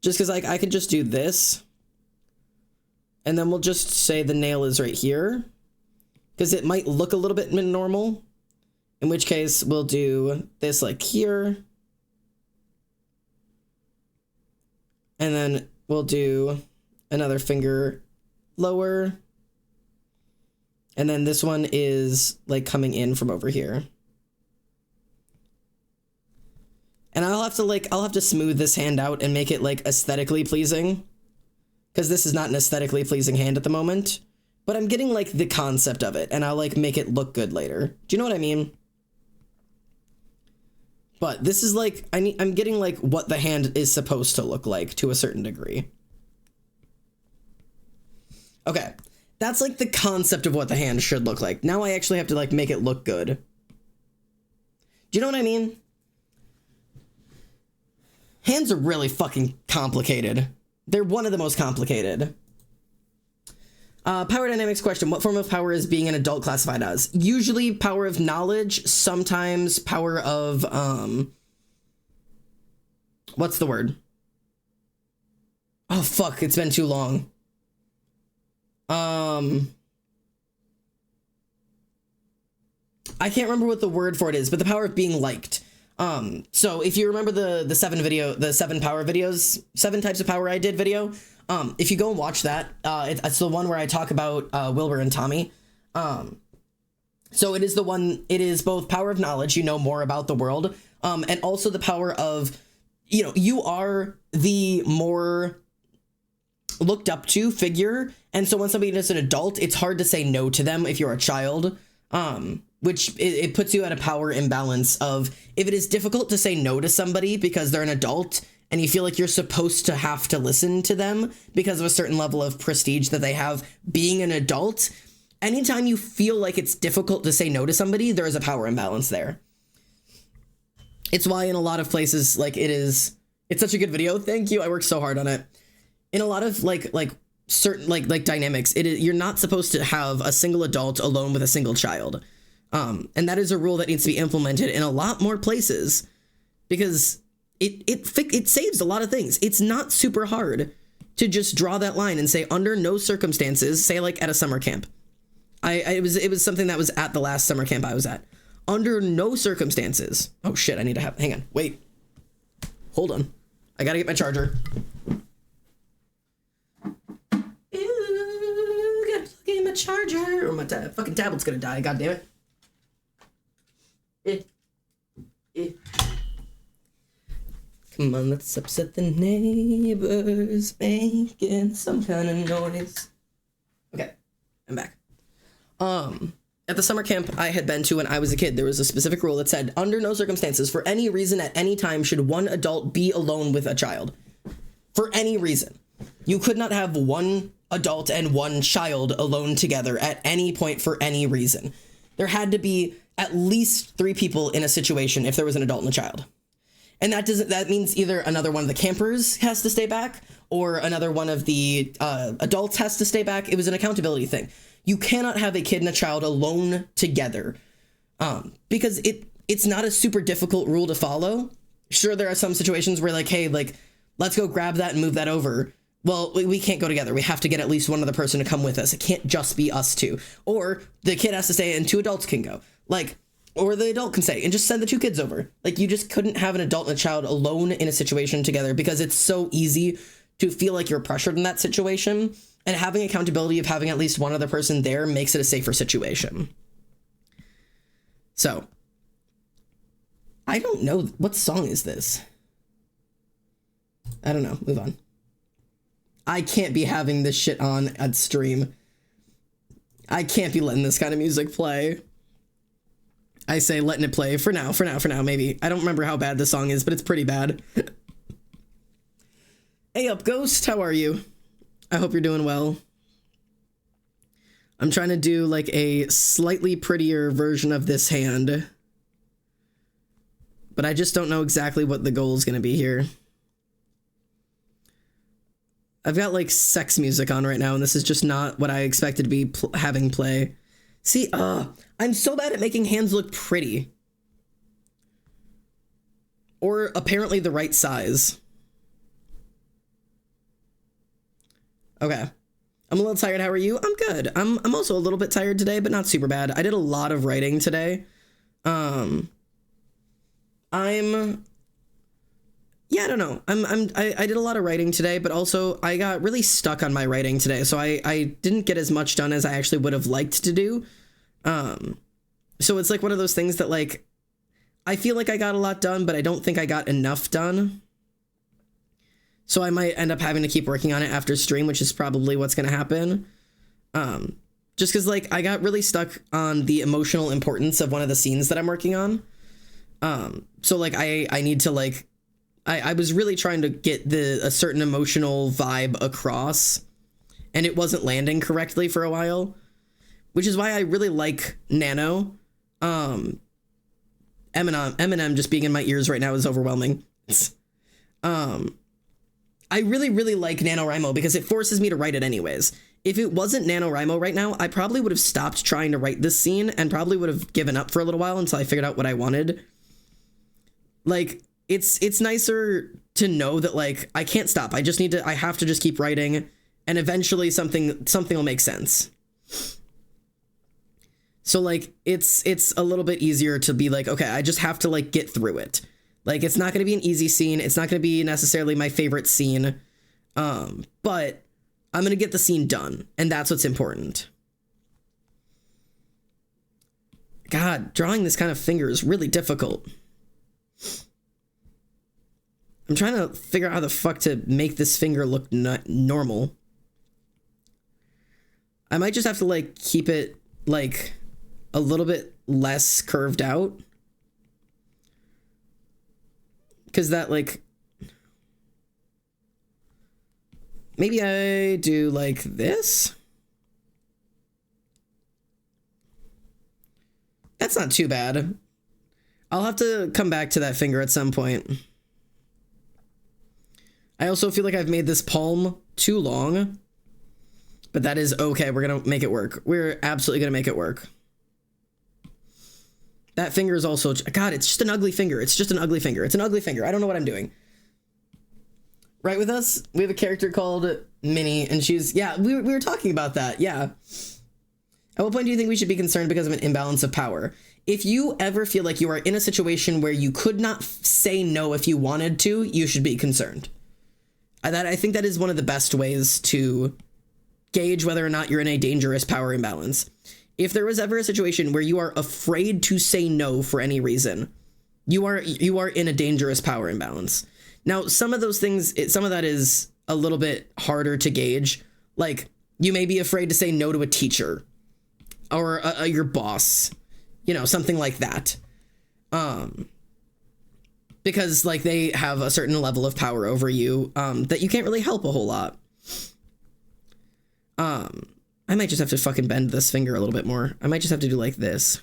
Just because I can just do this. And then we'll just say the nail is right here. Because it might look a little bit normal. In which case, we'll do this like here. And then we'll do another finger lower. And then this one is like coming in from over here. And I'll have to smooth this hand out and make it like aesthetically pleasing. Because this is not an aesthetically pleasing hand at the moment. But I'm getting like the concept of it and I'll like make it look good later. Do you know what I mean? But this is like, I'm getting like what the hand is supposed to look like to a certain degree. Okay. That's like the concept of what the hand should look like. Now I actually have to like make it look good. Do you know what I mean? Hands are really fucking complicated. They're one of the most complicated. Power dynamics question. What form of power is being an adult classified as? Usually power of knowledge, sometimes power of, what's the word? Oh, fuck, it's been too long. I can't remember what the word for it is, but the power of being liked. So if you remember the 7 power videos, 7 types of power I did video, if you go and watch that, it's the one where I talk about, Wilbur and Tommy. So it is both power of knowledge, you know more about the world, and also the power of, you are the more looked up to figure. And so when somebody is an adult, it's hard to say no to them if you're a child. Which it puts you at a power imbalance of, if it is difficult to say no to somebody because they're an adult and you feel like you're supposed to have to listen to them because of a certain level of prestige that they have being an adult, anytime you feel like it's difficult to say no to somebody, there is a power imbalance there. It's why in a lot of places, like it's such a good video. Thank you. I worked so hard on it. In a lot of certain dynamics, you're not supposed to have a single adult alone with a single child. And that is a rule that needs to be implemented in a lot more places because it saves a lot of things. It's not super hard to just draw that line and say, under no circumstances, say like at a summer camp. It was something that was at the last summer camp I was at. Under no circumstances. Oh shit, I need to hang on. Wait. Hold on. I gotta get my charger. Ew, gotta plug in my charger or my fucking tablet's gonna die, god damn it. Come on, let's upset the neighbors, making some kind of noise. Okay, I'm back. At the summer camp I had been to when I was a kid, there was a specific rule that said, under no circumstances, for any reason, at any time, should one adult be alone with a child. For any reason. You could not have one adult and one child alone together at any point for any reason. There had to be at least 3 people in a situation if there was an adult and a child. And that means either another one of the campers has to stay back or another one of the adults has to stay back. It was an accountability thing. You cannot have a kid and a child alone together because it's not a super difficult rule to follow. Sure, there are some situations where hey, let's go grab that and move that over. Well, we can't go together. We have to get at least one other person to come with us. It can't just be us 2. Or the kid has to stay and 2 adults can go. Or the adult can stay and just send the 2 kids over. You just couldn't have an adult and a child alone in a situation together because it's so easy to feel like you're pressured in that situation. And having accountability of having at least one other person there makes it a safer situation. So, I don't know. What song is this? I don't know. Move on. I can't be having this shit on at stream. I can't be letting this kind of music play. I say letting it play for now, maybe. I don't remember how bad this song is, but it's pretty bad. Hey up, Ghost, how are you? I hope you're doing well. I'm trying to do like a slightly prettier version of this hand, but I just don't know exactly what the goal is going to be here. I've got like sex music on right now, and this is just not what I expected to be having play. See, I'm so bad at making hands look pretty. Or apparently the right size. Okay. I'm a little tired. How are you? I'm good. I'm also a little bit tired today, but not super bad. I did a lot of writing today. Yeah, I don't know. I did a lot of writing today, but also I got really stuck on my writing today, so I didn't get as much done as I actually would have liked to do. So it's like one of those things that like I feel like I got a lot done, but I don't think I got enough done. So I might end up having to keep working on it after stream, which is probably what's going to happen. Just because like I got really stuck on the emotional importance of one of the scenes that I'm working on. So like I need to like I was really trying to get a certain emotional vibe across, and it wasn't landing correctly for a while, which is why I really like Nano. Eminem just being in my ears right now is overwhelming. I really, really like NaNoWriMo because it forces me to write it anyways. If it wasn't NaNoWriMo right now, I probably would have stopped trying to write this scene and probably would have given up for a little while until I figured out what I wanted. Like, it's nicer to know that, like, I can't stop. I have to just keep writing, and eventually something will make sense. So, like, it's a little bit easier to be like, okay, I just have to, like, get through it. Like, it's not going to be an easy scene. It's not going to be necessarily my favorite scene. But I'm going to get the scene done, and that's what's important. God, drawing this kind of finger is really difficult. I'm trying to figure out how the fuck to make this finger look normal. I might just have to, like, keep it, like, a little bit less curved out. Because that, like... Maybe I do, like, this? That's not too bad. I'll have to come back to that finger at some point. I also feel like I've made this palm too long. But that is okay. We're going to make it work. We're absolutely going to make it work. That finger is also... God, it's just an ugly finger. It's just an ugly finger. It's an ugly finger. I don't know what I'm doing. Right with us, we have a character called Minnie, and she's... Yeah, we were talking about that. Yeah. At what point do you think we should be concerned because of an imbalance of power? If you ever feel like you are in a situation where you could not say no if you wanted to, you should be concerned. I think that is one of the best ways to gauge whether or not you're in a dangerous power imbalance. If there was ever a situation where you are afraid to say no for any reason, you are in a dangerous power imbalance. Now, some of those things, some of that is a little bit harder to gauge. Like, you may be afraid to say no to a teacher or your boss, you know, something like that. Because, like, they have a certain level of power over you that you can't really help a whole lot. I might just have to fucking bend this finger a little bit more. I might just have to do like this.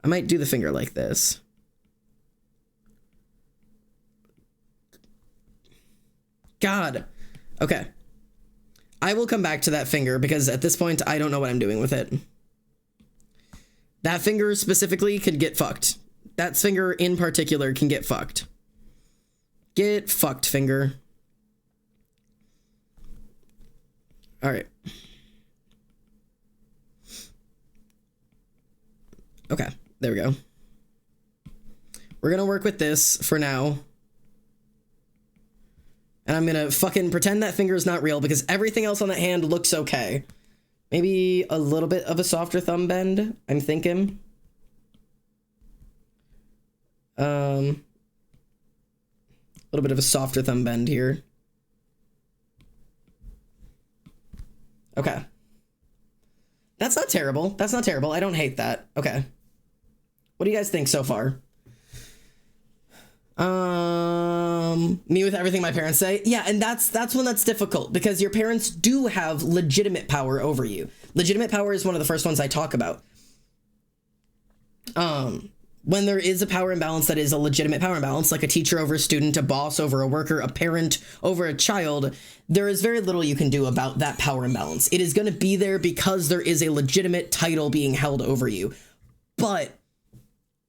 I might do the finger like this. God. Okay. I will come back to that finger because at this point, I don't know what I'm doing with it. That finger specifically could get fucked. That finger in particular can get fucked. Get fucked, finger. All right. Okay, there we go. We're gonna work with this for now. And I'm gonna fucking pretend that finger is not real because everything else on that hand looks okay. Maybe a little bit of a softer thumb bend, I'm thinking. A little bit of a softer thumb bend here. Okay. That's not terrible. That's not terrible. I don't hate that. Okay. What do you guys think so far? Me with everything my parents say. Yeah, and that's when that's difficult, because your parents do have legitimate power over you. Legitimate power is one of the first ones I talk about. When there is a power imbalance that is a legitimate power imbalance, like a teacher over a student, a boss over a worker, a parent over a child, there is very little you can do about that power imbalance. It is going to be there because there is a legitimate title being held over you. But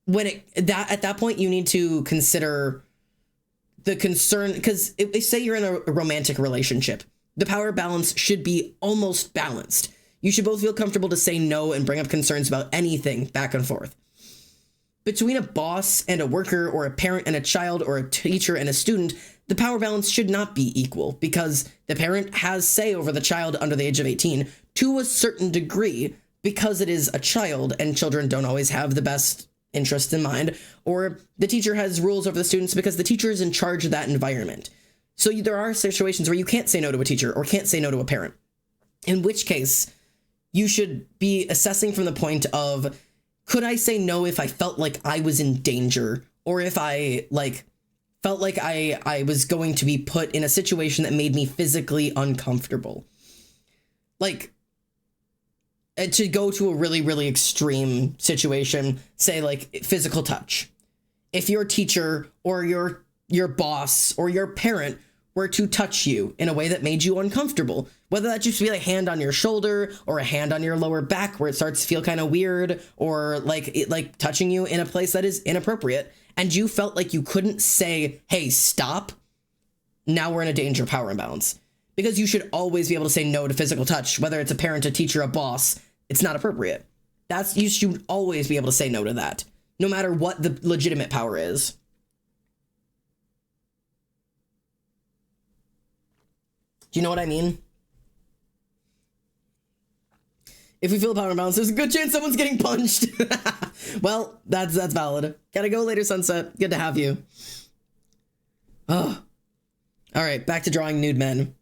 when at that point, you need to consider the concern, because say you're in a romantic relationship, the power balance should be almost balanced. You should both feel comfortable to say no and bring up concerns about anything back and forth. Between a boss and a worker, or a parent and a child, or a teacher and a student, the power balance should not be equal, because the parent has say over the child under the age of 18 to a certain degree, because it is a child and children don't always have the best interest in mind, or the teacher has rules over the students because the teacher is in charge of that environment. So there are situations where you can't say no to a teacher or can't say no to a parent, in which case you should be assessing from the point of, could I say no if I felt like I was in danger, or if I felt like I was going to be put in a situation that made me physically uncomfortable? Like, to go to a really, really extreme situation, say like physical touch. If your teacher or your boss or your parent were to touch you in a way that made you uncomfortable, whether that just be a hand on your shoulder or a hand on your lower back where it starts to feel kind of weird, or like touching you in a place that is inappropriate, and you felt like you couldn't say, hey, stop, now we're in a danger power imbalance. Because you should always be able to say no to physical touch, whether it's a parent, a teacher, a boss. It's not appropriate. You should always be able to say no to that, no matter what the legitimate power is. Do you know what I mean? If we feel the power imbalance, there's a good chance someone's getting punched. Well, that's valid. Gotta go later, Sunset. Good to have you. Oh. All right, back to drawing nude men.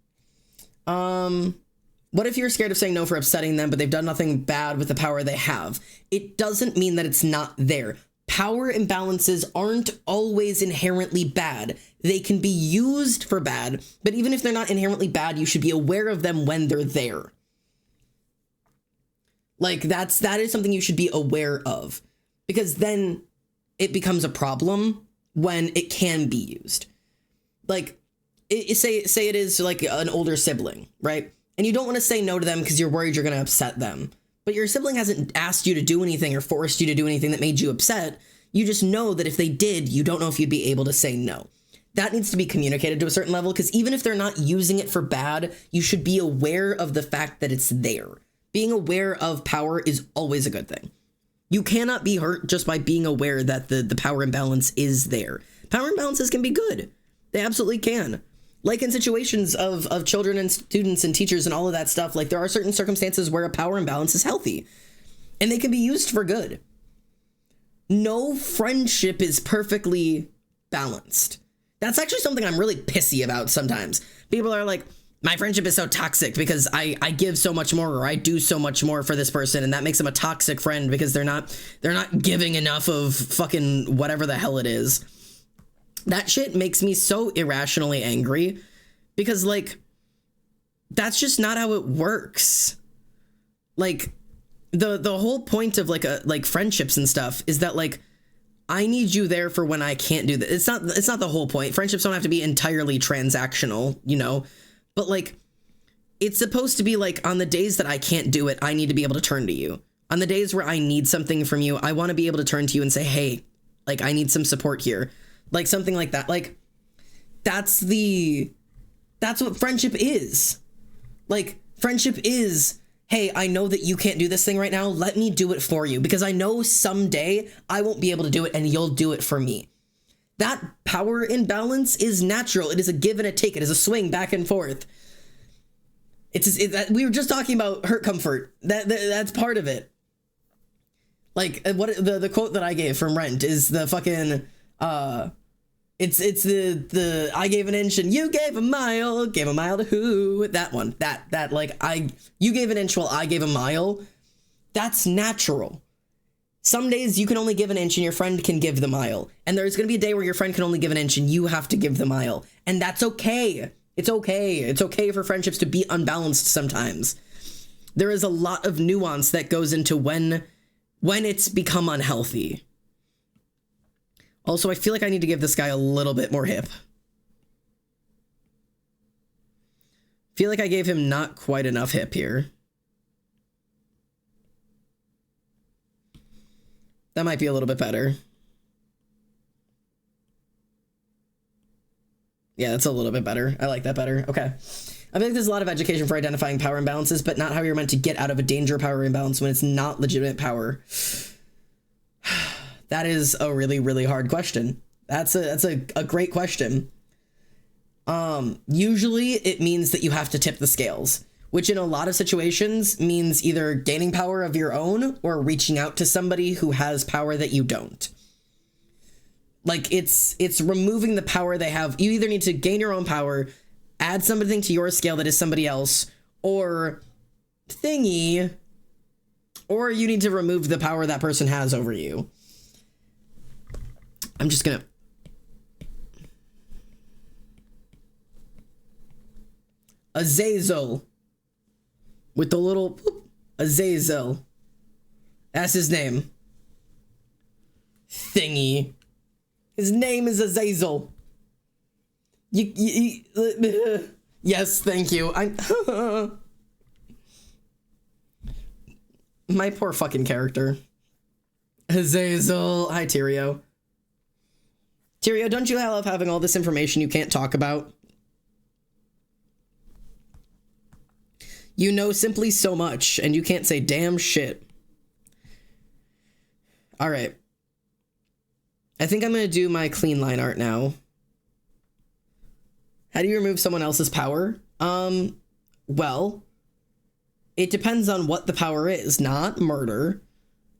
What if you're scared of saying no for upsetting them, but they've done nothing bad with the power they have? It doesn't mean that it's not there. Power imbalances aren't always inherently bad. They can be used for bad, but even if they're not inherently bad, you should be aware of them when they're there. Like, that is something you should be aware of, because then it becomes a problem when it can be used. Like, say it is like an older sibling, right? And you don't want to say no to them because you're worried you're going to upset them. But your sibling hasn't asked you to do anything or forced you to do anything that made you upset. You just know that if they did, you don't know if you'd be able to say no. That needs to be communicated to a certain level, because even if they're not using it for bad, you should be aware of the fact that it's there. Being aware of power is always a good thing. You cannot be hurt just by being aware that the power imbalance is there. Power imbalances can be good. They absolutely can. Like in situations of children and students and teachers and all of that stuff, like there are certain circumstances where a power imbalance is healthy and they can be used for good. No friendship is perfectly balanced. That's actually something I'm really pissy about sometimes. People are like, my friendship is so toxic because I give so much more, or I do so much more for this person, and that makes them a toxic friend because they're not giving enough of fucking whatever the hell it is. That shit makes me so irrationally angry, because like, that's just not how it works. Like, the whole point of like friendships and stuff is that like, I need you there for when I can't do that. It's not the whole point. Friendships don't have to be entirely transactional, you know, but like, it's supposed to be like, on the days that I can't do it, I need to be able to turn to you. On the days where I need something from you, I want to be able to turn to you and say, hey, like, I need some support here. Like something like that. Like, that's what friendship is. Like, friendship is, hey, I know that you can't do this thing right now. Let me do it for you, because I know someday I won't be able to do it and you'll do it for me. That power imbalance is natural. It is a give and a take. It is a swing back and forth. We were just talking about hurt comfort. That's part of it. Like, what the quote that I gave from Rent is the fucking it's the I gave an inch and you gave a mile to who? That one. That like, you gave an inch while I gave a mile. That's natural. Some days you can only give an inch and your friend can give the mile. And there's going to be a day where your friend can only give an inch and you have to give the mile. And that's okay. It's okay. It's okay for friendships to be unbalanced sometimes. There is a lot of nuance that goes into when it's become unhealthy. Also, I feel like I need to give this guy a little bit more hip. Feel like I gave him not quite enough hip here. That might be a little bit better. Yeah, that's a little bit better. I like that better. Okay. I think there's a lot of education for identifying power imbalances, but not how you're meant to get out of a danger power imbalance when it's not legitimate power. That is a really, really hard question. That's a great question. Usually it means that you have to tip the scales, which in a lot of situations means either gaining power of your own or reaching out to somebody who has power that you don't. Like, it's removing the power they have. You either need to gain your own power, add something to your scale that is somebody else, or thingy, or you need to remove the power that person has over you. I'm just gonna... Azazel. With the little... Azazel. That's his name. Thingy. His name is Azazel. Yes, thank you. My poor fucking character. Azazel. Hi, Tyrio. Tyrio, don't you love having all this information you can't talk about? You know simply so much, and you can't say damn shit. Alright. I think I'm gonna do my clean line art now. How do you remove someone else's power? Well, it depends on what the power is, not murder.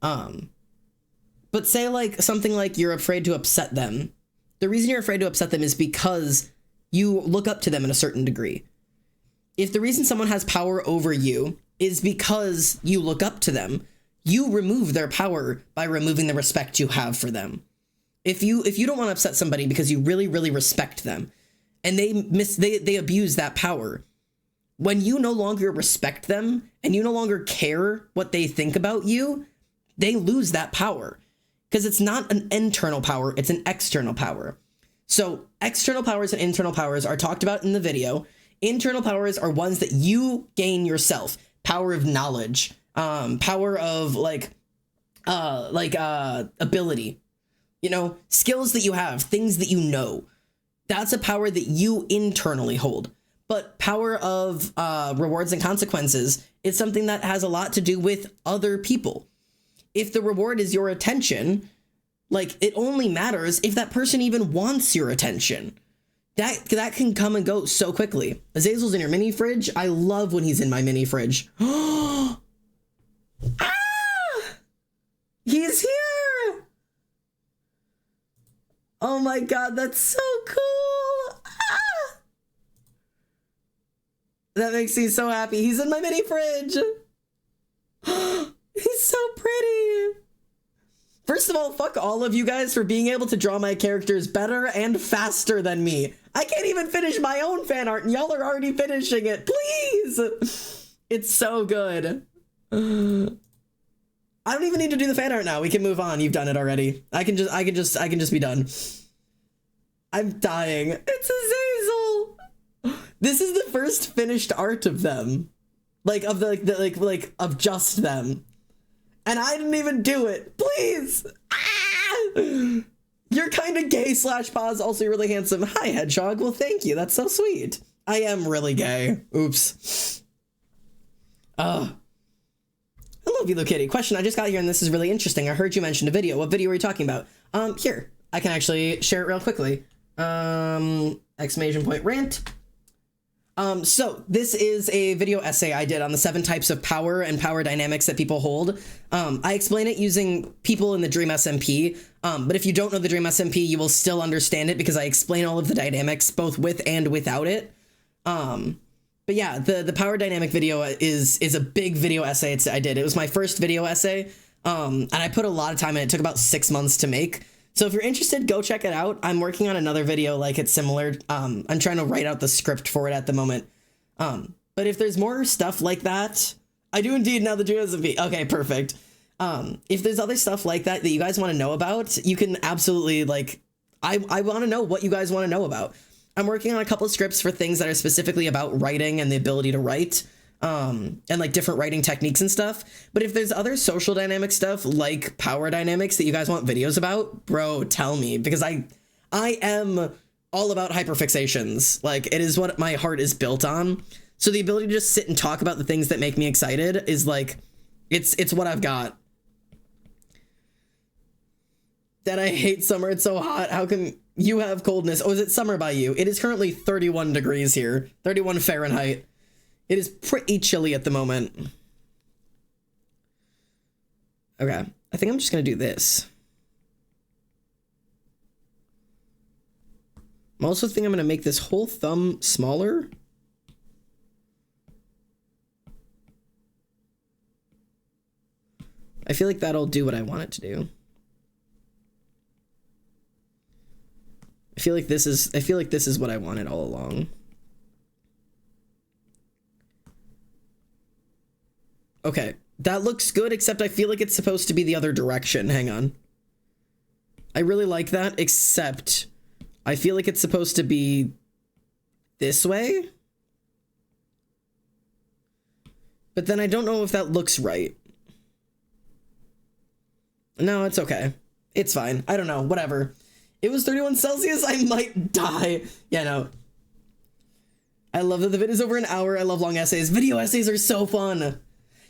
But say like something like you're afraid to upset them. The reason you're afraid to upset them is because you look up to them in a certain degree. If the reason someone has power over you is because you look up to them, you remove their power by removing the respect you have for them. If you don't want to upset somebody because you really, really respect them, and they abuse that power, when you no longer respect them and you no longer care what they think about you, they lose that power. Because it's not an internal power, it's an external power. So external powers and internal powers are talked about in the video. Internal powers are ones that you gain yourself. Power of knowledge, power of ability, you know, skills that you have, things that you know. That's a power that you internally hold. But power of rewards and consequences is something that has a lot to do with other people. If the reward is your attention, like, it only matters if that person even wants your attention. That can come and go so quickly. Azazel's in your mini fridge. I love when he's in my mini fridge. Ah! He's here! Oh my god, that's so cool! Ah! That makes me so happy. He's in my mini fridge. He's so pretty. First of all, fuck all of you guys for being able to draw my characters better and faster than me. I can't even finish my own fan art and y'all are already finishing it. Please. It's so good. I don't even need to do the fan art now. We can move on. You've done it already. I can just be done. I'm dying. It's Azazel. This is the first finished art of them. Like of of just them. And I didn't even do it. Please. Ah! You're kind of gay / pause. Also, you're really handsome. Hi, Hedgehog. Well, thank you. That's so sweet. I am really gay. Oops. Hello, Velo Kitty. Question I just got here, and this is really interesting. I heard you mention a video. What video were you talking about? Here. I can actually share it real quickly. Exclamation point rant. So this is a video essay I did on the 7 types of power and power dynamics that people hold. I explain it using people in the Dream SMP. But if you don't know the Dream SMP, you will still understand it because I explain all of the dynamics both with and without it. But yeah, the power dynamic video is a big video essay I did. It was my first video essay, and I put a lot of time in it. It took about 6 months to make. So if you're interested, go check it out. I'm working on another video like it's similar. I'm trying to write out the script for it at the moment. But if there's more stuff like that, I do indeed now the GSV. Okay, perfect. If there's other stuff like that that you guys want to know about, you can absolutely, like, I want to know what you guys want to know about. I'm working on a couple of scripts for things that are specifically about writing and the ability to write, and like different writing techniques and stuff. But if there's other social dynamic stuff like power dynamics that you guys want videos about, bro, tell me, because I am all about hyperfixations. Like, it is what my heart is built on. So the ability to just sit and talk about the things that make me excited is like, it's what I've got. That I hate summer. It's so hot. How come you have coldness? Oh, is it summer by you? It is currently 31 degrees here. 31 Fahrenheit. It is pretty chilly at the moment. Okay. I think I'm just going to do this. I also think I'm going to make this whole thumb smaller. I feel like that'll do what I want it to do. I feel like this is what I wanted all along. Okay, that looks good, except I feel like it's supposed to be the other direction. Hang on. I really like that, except I feel like it's supposed to be this way. But then I don't know if that looks right. No, it's okay. It's fine. I don't know. Whatever. It was 31 Celsius. I might die. Yeah, no. I love that the vid is over an hour. I love long essays. Video essays are so fun.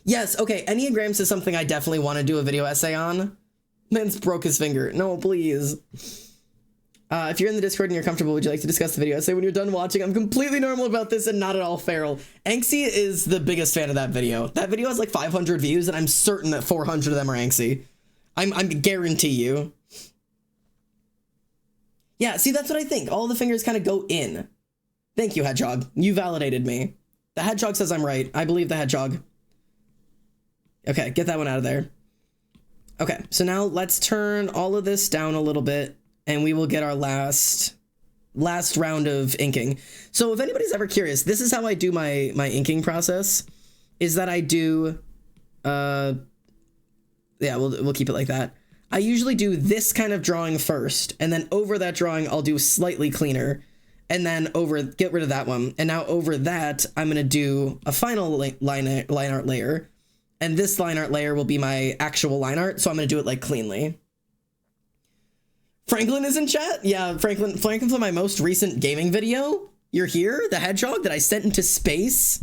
Yes, okay. Enneagrams is something I definitely want to do a video essay on. Man's broke his finger. No, please. If you're in the Discord and you're comfortable, would you like to discuss the video essay when you're done watching? I'm completely normal about this and not at all feral. Anxie is the biggest fan of that video. That video has like 500 views, and I'm certain that 400 of them are Anxie. I'm guarantee you. Yeah, see, that's what I think. All the fingers kind of go in. Thank you, Hedgehog. You validated me. The Hedgehog says I'm right. I believe the Hedgehog. Okay, get that one out of there. Okay, so now let's turn all of this down a little bit, and we will get our last round of inking. So if anybody's ever curious, this is how I do my inking process, is that I do, yeah, we'll keep it like that. I usually do this kind of drawing first, and then over that drawing, I'll do slightly cleaner, and then get rid of that one. And now over that, I'm going to do a final line art layer, and this line art layer will be my actual line art, so I'm going to do it like cleanly. Franklin is in chat? Yeah, Franklin for my most recent gaming video. You're here? The Hedgehog that I sent into space?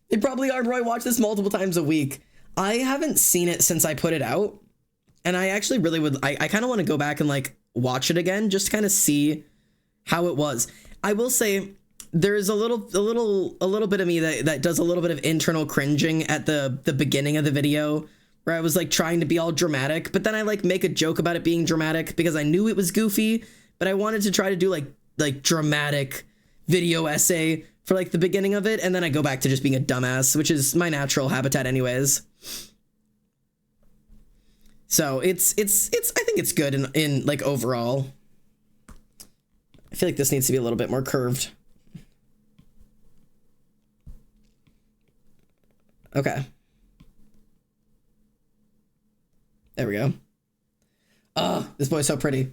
They probably are, bro. I watch this multiple times a week. I haven't seen it since I put it out. And I actually really would, I kind of want to go back and like watch it again, just to kind of see how it was. I will say there's a little bit of me that does a little bit of internal cringing at the beginning of the video, where I was like trying to be all dramatic, but then I like make a joke about it being dramatic because I knew it was goofy, but I wanted to try to do like dramatic video essay for like the beginning of it. And then I go back to just being a dumbass, which is my natural habitat anyways. So it's I think it's good in like overall. I feel like this needs to be a little bit more curved. Okay. There we go. This boy's so pretty.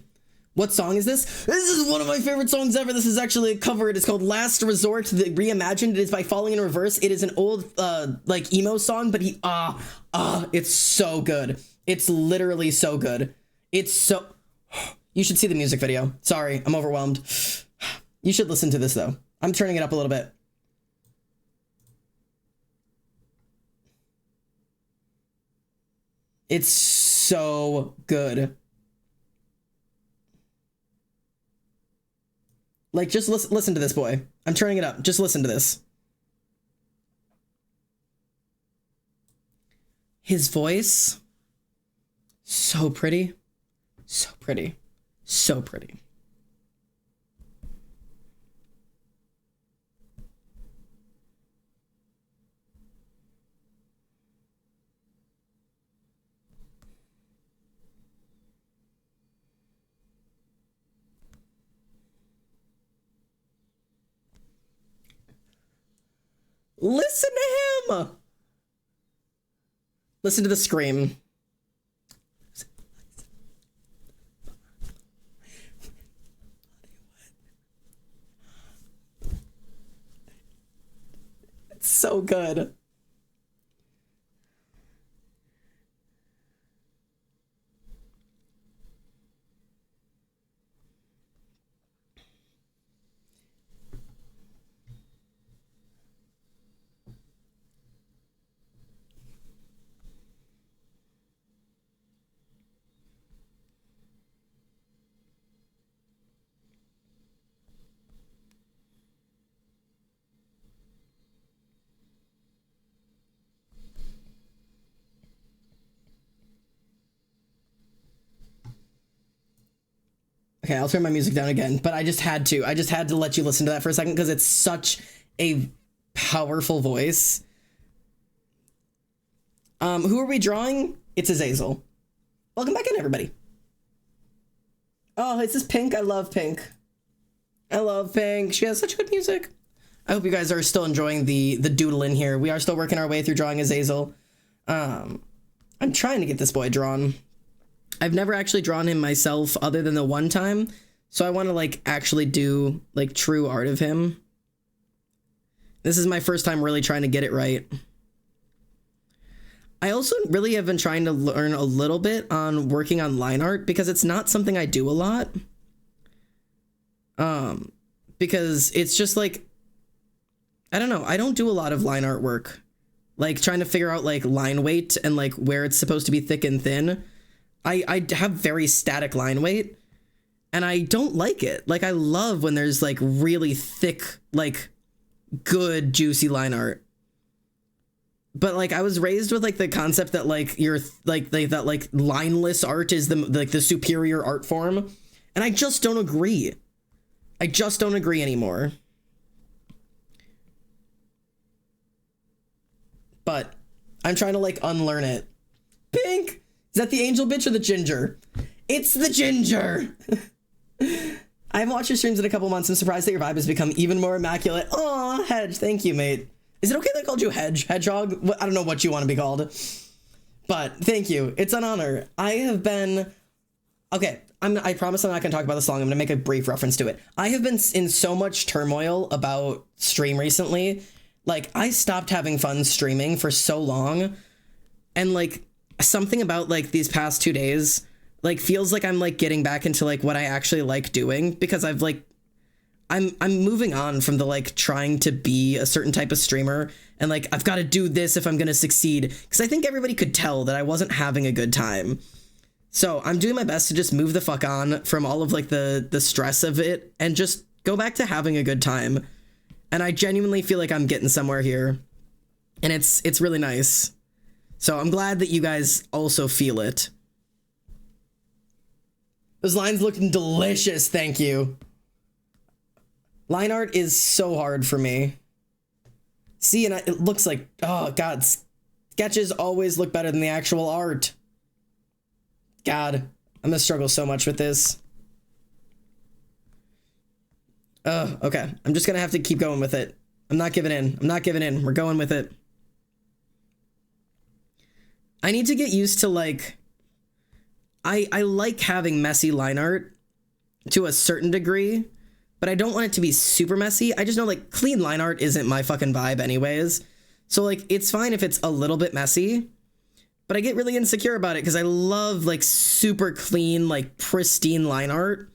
What song is this? This is one of my favorite songs ever. This is actually a cover. It is called Last Resort, the Reimagined. It is by Falling in Reverse. It is an old like emo song, but it's so good. It's literally so good. It's so... You should see the music video. Sorry, I'm overwhelmed. You should listen to this, though. I'm turning it up a little bit. It's so good. Like, just listen to this, boy. I'm turning it up. Just listen to this. His voice... So pretty. So pretty. So pretty. Listen to him. Listen to the scream. It's so good. Okay, I'll turn my music down again, but I just had to. I just had to let you listen to that for a second because it's such a powerful voice. Who are we drawing? It's Azazel. Welcome back in, everybody. Oh, is this Pink? I love Pink. I love Pink. She has such good music. I hope you guys are still enjoying the doodle in here. We are still working our way through drawing Azazel. I'm trying to get this boy drawn. I've never actually drawn him myself other than the one time. So I want to like actually do like true art of him. This is my first time really trying to get it right. I also really have been trying to learn a little bit on working on line art because it's not something I do a lot. Because it's just like, I don't know. I don't do a lot of line art work. Like trying to figure out like line weight and like where it's supposed to be thick and thin. I have very static line weight and I don't like it. Like I love when there's like really thick, like good juicy line art. But like I was raised with like the concept that like you're like that like lineless art is the superior art form, and I just don't agree. I just don't agree anymore. But I'm trying to like unlearn it. Pink! Is that the angel bitch or the ginger? It's the ginger! I haven't watched your streams in a couple months. I'm surprised that your vibe has become even more immaculate. Aw, Hedge, thank you, mate. Is it okay that I called you Hedge? Hedgehog? I don't know what you want to be called. But thank you. It's an honor. I have been... Okay, I promise I'm not going to talk about this long. I'm going to make a brief reference to it. I have been in so much turmoil about stream recently. Like, I stopped having fun streaming for so long. And, like, something about, like, these past 2 days, like, feels like I'm, like, getting back into, like, what I actually like doing. Because I've, like... I'm moving on from the like trying to be a certain type of streamer and like I've got to do this if I'm going to succeed, because I think everybody could tell that I wasn't having a good time. So I'm doing my best to just move the fuck on from all of like the stress of it and just go back to having a good time. And I genuinely feel like I'm getting somewhere here, and it's really nice. So I'm glad that you guys also feel it. Those lines looking delicious. Thank you. Line art is so hard for me. See, and it looks like, oh God, sketches always look better than the actual art. God, I'm gonna struggle so much with this. Okay, I'm just gonna have to keep going with it. I'm not giving in. I'm not giving in. We're going with it. I need to get used to like, I like having messy line art to a certain degree, but I don't want it to be super messy. I just know like clean line art isn't my fucking vibe anyways. So like, it's fine if it's a little bit messy, but I get really insecure about it because I love like super clean, like pristine line art,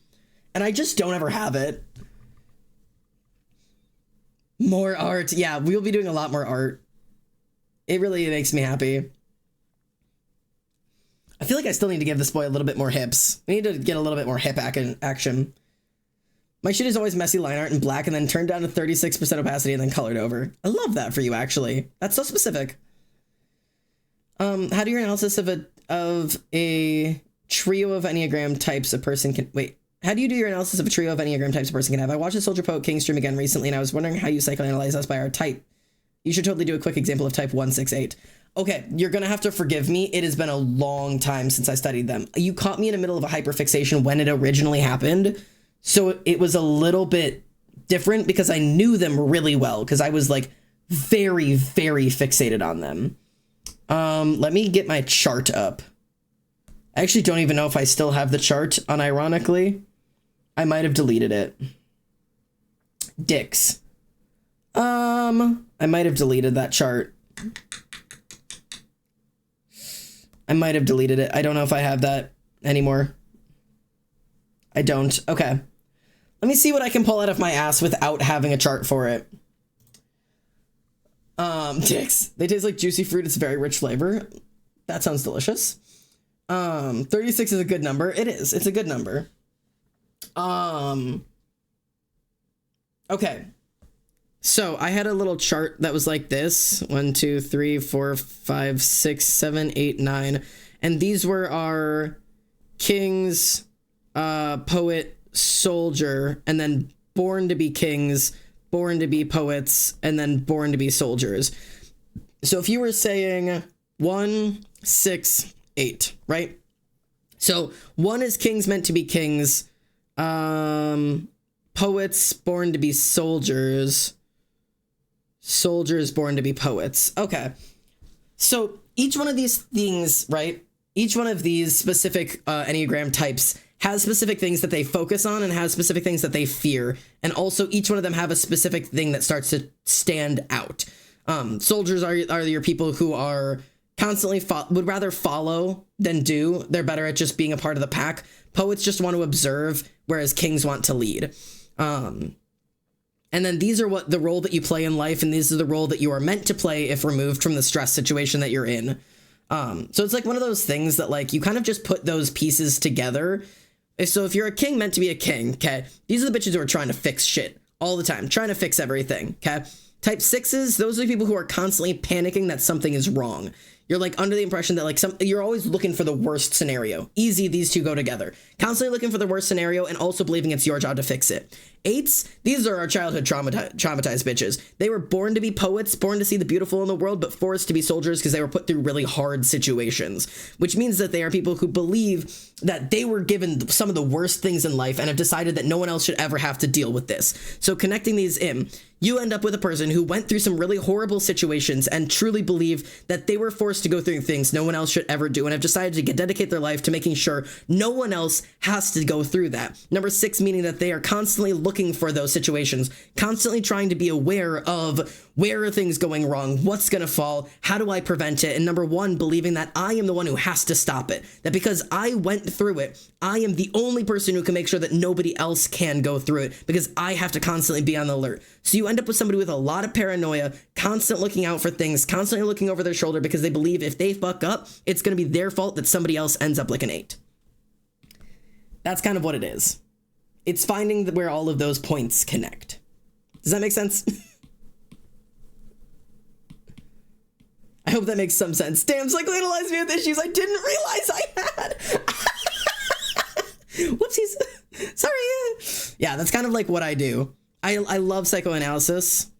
and I just don't ever have it. More art. Yeah, we'll be doing a lot more art. It really makes me happy. I feel like I still need to give this boy a little bit more hips. We need to get a little bit more hip action. My shit is always messy line art in black and then turned down to 36% opacity and then colored over. I love that for you, actually. That's so specific. How do your analysis of a trio of Enneagram types a person can... Wait. How do you do your analysis of a trio of Enneagram types a person can have? I watched the Soldier Poet King stream again recently, and I was wondering how you psychoanalyze us by our type. You should totally do a quick example of type 168. Okay, you're gonna have to forgive me. It has been a long time since I studied them. You caught me in the middle of a hyperfixation when it originally happened. So it was a little bit different because I knew them really well because I was like very, very fixated on them. Let me get my chart up. I actually don't even know if I still have the chart, unironically. I might have deleted it. Dicks. I might have deleted that chart. I might have deleted it. I don't know if I have that anymore. I don't. Okay. Let me see what I can pull out of my ass without having a chart for it. Dicks. They taste like juicy fruit. It's a very rich flavor. That sounds delicious. 36 is a good number. It is. It's a good number. Okay. So I had a little chart that was like this. 1, 2, 3, 4, 5, 6, 7, 8, 9. And these were our kings, poet, soldier, and then born to be kings, born to be poets, and then born to be soldiers. So if you were saying 1, 6, 8, right? So 1 is kings meant to be kings, poets born to be soldiers, soldiers born to be poets. Okay. So each one of these things, right? Each one of these specific Enneagram types has specific things that they focus on and has specific things that they fear. And also each one of them have a specific thing that starts to stand out. Soldiers are your people who are constantly would rather follow than do. They're better at just being a part of the pack. Poets just want to observe, whereas kings want to lead. And then these are what the role that you play in life, and these are the role that you are meant to play if removed from the stress situation that you're in. So it's like one of those things that like you kind of just put those pieces together. So if you're a king meant to be a king, okay, these are the bitches who are trying to fix shit all the time, trying to fix everything, okay? Type 6s, those are the people who are constantly panicking that something is wrong. You're like under the impression that like you're always looking for the worst scenario. Easy, these two go together. Constantly looking for the worst scenario and also believing it's your job to fix it. 8s, these are our childhood traumatized bitches. They were born to be poets, born to see the beautiful in the world, but forced to be soldiers because they were put through really hard situations, which means that they are people who believe that they were given some of the worst things in life and have decided that no one else should ever have to deal with this. So connecting these in, you end up with a person who went through some really horrible situations and truly believe that they were forced to go through things no one else should ever do and have decided to dedicate their life to making sure no one else has to go through that. Number 6, meaning that they are constantly looking for those situations, constantly trying to be aware of where are things going wrong, what's going to fall, how do I prevent it? And number 1, believing that I am the one who has to stop it, that because I went through it, I am the only person who can make sure that nobody else can go through it because I have to constantly be on the alert. So you end up with somebody with a lot of paranoia, constant looking out for things, constantly looking over their shoulder because they believe if they fuck up, it's going to be their fault that somebody else ends up like an 8. That's kind of what it is. It's finding where all of those points connect. Does that make sense? I hope that makes some sense. Damn, psychoanalyzed me with issues I didn't realize I had. Whoopsies. Sorry. Yeah, that's kind of like what I do. I love psychoanalysis.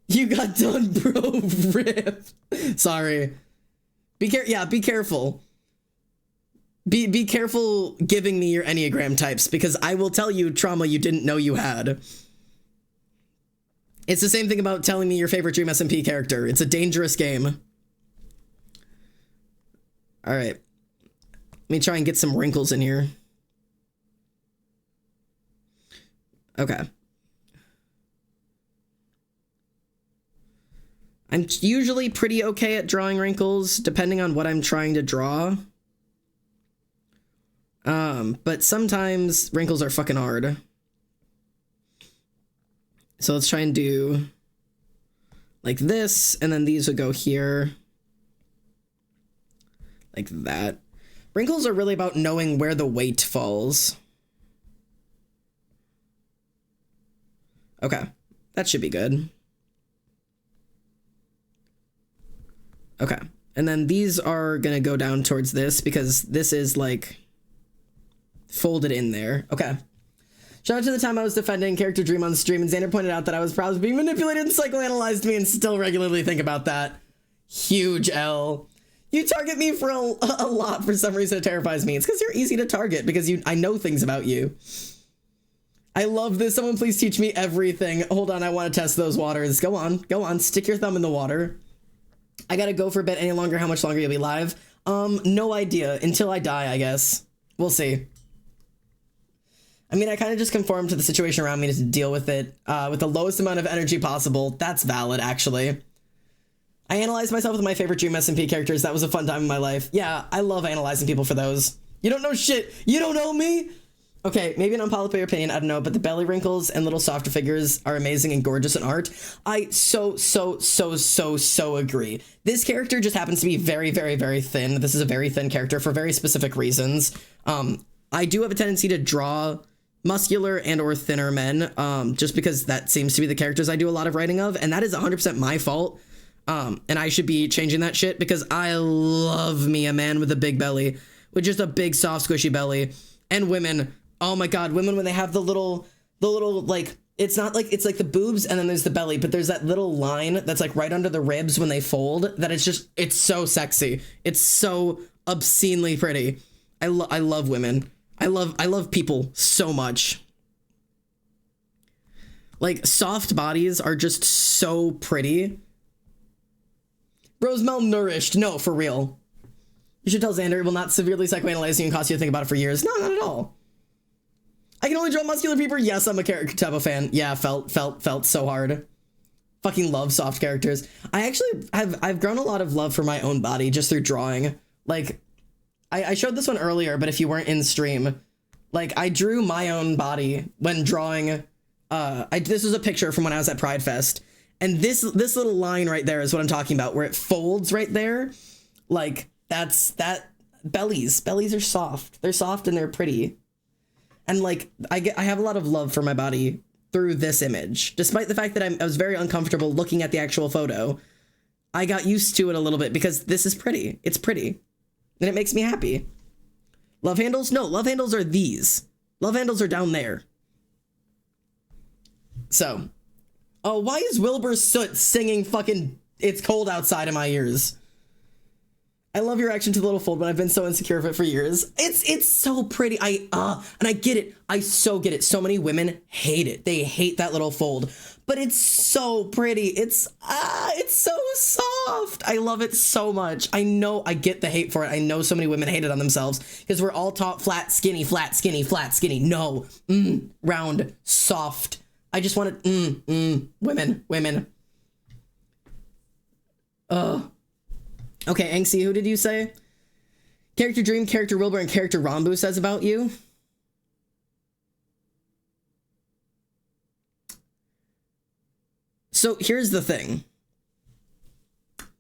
You got done, bro. Rip. Sorry. Be careful. Be careful giving me your Enneagram types because I will tell you trauma you didn't know you had. It's the same thing about telling me your favorite Dream SMP character. It's a dangerous game. All right. Let me try and get some wrinkles in here. Okay. I'm usually pretty okay at drawing wrinkles, depending on what I'm trying to draw. But sometimes wrinkles are fucking hard. So let's try and do like this, and then these would go here. Like that. Wrinkles are really about knowing where the weight falls. Okay, that should be good. Okay, and then these are gonna go down towards this because this is like folded in there. Okay. Shout out to the time I was defending character Dream on stream, and Xander pointed out that I was probably being manipulated and psychoanalyzed me and still regularly think about that. Huge L. You target me for a lot for some reason. It terrifies me. It's because you're easy to target because I know things about you. I love this. Someone please teach me everything. Hold on, I want to test those waters. Go on, stick your thumb in the water. I gotta go for a bit any longer. How much longer you'll be live? No idea. Until I die, I guess. We'll see. I mean, I kind of just conform to the situation around me to deal with it with the lowest amount of energy possible. That's valid, actually. I analyzed myself with my favorite Dream SMP characters. That was a fun time in my life. Yeah, I love analyzing people for those. You don't know shit. You don't know me. Okay, maybe an unpopular opinion, I don't know, but the belly wrinkles and little softer figures are amazing and gorgeous in art. I so agree. This character just happens to be very, very, very thin. This is a very thin character for very specific reasons. I do have a tendency to draw muscular and or thinner men, just because that seems to be the characters I do a lot of writing of, and that is 100% my fault. And I should be changing that shit because I love me a man with a big belly, with just a big, soft, squishy belly. And women, oh my god, women when they have the little, like, it's not like, it's like the boobs and then there's the belly, but there's that little line that's like right under the ribs when they fold, that it's just, it's so sexy. It's so obscenely pretty. I love women. I love people so much. Like, soft bodies are just so pretty. Bro's malnourished. No, for real. You should tell Xander it will not severely psychoanalyze you and cost you to think about it for years. No, not at all. I can only draw muscular people. Yes, I'm a character type of fan. Yeah, felt so hard. Fucking love soft characters. I actually I've grown a lot of love for my own body just through drawing. Like, I showed this one earlier, but if you weren't in stream, like, I drew my own body when drawing. This was a picture from when I was at Pride Fest. And this little line right there is what I'm talking about, where it folds right there. Like, that's that. Bellies are soft. They're soft and they're pretty. And like, I have a lot of love for my body through this image, despite the fact that I was very uncomfortable looking at the actual photo. I got used to it a little bit because this is pretty. It's pretty, and it makes me happy. Love handles? No, love handles are these. Love handles are down there. So. Oh, why is Wilbur Soot singing fucking "It's Cold Outside" in my ears? I love your reaction to the little fold, but I've been so insecure of it for years. It's so pretty. And I get it. I so get it. So many women hate it. They hate that little fold, but it's so pretty. It's so soft. I love it so much. I know I get the hate for it. I know so many women hate it on themselves because we're all taught flat, skinny, flat, skinny, flat, skinny. No, round, soft. I just wanted, women. Okay, Angsty, who did you say? Character Dream, Character Wilbur, and Character Rambu says about you. So here's the thing.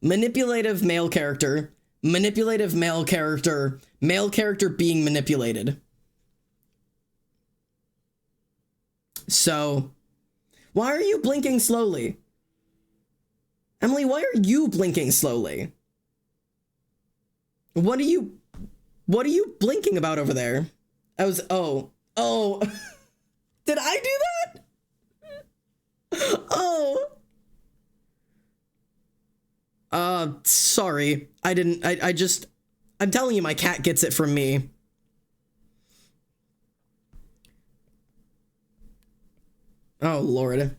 Manipulative male character, manipulative male character being manipulated. So, why are you blinking slowly? Emily, why are you blinking slowly? What are you blinking about over there? Oh. Did I do that? Sorry. I didn't, I'm telling you, my cat gets it from me. Oh, Lord.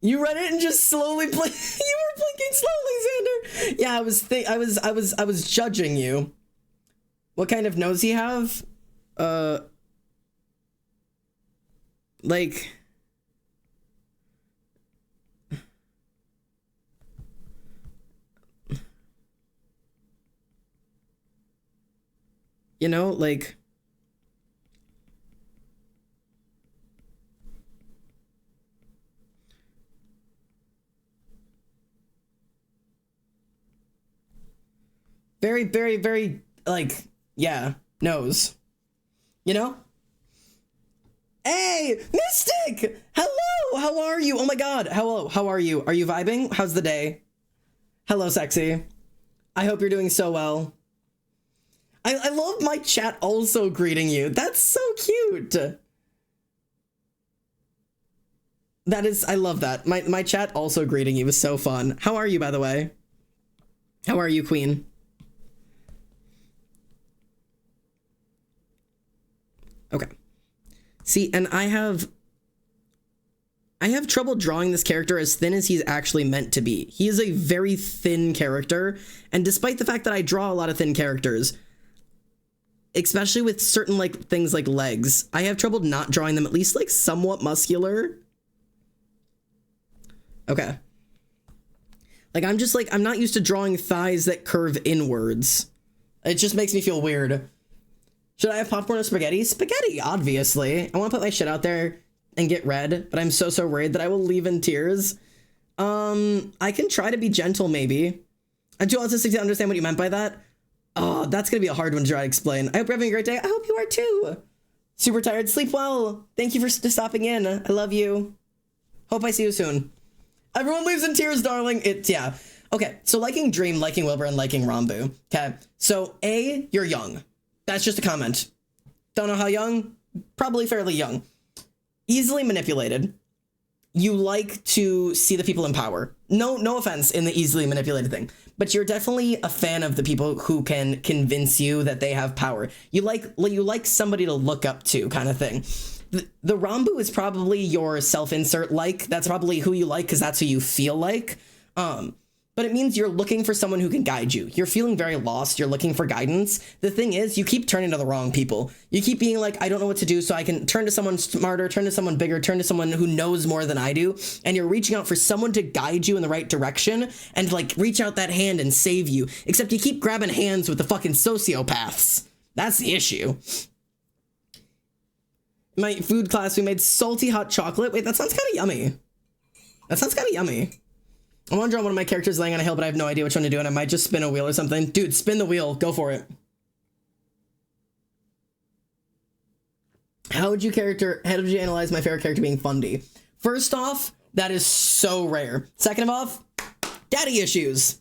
You read it and just slowly you were blinking slowly, Xander. Yeah, I was judging you. What kind of nose you have? Like, you know, like, very, very, very, like, yeah, nose. You know? Hey, Mystic! Hello, how are you? Oh my god, hello, how are you? Are you vibing? How's the day? Hello, sexy. I hope you're doing so well. I love my chat also greeting you. That's so cute. That is, I love that. My chat also greeting you is so fun. How are you, by the way? How are you, Queen? Okay. See, and I have trouble drawing this character as thin as he's actually meant to be. He is a very thin character, and despite the fact that I draw a lot of thin characters, especially with certain like things like legs, I have trouble not drawing them at least like somewhat muscular. Okay. Like I'm not used to drawing thighs that curve inwards. It just makes me feel weird. Should I have popcorn or spaghetti? Spaghetti, obviously. I want to put my shit out there and get read, but I'm so worried that I will leave in tears. I can try to be gentle, maybe. I'm too autistic to understand what you meant by that. Oh, that's gonna be a hard one to try to explain. I hope you're having a great day. I hope you are too. Super tired. Sleep well. Thank you for stopping in. I love you. Hope I see you soon. Everyone leaves in tears, darling. Yeah. Okay, so liking Dream, liking Wilbur, and liking Rambu. Okay, so A, you're young. That's just a comment. Don't know how young? Probably fairly young. Easily manipulated. You like to see the people in power. No offense in the easily manipulated thing, but you're definitely a fan of the people who can convince you that they have power. You like somebody to look up to, kind of thing. The Rambu is probably your self-insert like. That's probably who you like because that's who you feel like. But it means you're looking for someone who can guide you. You're feeling very lost. You're looking for guidance. The thing is, you keep turning to the wrong people. You keep being like, I don't know what to do, so I can turn to someone smarter, turn to someone bigger, turn to someone who knows more than I do. And you're reaching out for someone to guide you in the right direction and like reach out that hand and save you. Except you keep grabbing hands with the fucking sociopaths. That's the issue. In my food class, we made salty hot chocolate. Wait, that sounds kind of yummy. I want to draw one of my characters laying on a hill, but I have no idea which one to do, and I might just spin a wheel or something. Dude, spin the wheel. Go for it. How would you analyze my favorite character being Fundy? First off, that is so rare. Second of all, daddy issues.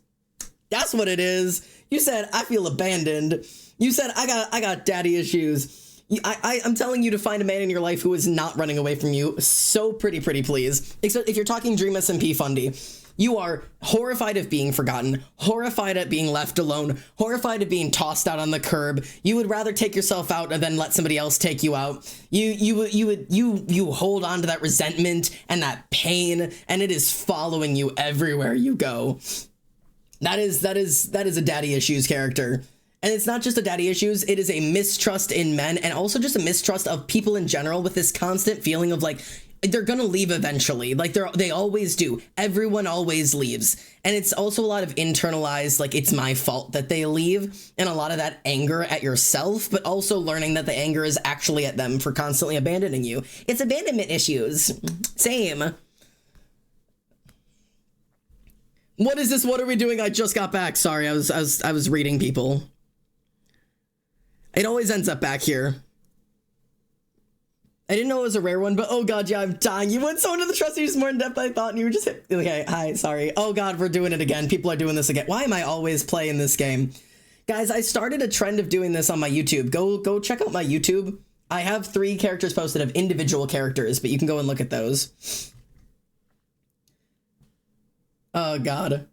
That's what it is. You said, I feel abandoned. You said, I got daddy issues. I'm telling you to find a man in your life who is not running away from you. So pretty please. Except if you're talking Dream SMP Fundy. You are horrified of being forgotten, horrified at being left alone, horrified of being tossed out on the curb. You would rather take yourself out and then let somebody else take you out. You hold on to that resentment and that pain, and it is following you everywhere you go. That is a daddy issues character. And it's not just a daddy issues, it is a mistrust in men and also just a mistrust of people in general with this constant feeling of like, they're gonna leave eventually. Like they always do. Everyone always leaves. And it's also a lot of internalized, like it's my fault that they leave, and a lot of that anger at yourself, but also learning that the anger is actually at them for constantly abandoning you. It's abandonment issues. Same. What is this? What are we doing? I just got back. Sorry, I was reading people. It always ends up back here. I didn't know it was a rare one, but oh god, yeah, I'm dying. You went so into the trust issues more in depth than I thought, and you were just hit. Okay, hi, sorry. Oh god, we're doing it again. People are doing this again. Why am I always playing this game? Guys, I started a trend of doing this on my YouTube. Go check out my YouTube. I have 3 characters posted of individual characters, but you can go and look at those. Oh god.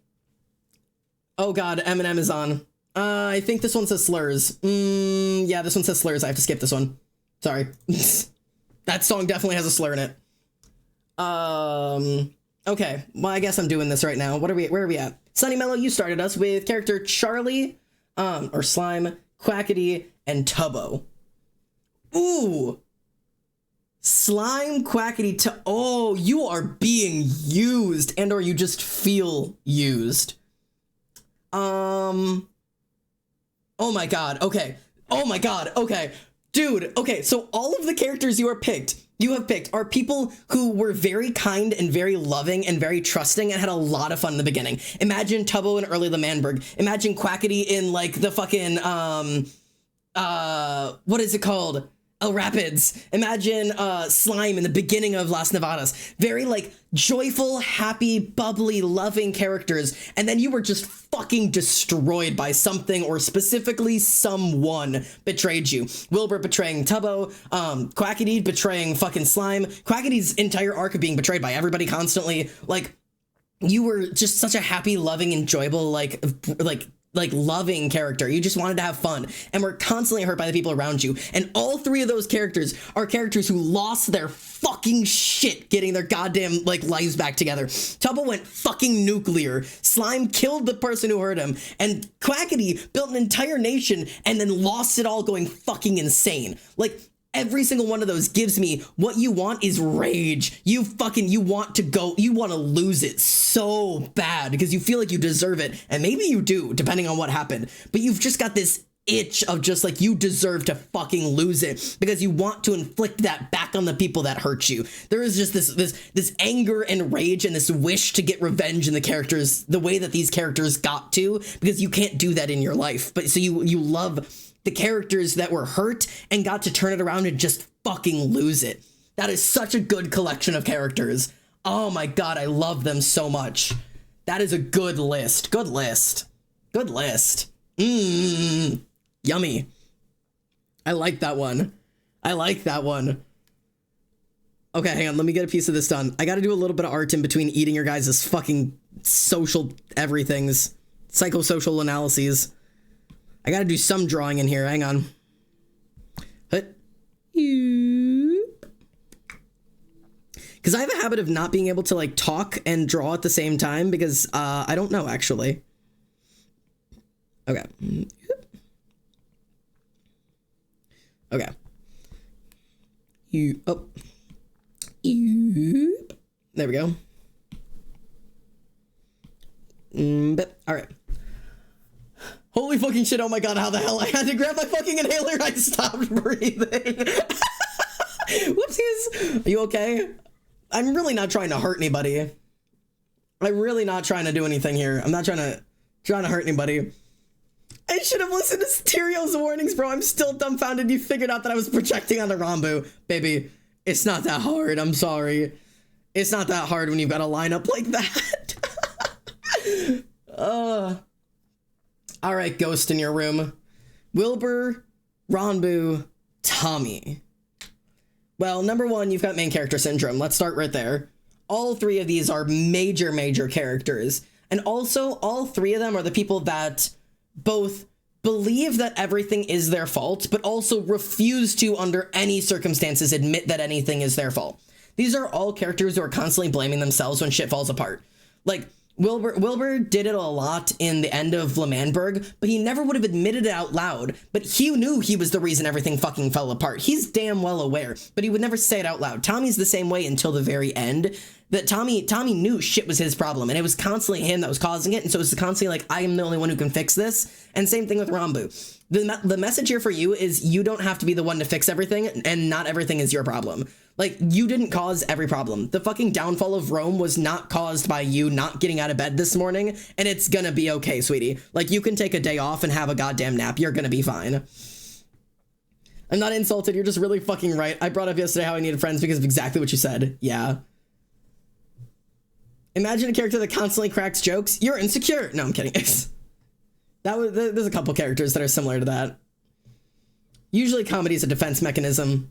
Oh god, Eminem is on. I think this one says slurs. Yeah, this one says slurs. I have to skip this one. Sorry. That song definitely has a slur in it. Okay. Well, I guess I'm doing this right now. Where are we at? Sunny Mellow, you started us with character Charlie, or Slime, Quackity, and Tubbo. Ooh. Slime, Quackity, oh, you are being used, and or you just feel used. Oh my god, okay. Oh my god, okay. Dude, okay, so all of the characters you have picked are people who were very kind and very loving and very trusting and had a lot of fun in the beginning. Imagine Tubbo in early Lemanberg. Imagine Quackity in, like, the fucking, what is it called? El Rapids. Imagine Slime in the beginning of Las Nevadas. Very, like, joyful, happy, bubbly, loving characters. And then you were just fucking destroyed by something, or specifically someone betrayed you. Wilbur betraying Tubbo, Quackity betraying fucking Slime. Quackity's entire arc of being betrayed by everybody constantly. Like, you were just such a happy, loving, enjoyable, like like loving character. You just wanted to have fun and were constantly hurt by the people around you. And all three of those characters are characters who lost their fucking shit getting their goddamn like lives back together. Tubbo went fucking nuclear. Slime killed the person who hurt him, and Quackity built an entire nation and then lost it all going fucking insane. Like, every single one of those gives me what you want is rage. You want to lose it so bad because you feel like you deserve it. And maybe you do, depending on what happened. But you've just got this itch of just like, you deserve to fucking lose it because you want to inflict that back on the people that hurt you. There is just this anger and rage and this wish to get revenge in the characters, the way that these characters got to, because you can't do that in your life. But so you love the characters that were hurt and got to turn it around and just fucking lose it. That is such a good collection of characters. Oh my god, I love them so much. That is a good list. Good list. Good list. Yummy. I like that one. I like that one. Okay, hang on. Let me get a piece of this done. I gotta do a little bit of art in between eating your guys' fucking social everythings. Psychosocial analyses. I gotta do some drawing in here. Hang on. Because I have a habit of not being able to like talk and draw at the same time because I don't know actually. Okay. Okay. There we go. All right. Holy fucking shit, oh my god, how the hell I had to grab my fucking inhaler and I stopped breathing. Whoopsies. Are you okay? I'm really not trying to hurt anybody. I'm really not trying to do anything here. I'm not trying to hurt anybody. I should have listened to Sterio's warnings, bro. I'm still dumbfounded you figured out that I was projecting on the Rambu. Baby, it's not that hard. I'm sorry. It's not that hard when you've got a lineup like that. All right, ghost in your room. Wilbur, Ranbu, Tommy. Well, number one, you've got main character syndrome. Let's start right there. All three of these are major characters. And also, all three of them are the people that both believe that everything is their fault, but also refuse to, under any circumstances, admit that anything is their fault. These are all characters who are constantly blaming themselves when shit falls apart. Like, Wilbur did it a lot in the end of L'Manberg, but he never would have admitted it out loud. But he knew he was the reason everything fucking fell apart. He's damn well aware, but he would never say it out loud. Tommy's the same way until the very end. That Tommy knew shit was his problem, and it was constantly him that was causing it, and so it was constantly like, I am the only one who can fix this. And same thing with Rambu. The message here for you is you don't have to be the one to fix everything, and not everything is your problem. Like, you didn't cause every problem. The fucking downfall of Rome was not caused by you not getting out of bed this morning, and it's gonna be okay, sweetie. Like, you can take a day off and have a goddamn nap. You're gonna be fine. I'm not insulted. You're just really fucking right. I brought up yesterday how I needed friends because of exactly what you said. Yeah. Imagine a character that constantly cracks jokes. You're insecure. No, I'm kidding. There's a couple characters that are similar to that. Usually comedy is a defense mechanism.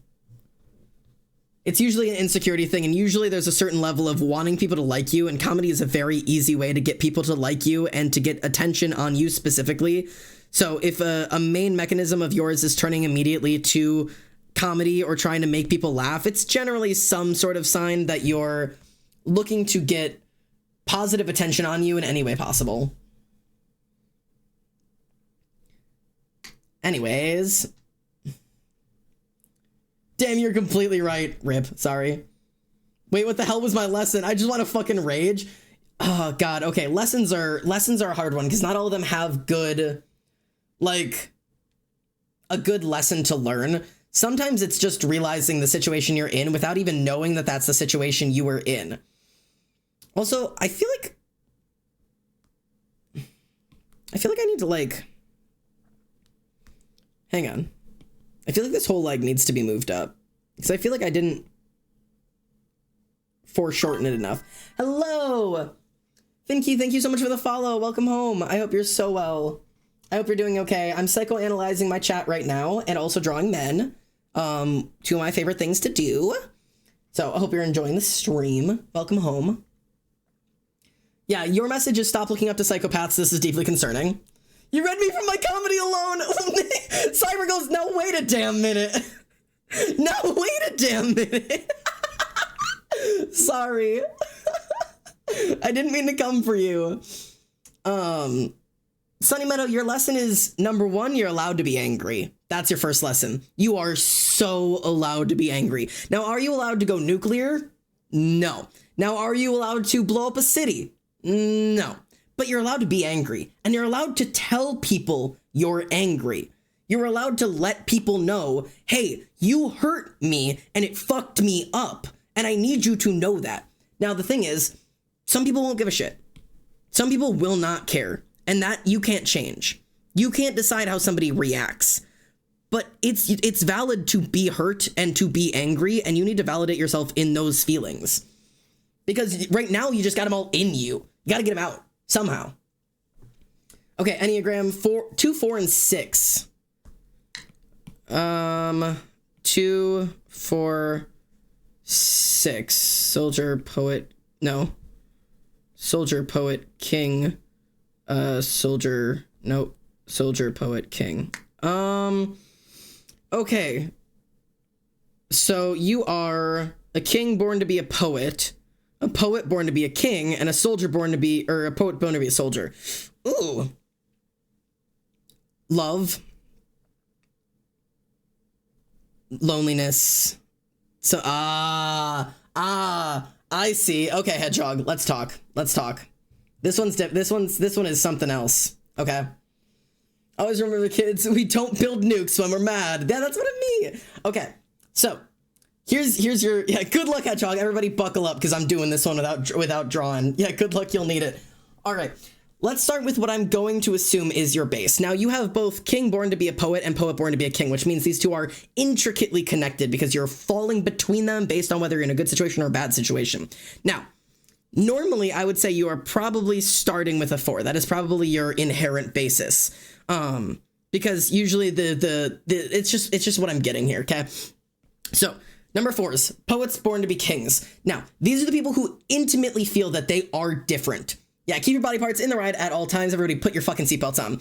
It's usually an insecurity thing, and usually there's a certain level of wanting people to like you, and comedy is a very easy way to get people to like you and to get attention on you specifically. So if a main mechanism of yours is turning immediately to comedy or trying to make people laugh, it's generally some sort of sign that you're looking to get positive attention on you in any way possible. Anyways. Damn, you're completely right. Rip, sorry. Wait, what the hell was my lesson? I just want to fucking rage. Oh, God. Okay, lessons are a hard one because not all of them have good, like, a good lesson to learn. Sometimes it's just realizing the situation you're in without even knowing that that's the situation you were in. Also, I feel like I need to, like, hang on. I feel like this whole leg needs to be moved up because I feel like I didn't foreshorten it enough. Hello, Finky. Thank you so much for the follow. Welcome home. I hope you're so well. I hope you're doing okay. I'm psychoanalyzing my chat right now and also drawing men. Two of my favorite things to do. So I hope you're enjoying the stream. Welcome home. Yeah, your message is stop looking up to psychopaths. This is deeply concerning. You read me from my comedy alone. Cyber goes, now wait a damn minute. Now wait a damn minute. Sorry. I didn't mean to come for you. Sunny Meadow, your lesson is, number one, you're allowed to be angry. That's your first lesson. You are so allowed to be angry. Now, are you allowed to go nuclear? No. Now, are you allowed to blow up a city? No. But you're allowed to be angry, and you're allowed to tell people you're angry. You're allowed to let people know, hey, you hurt me and it fucked me up, and I need you to know that. Now, the thing is, some people won't give a shit. Some people will not care, and that you can't change. You can't decide how somebody reacts, but it's valid to be hurt and to be angry, and you need to validate yourself in those feelings. Because right now, you just got them all in you. You got to get them out. Somehow. Okay, Enneagram 2, 4, and 6. 2, 4, 6. Soldier, poet. No. Soldier, poet, king. Soldier. Nope. Soldier, poet, king. Okay. So you are a king born to be a poet born to be a king, and a soldier born to be, or a poet born to be a soldier. Ooh. Love. Loneliness. So, I see. Okay, Hedgehog, let's talk. This one is something else. Okay. Always remember, kids, we don't build nukes when we're mad. Yeah, that's what I mean. Okay, so here's your, yeah, good luck, Hedgehog. Everybody buckle up, because I'm doing this one without drawing. Yeah, good luck, you'll need it. All right, let's start with what I'm going to assume is your base. Now, you have both king born to be a poet and poet born to be a king, which means these two are intricately connected because you're falling between them based on whether you're in a good situation or a bad situation. Now, normally, I would say you are probably starting with a 4. That is probably your inherent basis. Because usually it's just what I'm getting here, okay? So, number 4s, poets born to be kings. Now, these are the people who intimately feel that they are different. Yeah, keep your body parts in the ride at all times. Everybody put your fucking seatbelts on.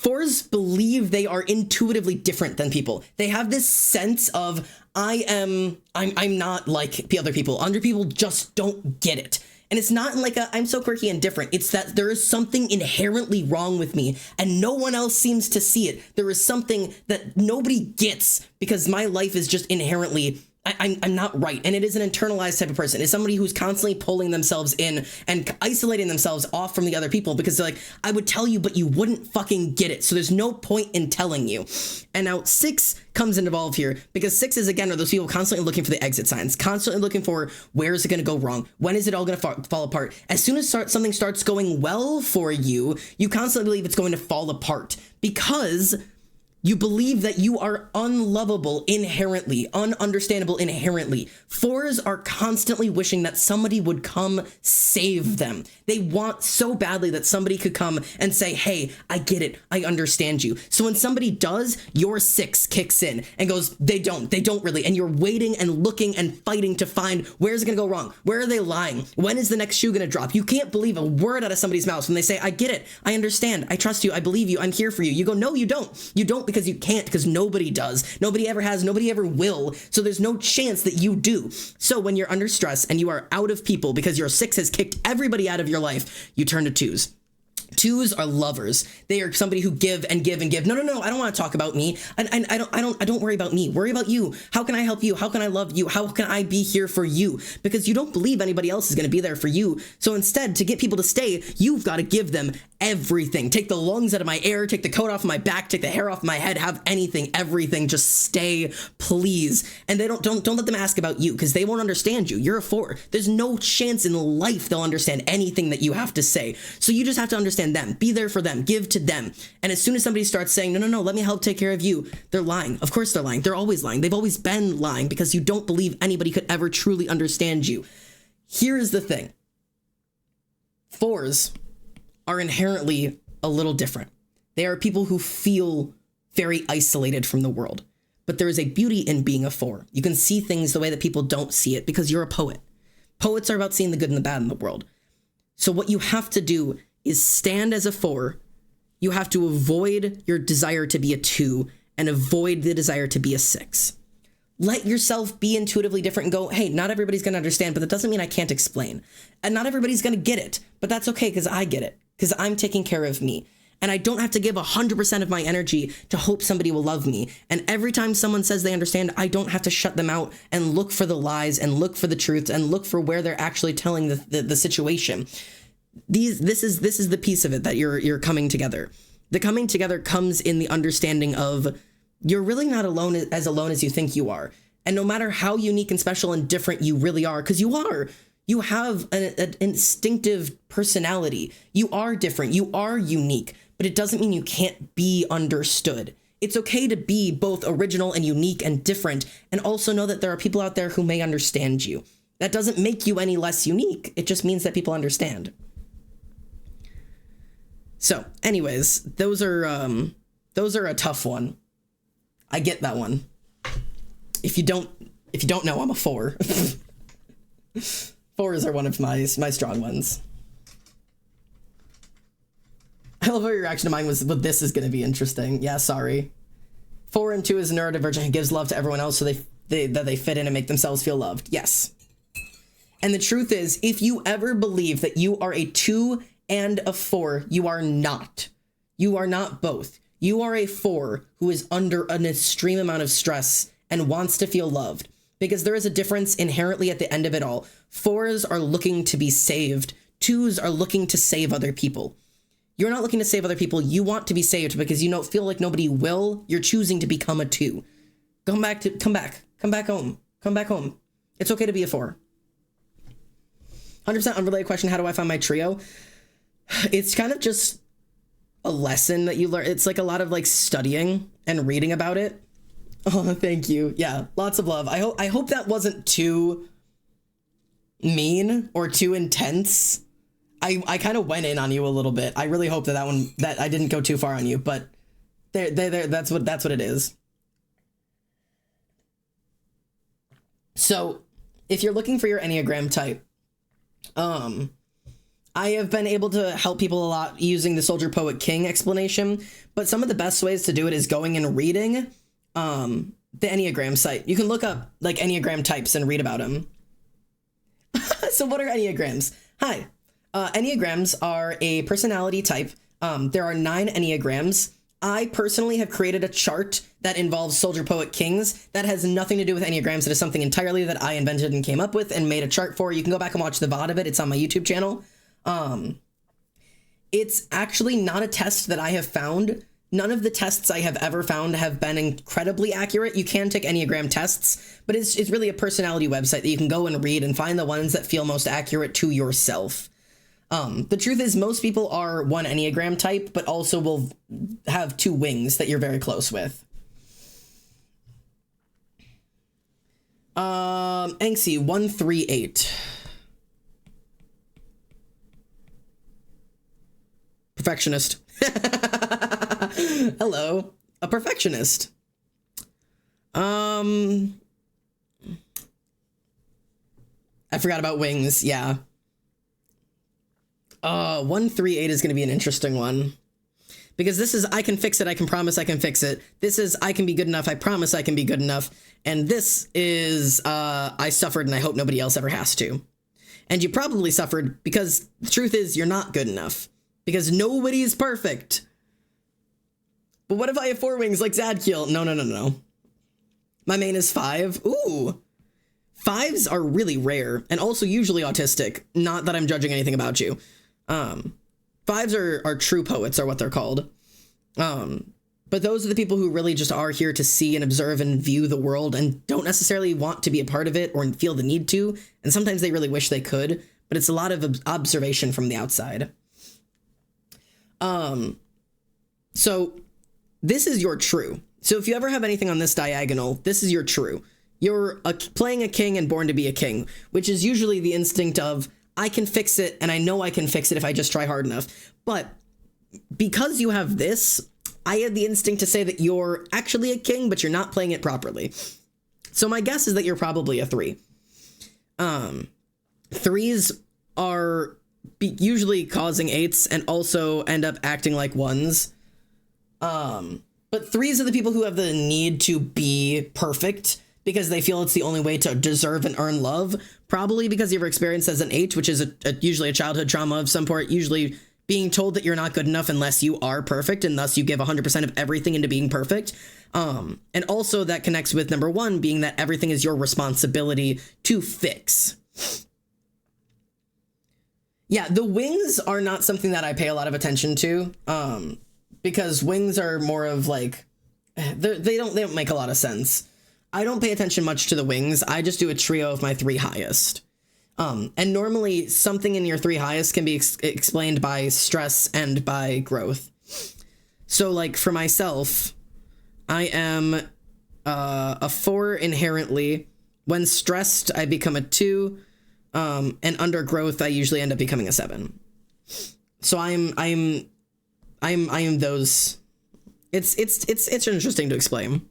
4s believe they are intuitively different than people. They have this sense of, I'm not like other people. Other people just don't get it. And it's not like I'm so quirky and different. It's that there is something inherently wrong with me and no one else seems to see it. There is something that nobody gets because my life is just inherently, I'm not right. And it is an internalized type of person. It's somebody who's constantly pulling themselves in and isolating themselves off from the other people because they're like, I would tell you, but you wouldn't fucking get it. So there's no point in telling you. And now 6 comes involved here because 6 again, are those people constantly looking for the exit signs, constantly looking for where is it going to go wrong? When is it all going to fall apart? As soon as something starts going well for you, you constantly believe it's going to fall apart because you believe that you are unlovable inherently, ununderstandable inherently. 4s are constantly wishing that somebody would come save them. They want so badly that somebody could come and say, hey, I get it, I understand you. So when somebody does, your 6 kicks in and goes, they don't really. And you're waiting and looking and fighting to find where's it gonna go wrong? Where are they lying? When is the next shoe gonna drop? You can't believe a word out of somebody's mouth when they say, I get it, I understand, I trust you, I believe you, I'm here for you. You go, no, you don't. You don't because you can't, because nobody does. Nobody ever has, nobody ever will. So there's no chance that you do. So when you're under stress and you are out of people because your 6 has kicked everybody out of your life, you turn to 2s. 2s are lovers. They are somebody who give and give and give. No, I don't want to talk about me. I don't worry about me. Worry about you. How can I help you? How can I love you? How can I be here for you? Because you don't believe anybody else is going to be there for you. So instead, to get people to stay, you've got to give them everything. Take the lungs out of my air, take the coat off my back, take the hair off my head, have anything, everything. Just stay, please. And they don't let them ask about you because they won't understand you. You're a 4. There's no chance in life they'll understand anything that you have to say. So you just have to understand them, be there for them, give to them. And as soon as somebody starts saying, no, let me help take care of you, they're lying. Of course they're lying. They're always lying. They've always been lying because you don't believe anybody could ever truly understand you. Here's the thing. 4s are inherently a little different. They are people who feel very isolated from the world. But there is a beauty in being a 4. You can see things the way that people don't see it because you're a poet. Poets are about seeing the good and the bad in the world. So what you have to do is stand as a 4. you have to avoid your desire to be a 2 and avoid the desire to be a 6. Let yourself be intuitively different and go, hey, not everybody's going to understand, but that doesn't mean I can't explain. And not everybody's going to get it, but that's okay because I get it, because I'm taking care of me. And I don't have to give 100% of my energy to hope somebody will love me. And every time someone says they understand, I don't have to shut them out and look for the lies and look for the truths and look for where they're actually telling the situation. This is the piece of it that you're coming together. The coming together comes in the understanding of you're really not alone as you think you are. And no matter how unique and special and different you really are, because you are, you have an instinctive personality. You are different. You are unique, but it doesn't mean you can't be understood. It's okay to be both original and unique and different, and also know that there are people out there who may understand you. That doesn't make you any less unique. It just means that people understand. So, anyways, those are a tough one. I get that one. If you don't know, I'm a 4. 4s are one of my strong ones. I love how your reaction to mine was, but this is going to be interesting. Yeah, sorry. 4 and 2 is neurodivergent and gives love to everyone else so they fit in and make themselves feel loved. Yes. And the truth is, if you ever believe that you are a 2 and a 4, you are not. You are not both. You are a 4 who is under an extreme amount of stress and wants to feel loved, because there is a difference inherently at the end of it all. 4s are looking to be saved. 2s are looking to save other people. You're not looking to save other people. You want to be saved because you don't feel like nobody will. You're choosing to become a 2. Come back home. It's okay to be a 4. 100% unrelated question. How do I find my trio? It's kind of just a lesson that you learn. It's like a lot of like studying and reading about it. Oh, thank you. Yeah, lots of love. I hope that wasn't too mean or too intense. I kind of went in on you a little bit. I really hope that I didn't go too far on you, but that's what it is. So, if you're looking for your Enneagram type, I have been able to help people a lot using the Soldier Poet King explanation, but some of the best ways to do it is going and reading the Enneagram site. You can look up like Enneagram types and read about them. So what are Enneagrams? Hi. Enneagrams are a personality type. There are 9 Enneagrams. I personally have created a chart that involves Soldier Poet Kings that has nothing to do with Enneagrams. It is something entirely that I invented and came up with and made a chart for. You can go back and watch the VOD of it. It's on my YouTube channel. It's actually not a test that I have found. None of the tests I have ever found have been incredibly accurate. You can take Enneagram tests, but it's really a personality website that you can go and read and find the ones that feel most accurate to yourself. The truth is most people are one Enneagram type, but also will have 2 wings that you're very close with. Anxie 138. Perfectionist. Hello, a perfectionist. I forgot about wings. Yeah. 138 is going to be an interesting one, because this is I can fix it. I can promise I can fix it. This is I can be good enough. I promise I can be good enough. And this is I suffered and I hope nobody else ever has to. And you probably suffered because the truth is you're not good enough, because nobody's perfect. But what if I have 4 wings like Zadkiel? No. My main is 5. Ooh. 5s are really rare and also usually autistic. Not that I'm judging anything about you. 5s are true poets, are what they're called. But those are the people who really just are here to see and observe and view the world and don't necessarily want to be a part of it or feel the need to. And sometimes they really wish they could, but it's a lot of observation from the outside. So this is your true. So if you ever have anything on this diagonal, this is your true. You're playing a king and born to be a king, which is usually the instinct of, I can fix it, and I know I can fix it if I just try hard enough. But because you have this, I had the instinct to say that you're actually a king, but you're not playing it properly. So my guess is that you're probably a 3. 3s are usually causing 8s and also end up acting like 1s. But threes are the people who have the need to be perfect because they feel it's the only way to deserve and earn love, probably because of your experience as an H, which is usually a childhood trauma of some sort, usually being told that you're not good enough unless you are perfect, and thus you give 100% of everything into being perfect. And also that connects with number one, being that everything is your responsibility to fix. Yeah, the wings are not something that I pay a lot of attention to, because wings are more of like, they don't make a lot of sense. I don't pay attention much to the wings. I just do a trio of my three highest. And normally something in your three highest can be explained by stress and by growth. So like for myself, I am a 4 inherently. When stressed, I become a 2. And under growth, I usually end up becoming a 7. So I am those. It's interesting to explain.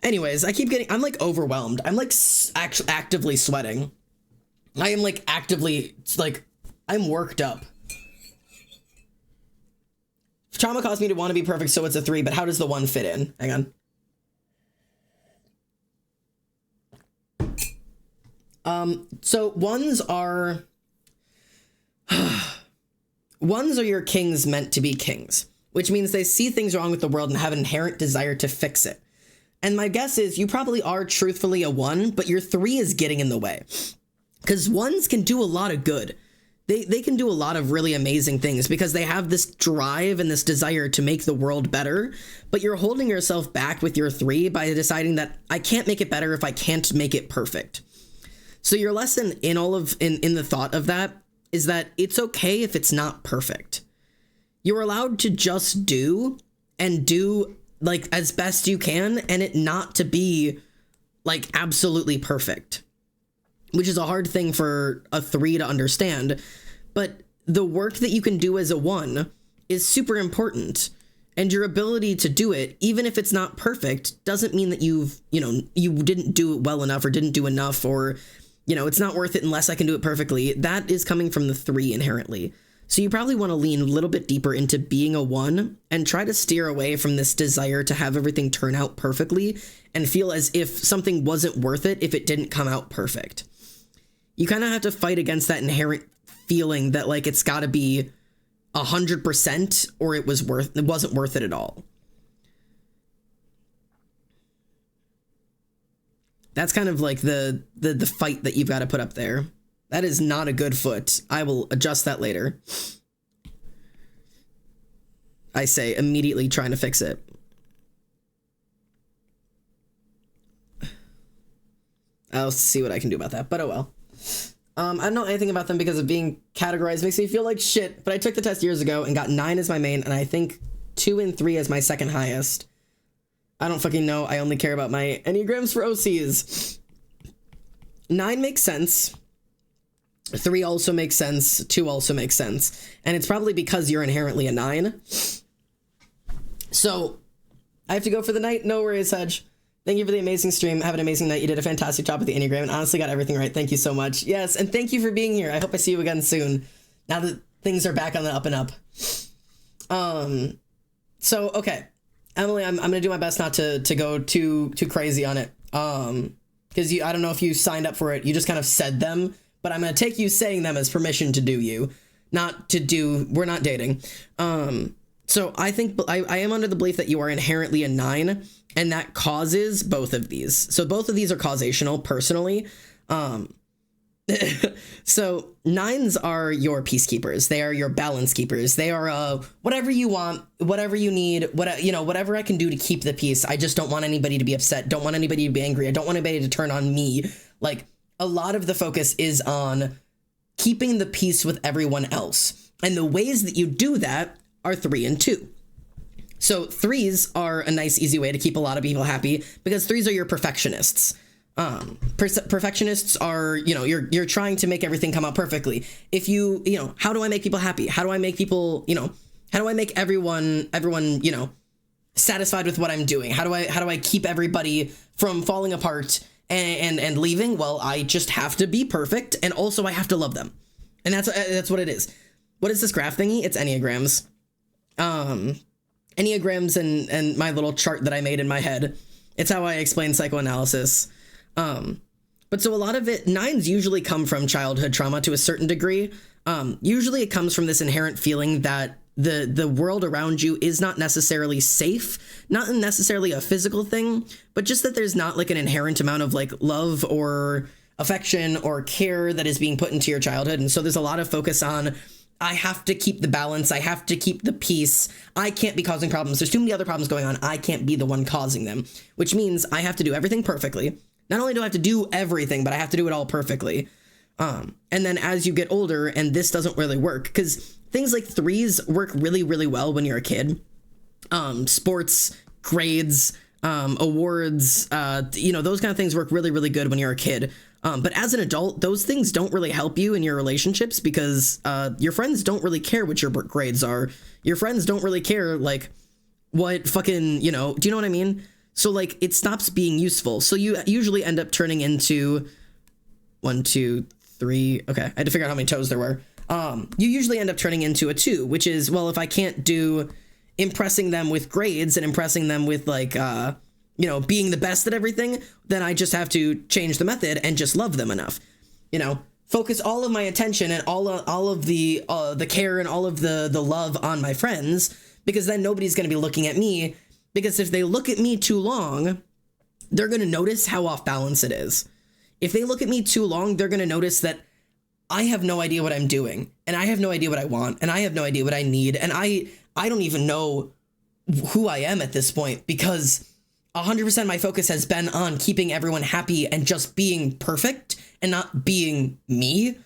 Anyways, I'm like overwhelmed. I'm like actively sweating. I am like actively, like, I'm worked up. Trauma caused me to want to be perfect, so it's a 3, but how does the 1 fit in? Hang on. So ones are your kings meant to be kings, which means they see things wrong with the world and have an inherent desire to fix it. And my guess is you probably are truthfully a 1, but your 3 is getting in the way. Because 1s can do a lot of good. They can do a lot of really amazing things because they have this drive and this desire to make the world better. But you're holding yourself back with your 3 by deciding that I can't make it better if I can't make it perfect. So your lesson in in the thought of that is that it's okay if it's not perfect. You're allowed to just do like as best you can, and it not to be like absolutely perfect, which is a hard thing for a 3 to understand. But the work that you can do as a 1 is super important, and your ability to do it, even if it's not perfect, doesn't mean that you didn't do it well enough or didn't do enough, or, it's not worth it unless I can do it perfectly. That is coming from the 3 inherently. So you probably want to lean a little bit deeper into being a 1 and try to steer away from this desire to have everything turn out perfectly and feel as if something wasn't worth it if it didn't come out perfect. You kind of have to fight against that inherent feeling that like it's got to be 100% or it wasn't worth it at all. That's kind of like the fight that you've got to put up there. That is not a good foot. I will adjust that later. I say immediately trying to fix it. I'll see what I can do about that, but oh well. I don't know anything about them because of being categorized makes me feel like shit, but I took the test years ago and got 9 as my main, and I think 2 and 3 as my second highest. I don't fucking know. I only care about my Enneagrams for OCs. 9 makes sense. 3 also makes sense. 2 also makes sense. And it's probably because you're inherently a 9. So, I have to go for the night. No worries, Hedge. Thank you for the amazing stream. Have an amazing night. You did a fantastic job with the Enneagram and honestly got everything right. Thank you so much. Yes, and thank you for being here. I hope I see you again soon. Now that things are back on the up and up. So, okay. Emily, I'm going to do my best not to go too crazy on it. Because I don't know if you signed up for it. You just kind of said them. But I'm going to take you saying them as permission to do you. We're not dating. So I think I am under the belief that you are inherently a 9, and that causes both of these. So both of these are causational personally. So 9s are your peacekeepers. They are your balance keepers. They are whatever you want, whatever you need, whatever I can do to keep the peace. I just don't want anybody to be upset. Don't want anybody to be angry. I don't want anybody to turn on me. Like, a lot of the focus is on keeping the peace with everyone else. And the ways that you do that are 3 and 2. So 3s are a nice, easy way to keep a lot of people happy because 3s are your perfectionists. Perfectionists are, you're trying to make everything come out perfectly. If how do I make people happy? How do I make people, how do I make everyone, satisfied with what I'm doing? How do I keep everybody from falling apart and leaving? Well, I just have to be perfect, and also I have to love them. And that's what it is. What is this graph thingy? It's Enneagrams. Enneagrams and my little chart that I made in my head. It's how I explain psychoanalysis. But so a lot of it, nines usually come from childhood trauma to a certain degree. Usually it comes from this inherent feeling that the world around you is not necessarily safe, not necessarily a physical thing, but just that there's not like an inherent amount of like love or affection or care that is being put into your childhood. And so there's a lot of focus on, I have to keep the balance. I have to keep the peace. I can't be causing problems. There's too many other problems going on. I can't be the one causing them, which means I have to do everything perfectly. Not only do I have to do everything, but I have to do it all perfectly. And then as you get older and this doesn't really work, because things like threes work really, really well when you're a kid. Sports, grades, awards, those kind of things work really, really good when you're a kid. But as an adult, those things don't really help you in your relationships because your friends don't really care what your grades are. Your friends don't really care, like, what fucking, do you know what I mean? So, like, it stops being useful. So you usually end up turning into 1, 2, 3. Okay, I had to figure out how many toes there were. You usually end up turning into a 2, which is, well, if I can't do impressing them with grades and impressing them with, like, being the best at everything, then I just have to change the method and just love them enough. Focus all of my attention and all of the care and all of the love on my friends, because then nobody's going to be looking at me. Because if they look at me too long, they're going to notice how off balance it is. If they look at me too long, they're going to notice that I have no idea what I'm doing, and I have no idea what I want, and I have no idea what I need, and I don't even know who I am at this point, because 100% of my focus has been on keeping everyone happy and just being perfect and not being me,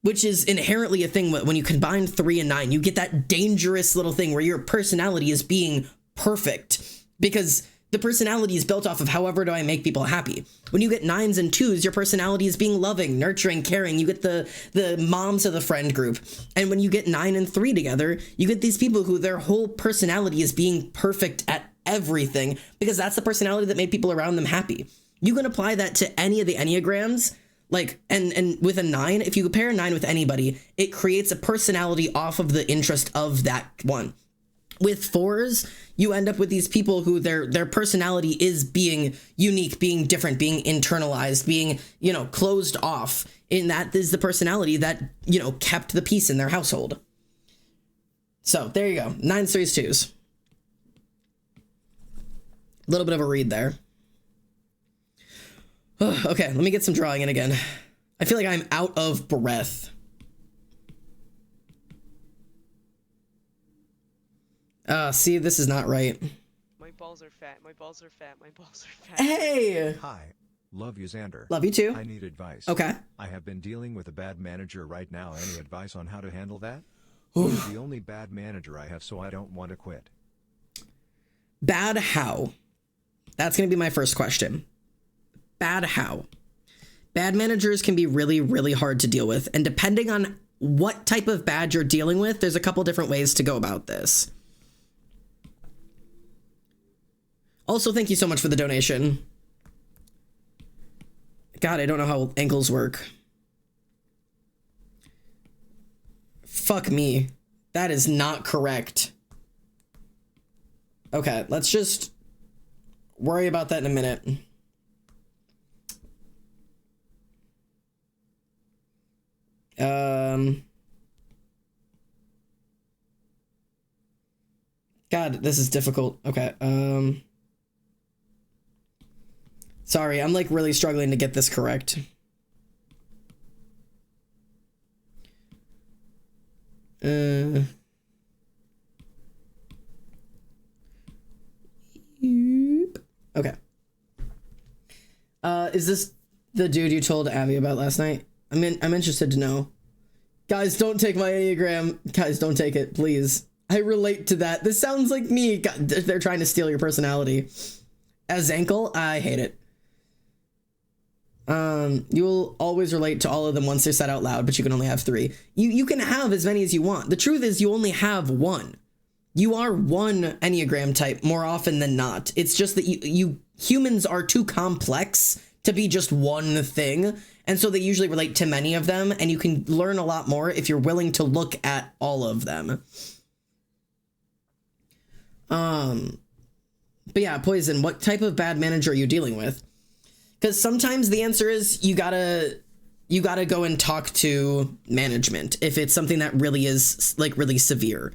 which is inherently a thing. When you combine 3 and 9, you get that dangerous little thing where your personality is being perfect, because the personality is built off of however do I make people happy. When you get 9s and 2s, your personality is being loving, nurturing, caring. You get the moms of the friend group. And when you get 9 and 3 together, you get these people who their whole personality is being perfect at everything, because that's the personality that made people around them happy. You can apply that to any of the Enneagrams, like, and with a 9, if you compare a 9 with anybody, it creates a personality off of the interest of that one. With 4s, you end up with these people who their personality is being unique, being different, being internalized, being, closed off. And that is the personality that, kept the peace in their household. So there you go. 9s, 3s, 2s. A little bit of a read there. Okay, let me get some drawing in again. I feel like I'm out of breath. See, this is not right. My balls are fat, my balls are fat, my balls are fat. Hey! Hi. Love you, Xander. Love you too. I need advice. Okay. I have been dealing with a bad manager right now. Any advice on how to handle that? He's the only bad manager I have, so I don't want to quit. Bad how? That's going to be my first question. Bad how? Bad managers can be really, really hard to deal with. And depending on what type of bad you're dealing with, there's a couple different ways to go about this. Also, thank you so much for the donation. God, I don't know how ankles work. Fuck me. That is not correct. Okay, let's just worry about that in a minute. God, this is difficult. Okay, sorry, I'm like really struggling to get this correct. Okay. Is this the dude you told Abby about last night? I'm interested to know. Guys, don't take my Enneagram. Guys, don't take it, please. I relate to that. This sounds like me. God, they're trying to steal your personality. As Ankle, I hate it. You will always relate to all of them once they're said out loud, but you can only have 3. You can have as many as you want. The truth is you only have 1. You are one Enneagram type more often than not. It's just that you humans are too complex to be just one thing. And so they usually relate to many of them, and you can learn a lot more if you're willing to look at all of them. But yeah, Poison, what type of bad manager are you dealing with? Because sometimes the answer is you gotta go and talk to management if it's something that really is like really severe.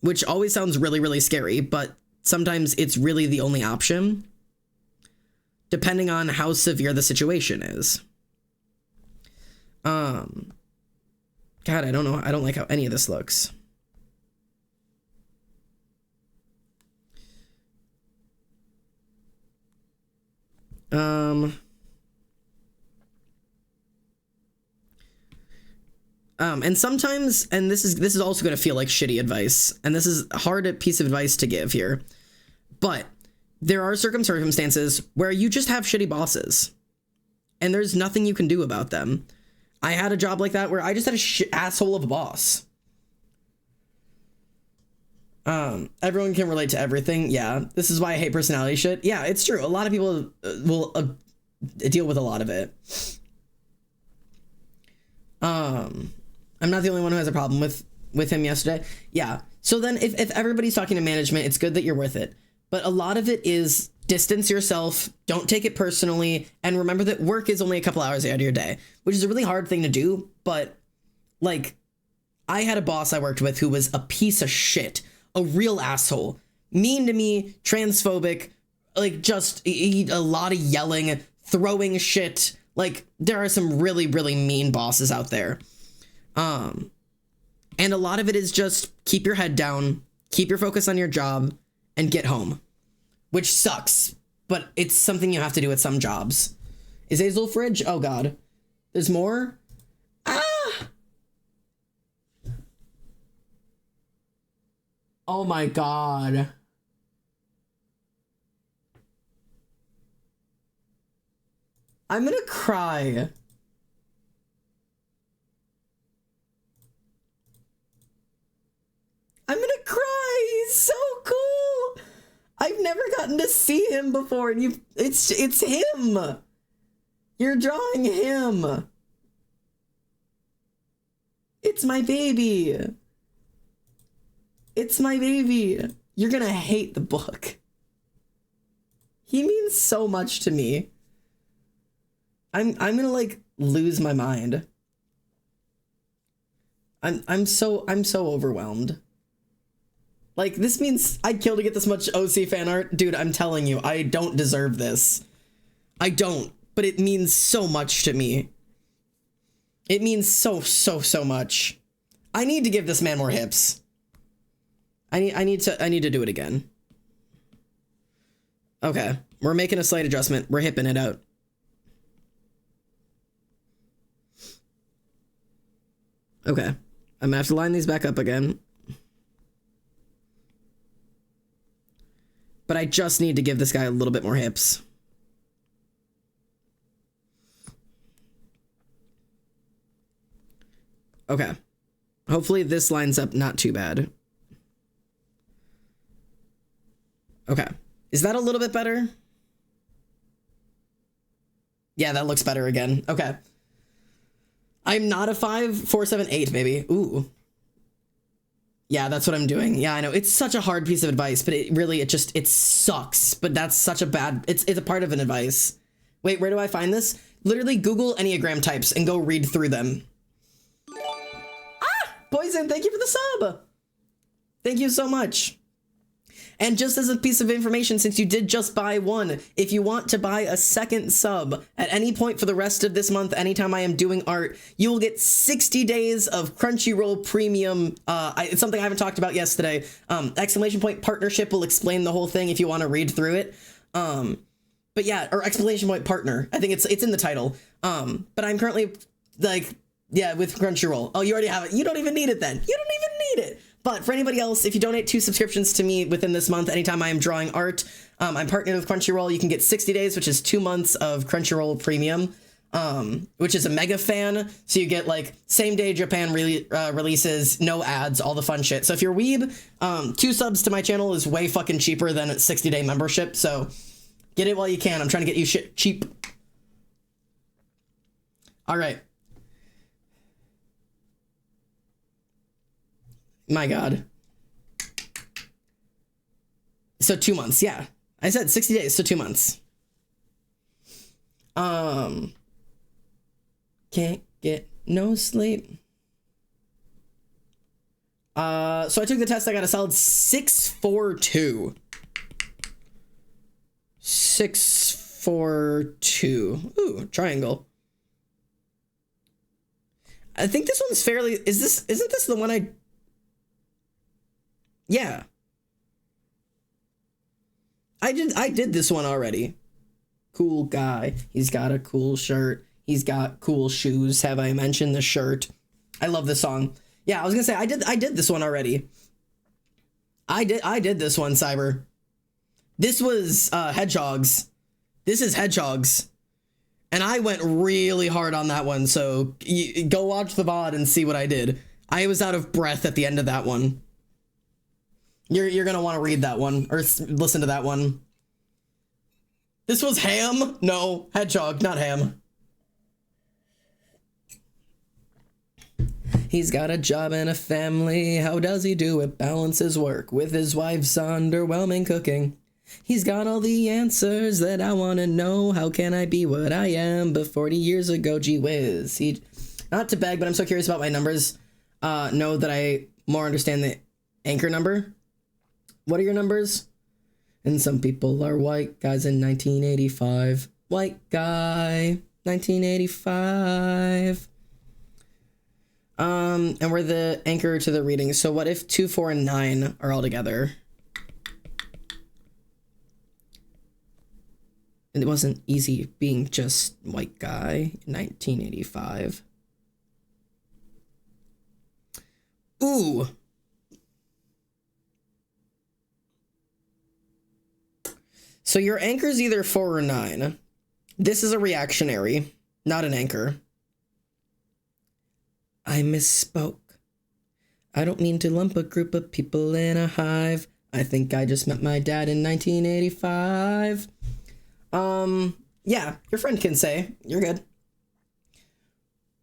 Which always sounds really, really scary, but sometimes it's really the only option, depending on how severe the situation is. God, I don't know. I don't like how any of this looks. And sometimes, and this is also going to feel like shitty advice, and this is a hard piece of advice to give here, but there are circumstances where you just have shitty bosses, and there's nothing you can do about them. I had a job like that where I just had a asshole of a boss. Everyone can relate to everything. Yeah, this is why I hate personality shit. Yeah, it's true. A lot of people will deal with a lot of it. I'm not the only one who has a problem with him yesterday. Yeah. So then if everybody's talking to management, it's good that you're with it. But a lot of it is distance yourself, don't take it personally, and remember that work is only a couple hours out of your day, which is a really hard thing to do. But like, I had a boss I worked with who was a piece of shit, a real asshole, mean to me, transphobic, like just a lot of yelling, throwing shit. Like, there are some really, really mean bosses out there. And a lot of it is just keep your head down, keep your focus on your job, and get home. Which sucks, but it's something you have to do at some jobs. Is Hazel fridge? Oh god. There's more? Ah! Oh my god. I'm gonna cry. I'm gonna cry. He's so cool. I've never gotten to see him before, and it's him. You're drawing him. It's my baby. It's my baby. You're gonna hate the book. He means so much to me. I'm gonna like lose my mind. I'm so overwhelmed. Like, this means I'd kill to get this much OC fan art. Dude, I'm telling you, I don't deserve this. I don't, but it means so much to me. It means so much. I need to give this man more hips. I need to do it again. Okay, we're making a slight adjustment. We're hipping it out. Okay, I'm gonna have to line these back up again. But I just need to give this guy a little bit more hips. Okay. Hopefully this lines up not too bad. Okay. Is that a little bit better? Yeah, that looks better again. Okay. I'm not a 5, 4, 7, 8, baby. Ooh. Yeah, that's what I'm doing. Yeah, I know. It's such a hard piece of advice, but it sucks. But that's such a bad, it's a part of an advice. Wait, where do I find this? Literally Google Enneagram types and go read through them. Ah! Poison, thank you for the sub! Thank you so much. And just as a piece of information, since you did just buy one, if you want to buy a second sub at any point for the rest of this month, anytime I am doing art, you will get 60 days of Crunchyroll Premium. It's something I haven't talked about yesterday. Exclamation point partnership will explain the whole thing if you want to read through it. But yeah, or exclamation point partner. I think it's in the title. But I'm currently like, yeah, with Crunchyroll. Oh, you already have it. You don't even need it then. You don't even need it. But for anybody else, if you donate 2 subscriptions to me within this month, anytime I am drawing art, I'm partnered with Crunchyroll. You can get 60 days, which is 2 months of Crunchyroll Premium, which is a mega fan. So you get like same day Japan releases, no ads, all the fun shit. So if you're weeb, 2 subs to my channel is way fucking cheaper than a 60-day membership. So get it while you can. I'm trying to get you shit cheap. All right. My God. So 2 months, yeah. I said 60 days, so 2 months. Can't get no sleep. So I took the test, I got a solid 642. 642. Ooh, triangle. I think this one's fairly, isn't this the one yeah. I did this one already. Cool guy. He's got a cool shirt. He's got cool shoes. Have I mentioned the shirt? I love this song. Yeah, I was gonna say I did this one already. I did this one, Cyber. This was Hedgehogs. This is Hedgehogs. And I went really hard on that one, so go watch the VOD and see what I did. I was out of breath at the end of that one. You're gonna want to read that one, or listen to that one. This was Ham? No, Hedgehog, not Ham. He's got a job and a family, how does he do it? Balance his work with his wife's underwhelming cooking. He's got all the answers that I want to know. How can I be what I am but 40 years ago? Gee whiz. Not to beg, but I'm so curious about my numbers. Know that I more understand the anchor number. What are your numbers? And some people are white guys in 1985. White guy, 1985. And we're the anchor to the reading. So what if 2, 4, and 9 are all together? It wasn't easy being just white guy, 1985. Ooh. So your anchor's either 4 or 9. This is a reactionary, not an anchor. I misspoke. I don't mean to lump a group of people in a hive. I think I just met my dad in 1985. Yeah, your friend can say. You're good.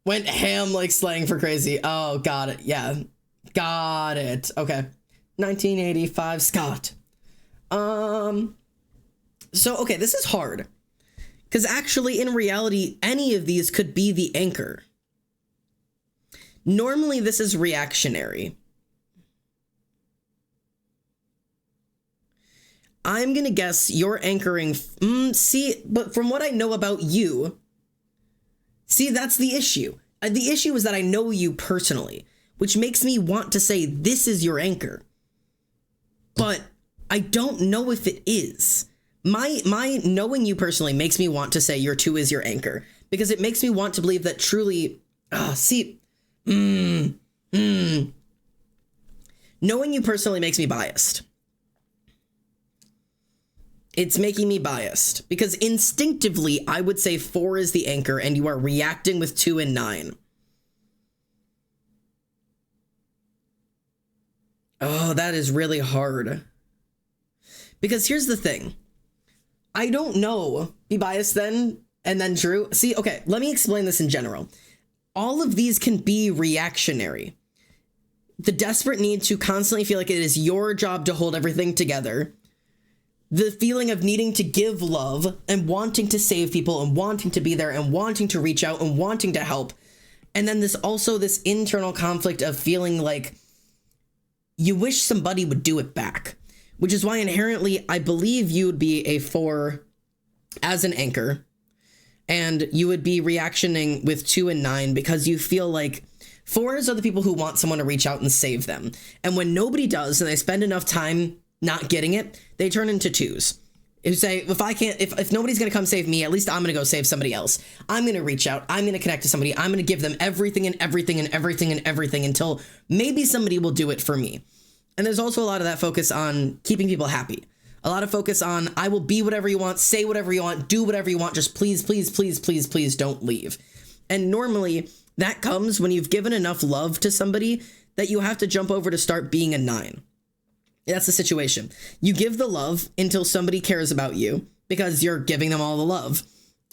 Went ham like slang for crazy. Oh, got it. Yeah. Got it. Okay. 1985 Scott. So, okay, this is hard. Because actually, in reality, any of these could be the anchor. Normally, this is reactionary. I'm going to guess you're anchoring... see, but from what I know about you... See, that's the issue. The issue is that I know you personally, which makes me want to say this is your anchor. But I don't know if it is. My knowing you personally makes me want to say your 2 is your anchor. Because it makes me want to believe that truly... Knowing you personally makes me biased. It's making me biased because instinctively I would say 4 is the anchor and you are reacting with 2 and 9. Oh, that is really hard. Because here's the thing. I don't know. Be biased then and then true. See, okay, let me explain this in general. All of these can be reactionary. The desperate need to constantly feel like it is your job to hold everything together. The feeling of needing to give love and wanting to save people and wanting to be there and wanting to reach out and wanting to help. And then this internal conflict of feeling like you wish somebody would do it back, which is why inherently I believe you would be a 4 as an anchor and you would be reactioning with 2 and 9 because you feel like 4s are the people who want someone to reach out and save them. And when nobody does and they spend enough time not getting it, they turn into 2s. Who say, if nobody's going to come save me, at least I'm going to go save somebody else. I'm going to reach out. I'm going to connect to somebody. I'm going to give them everything and everything and everything and everything until maybe somebody will do it for me. And there's also a lot of that focus on keeping people happy. A lot of focus on, I will be whatever you want, say whatever you want, do whatever you want. Just please, please, please, please, please don't leave. And normally that comes when you've given enough love to somebody that you have to jump over to start being a 9. That's the situation. You give the love until somebody cares about you because you're giving them all the love.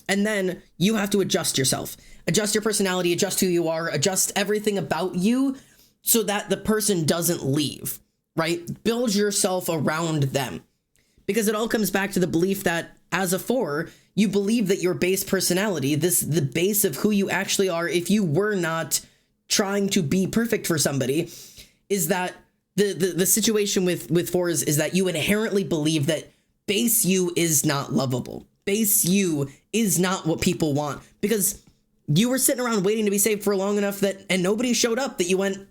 And then you have to adjust yourself, adjust your personality, adjust who you are, adjust everything about you so that the person doesn't leave, right? Build yourself around them. Because it all comes back to the belief that as a 4, you believe that your base personality, the base of who you actually are, if you were not trying to be perfect for somebody, is that the situation with 4s is that you inherently believe that base you is not lovable. Base you is not what people want, because you were sitting around waiting to be saved for long enough and nobody showed up, that you went,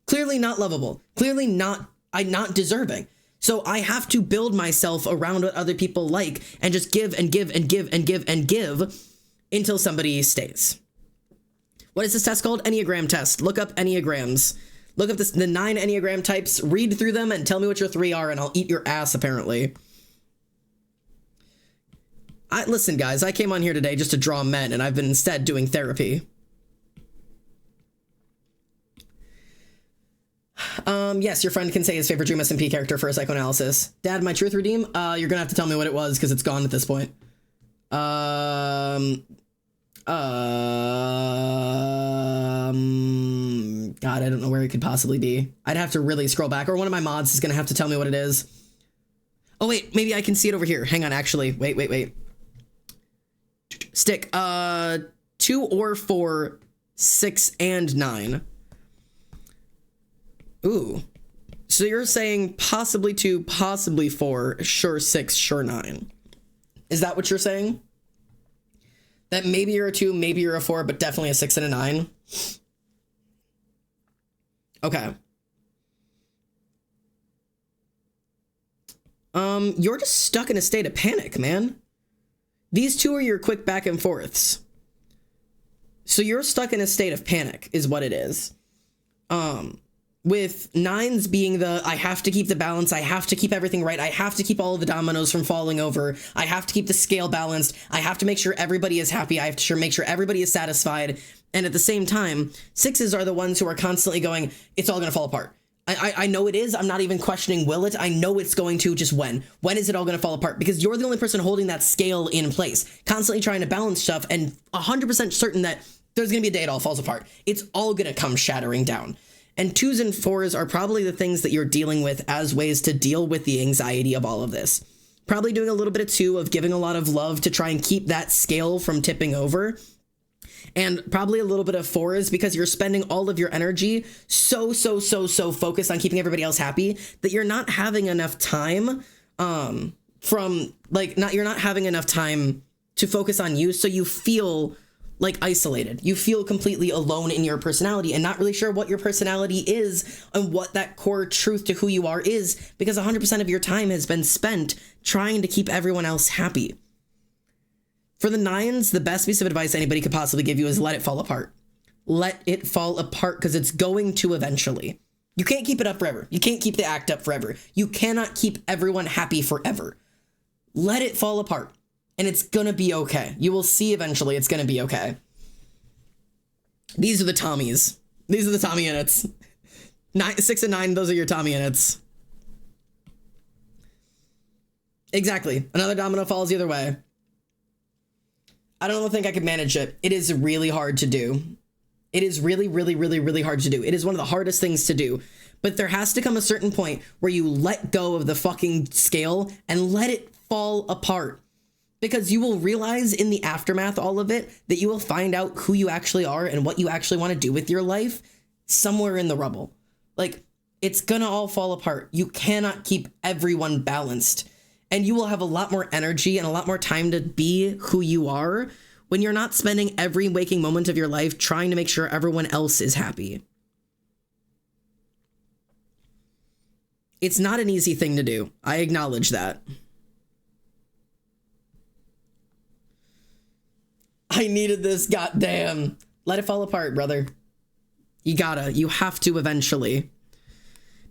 clearly not lovable, clearly not deserving. So I have to build myself around what other people like and just give and give and give and give and give until somebody stays. What is this test called? Enneagram test. Look up Enneagrams. Look up the 9 Enneagram types, read through them, and tell me what your 3 are, and I'll eat your ass, apparently. Listen, guys, I came on here today just to draw men, and I've been instead doing therapy. Yes, your friend can say his favorite Dream SMP character for a psychoanalysis. Dad, my truth redeem? You're gonna have to tell me what it was, because it's gone at this point. God, I don't know where it could possibly be. I'd have to really scroll back, or one of my mods is gonna have to tell me what it is. Oh, wait, maybe I can see it over here. Hang on, actually. Wait. Stick. 2 or 4, 6 and 9. Ooh. So you're saying possibly 2, possibly 4, sure 6, sure 9. Is that what you're saying? That maybe you're a 2, maybe you're a 4, but definitely a 6 and a 9? Okay. You're just stuck in a state of panic, man. These 2 are your quick back and forths. So you're stuck in a state of panic, is what it is. With 9s being I have to keep the balance, I have to keep everything right, I have to keep all of the dominoes from falling over, I have to keep the scale balanced, I have to make sure everybody is happy, I have to make sure everybody is satisfied, and at the same time, 6s are the ones who are constantly going, it's all gonna fall apart. I know it is, I'm not even questioning will it, I know it's going to, just when is it all gonna fall apart? Because you're the only person holding that scale in place, constantly trying to balance stuff, and 100% certain that there's gonna be a day it all falls apart. It's all gonna come shattering down. And 2s and 4s are probably the things that you're dealing with as ways to deal with the anxiety of all of this. Probably doing a little bit of 2 of giving a lot of love to try and keep that scale from tipping over. And probably a little bit of 4s because you're spending all of your energy so focused on keeping everybody else happy that you're not having enough time you're not having enough time to focus on you, so you feel like isolated. You feel completely alone in your personality and not really sure what your personality is and what that core truth to who you are is, because 100% of your time has been spent trying to keep everyone else happy. For the 9s, the best piece of advice anybody could possibly give you is let it fall apart. Let it fall apart, because it's going to eventually. You can't keep it up forever. You can't keep the act up forever. You cannot keep everyone happy forever. Let it fall apart. And it's gonna be okay. You will see eventually it's gonna be okay. These are the Tommies. These are the Tommy units. 6 and 9, those are your Tommy units. Exactly. Another domino falls either way. I don't think I could manage it. It is really hard to do. It is really hard to do. It is one of the hardest things to do. But there has to come a certain point where you let go of the fucking scale and let it fall apart. Because you will realize in the aftermath, all of it, that you will find out who you actually are and what you actually want to do with your life somewhere in the rubble. Like, it's gonna all fall apart. You cannot keep everyone balanced. And you will have a lot more energy and a lot more time to be who you are when you're not spending every waking moment of your life trying to make sure everyone else is happy. It's not an easy thing to do. I acknowledge that. I needed this, goddamn. Let it fall apart, brother. You have to eventually.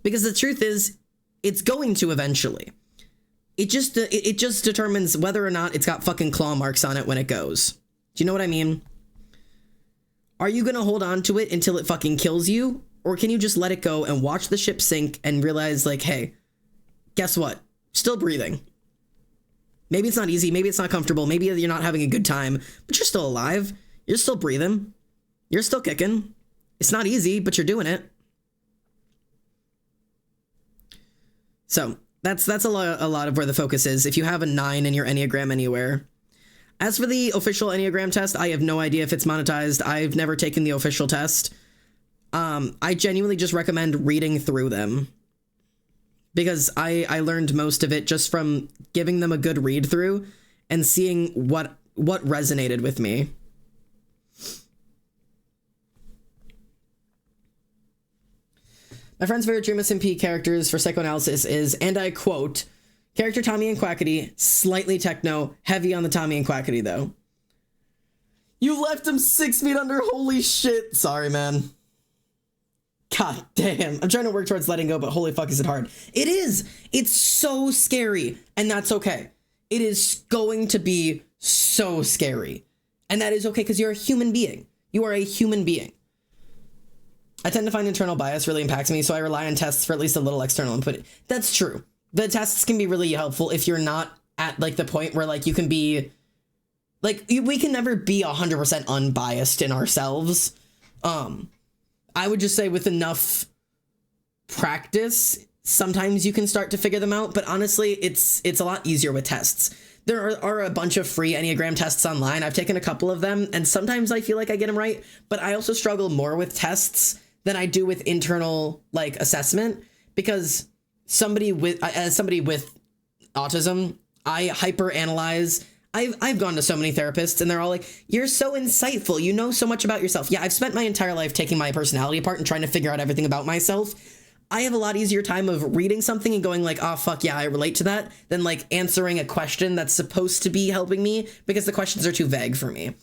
Because the truth is, it's going to eventually. It just determines whether or not it's got fucking claw marks on it when it goes. Do you know what I mean? Are you gonna hold on to it until it fucking kills you? Or can you just let it go and watch the ship sink and realize, like, hey, guess what? Still breathing. Maybe it's not easy, maybe it's not comfortable, maybe you're not having a good time, but you're still alive. You're still breathing. You're still kicking. It's not easy, but you're doing it. So, That's a lot of where the focus is. If you have a 9 in your Enneagram anywhere. As for the official Enneagram test, I have no idea if it's monetized. I've never taken the official test. I genuinely just recommend reading through them, because I learned most of it just from giving them a good read through and seeing what resonated with me. My friend's favorite Dream SMP characters for psychoanalysis is, and I quote, character Tommy and Quackity, slightly techno, heavy on the Tommy and Quackity though. You left him 6 feet under, holy shit. Sorry, man. God damn. I'm trying to work towards letting go, but holy fuck is it hard. It is. It's so scary, and that's okay. It is going to be so scary. And that is okay, because you're a human being. You are a human being. I tend to find internal bias really impacts me, so I rely on tests for at least a little external input. That's true. The tests can be really helpful if you're not at like the point where like you can be like, we can never be 100% unbiased in ourselves. I would just say with enough practice, sometimes you can start to figure them out, but honestly, it's a lot easier with tests. There are a bunch of free Enneagram tests online. I've taken a couple of them, and sometimes I feel like I get them right, but I also struggle more with tests than I do with internal like assessment, because as somebody with autism, I hyperanalyze. I've gone to so many therapists, and they're all like, you're so insightful, you know so much about yourself. Yeah, I've spent my entire life taking my personality apart and trying to figure out everything about myself. I have a lot easier time of reading something and going like, oh fuck yeah, I relate to that, than like answering a question that's supposed to be helping me, because the questions are too vague for me.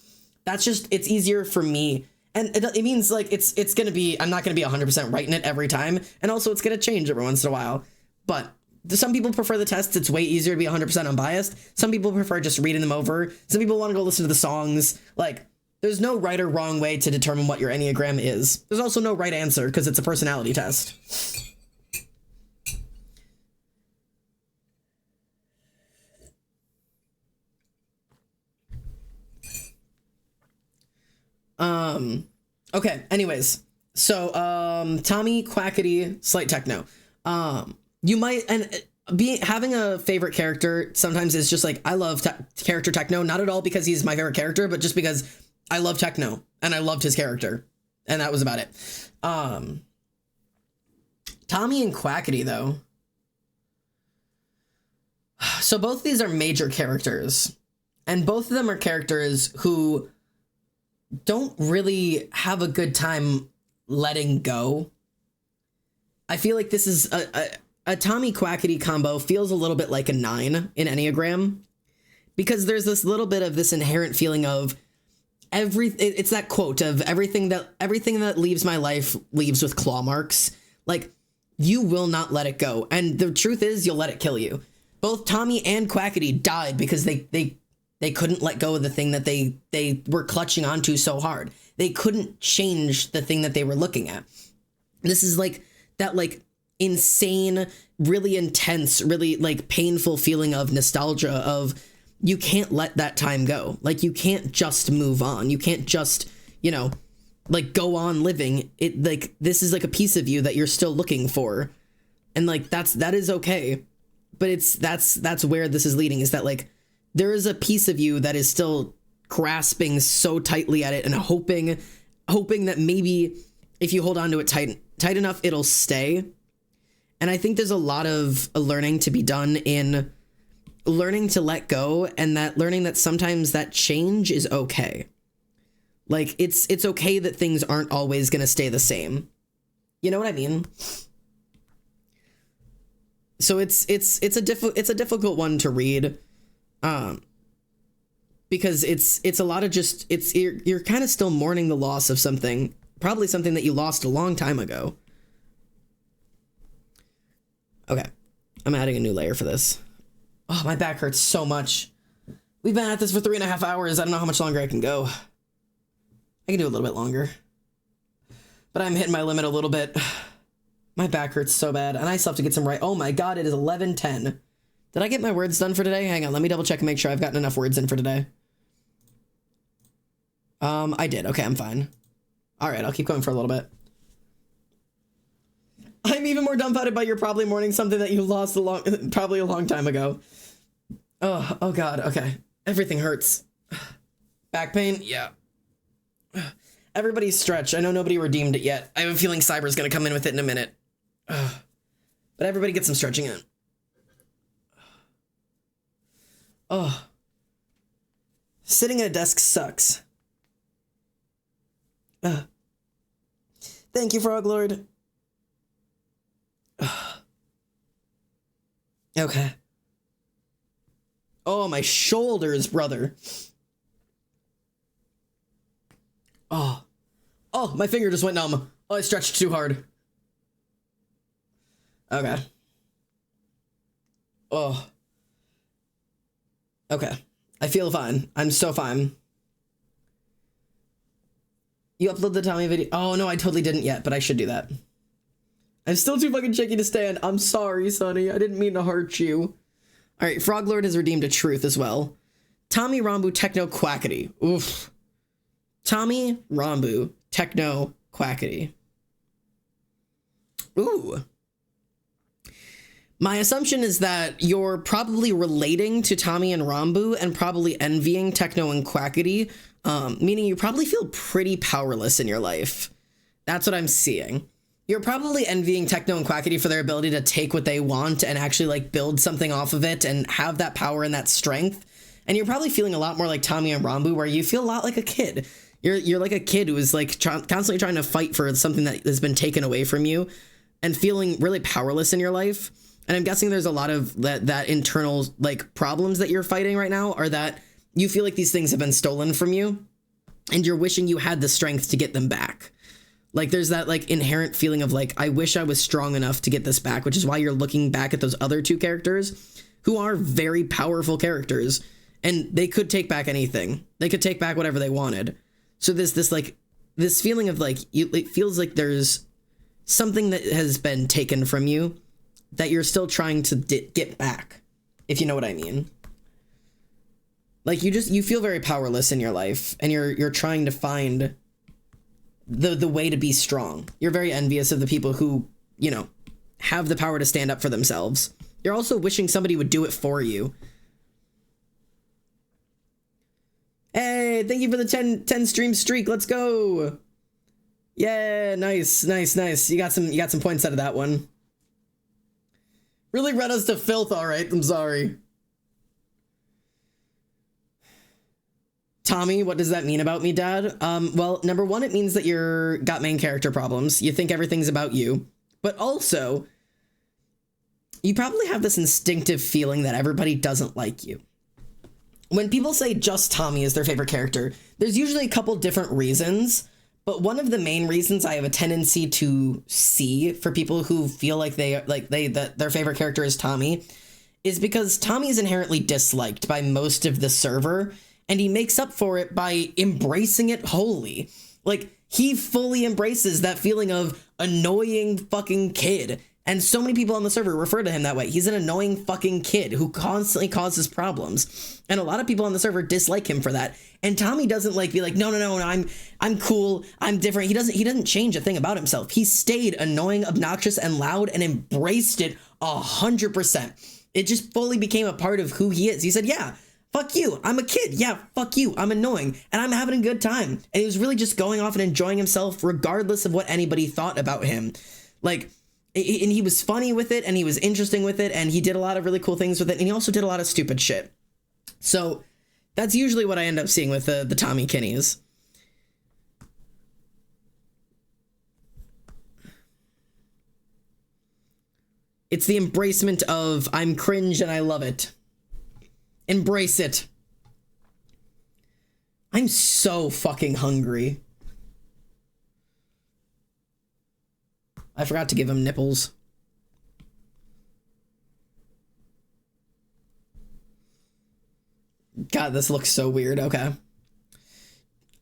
That's just, it's easier for me. And it means like it's gonna be, I'm not gonna be 100% right in it every time, and also it's gonna change every once in a while. But some people prefer the tests. It's way easier to be 100% unbiased. Some people prefer just reading them over. Some people want to go listen to the songs. Like, there's no right or wrong way to determine what your Enneagram is. There's also no right answer, because it's a personality test. Okay, anyways. So, Tommy, Quackity, slight techno. You might, and having a favorite character sometimes is just like, I love character techno, not at all because he's my favorite character, but just because I love techno and I loved his character, and that was about it. Tommy and Quackity though. So both of these are major characters, and both of them are characters who don't really have a good time letting go. I feel like this is a Tommy Quackity combo feels a little bit like a 9 in Enneagram, because there's this little bit of this inherent feeling of it's that quote of everything that leaves my life leaves with claw marks. Like, you will not let it go. And the truth is, you'll let it kill you. Both Tommy and Quackity died because they couldn't let go of the thing that they were clutching onto so hard. They couldn't change the thing that they were looking at. This is like that like insane, really intense, really like painful feeling of nostalgia of you can't let that time go. Like, you can't just move on. You can't just, you know, like go on living. It like, this is like a piece of you that you're still looking for. And like, that is okay. But that's where this is leading, is that like, there is a piece of you that is still grasping so tightly at it and hoping that maybe if you hold on to it tight enough, it'll stay. And I think there's a lot of learning to be done in learning to let go, and that learning that sometimes that change is okay. Like, it's okay that things aren't always going to stay the same. You know what I mean? So it's a difficult one to read. Because it's a lot of just, you're kind of still mourning the loss of something, probably something that you lost a long time ago. Okay, I'm adding a new layer for this. Oh, my back hurts so much. We've been at this for 3.5 hours. I don't know how much longer I can go. I can do a little bit longer, but I'm hitting my limit a little bit. My back hurts so bad, and I still have to get some right. Oh my God, it is 11:10. Did I get my words done for today? Hang on, let me double check and make sure I've gotten enough words in for today. I did. Okay, I'm fine. All right, I'll keep going for a little bit. I'm even more dumbfounded by your probably mourning something that you lost probably a long time ago. Oh God, okay. Everything hurts. Back pain? Yeah. Everybody stretch. I know nobody redeemed it yet. I have a feeling Cyber's gonna come in with it in a minute. But everybody get some stretching in. Oh. Sitting at a desk sucks. Thank you, Frog Lord. Okay. Oh, my shoulders, brother. Oh. Oh, my finger just went numb. Oh, I stretched too hard. Okay. Oh. Okay. I feel fine. I'm so fine. You upload the Tommy video? Oh, no, I totally didn't yet, but I should do that. I'm still too fucking shaky to stand. I'm sorry, Sonny. I didn't mean to hurt you. All right, Frog Lord has redeemed a truth as well. Tommy Rambu Techno Quackity. Oof. Tommy Rambu Techno Quackity. Ooh. My assumption is that you're probably relating to Tommy and Rambu and probably envying Techno and Quackity, meaning you probably feel pretty powerless in your life. That's what I'm seeing. You're probably envying Techno and Quackity for their ability to take what they want and actually like build something off of it and have that power and that strength. And you're probably feeling a lot more like Tommy and Rambu, where you feel a lot like a kid. You're like a kid who is like constantly trying to fight for something that has been taken away from you and feeling really powerless in your life. And I'm guessing there's a lot of that internal like problems that you're fighting right now, are that you feel like these things have been stolen from you and you're wishing you had the strength to get them back. Like there's that like inherent feeling of like, I wish I was strong enough to get this back, which is why you're looking back at those other two characters who are very powerful characters and they could take back anything. They could take back whatever they wanted. So there's this feeling of like, it feels like there's something that has been taken from you that you're still trying to get back, if you know what I mean. Like you feel very powerless in your life and you're trying to find the way to be strong. You're very envious of the people who, you know, have the power to stand up for themselves. You're also wishing somebody would do it for you. Hey, thank you for the 10 stream streak. Let's go. Yeah, nice. You got some points out of that one. Really read us to filth, all right. I'm sorry. Tommy, what does that mean about me, Dad? Well, number one, it means that you're got main character problems. You think everything's about you, but also you probably have this instinctive feeling that everybody doesn't like you. When people say just Tommy is their favorite character, there's usually a couple different reasons, but one of the main reasons I have a tendency to see for people who feel like that their favorite character is Tommy is because Tommy is inherently disliked by most of the server. And he makes up for it by embracing it wholly. Like, he fully embraces that feeling of annoying fucking kid. And so many people on the server refer to him that way. He's an annoying fucking kid who constantly causes problems. And a lot of people on the server dislike him for that. And Tommy doesn't like be like, no, I'm cool, I'm different. He doesn't change a thing about himself. He stayed annoying, obnoxious, and loud and embraced it 100%. It just fully became a part of who he is. He said, yeah, fuck you, I'm a kid. Yeah, fuck you, I'm annoying. And I'm having a good time. And he was really just going off and enjoying himself regardless of what anybody thought about him. Like, and he was funny with it, and he was interesting with it, and he did a lot of really cool things with it, and he also did a lot of stupid shit. So that's usually what I end up seeing with the Tommy Kinneys. It's the embracement of, I'm cringe and I love it. Embrace it. I'm so fucking hungry. I forgot to give him nipples. God, this looks so weird. Okay.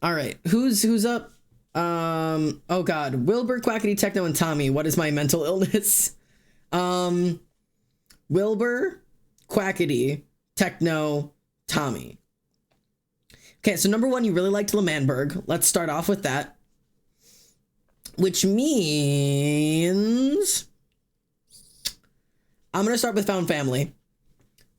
All right. Who's up? Oh God. Wilbur, Quackity, Techno, and Tommy. What is my mental illness? Wilbur, Quackity, Techno, Tommy. Okay, so number one, you really liked L'Manberg. Let's start off with that. which means I'm going to start with found family.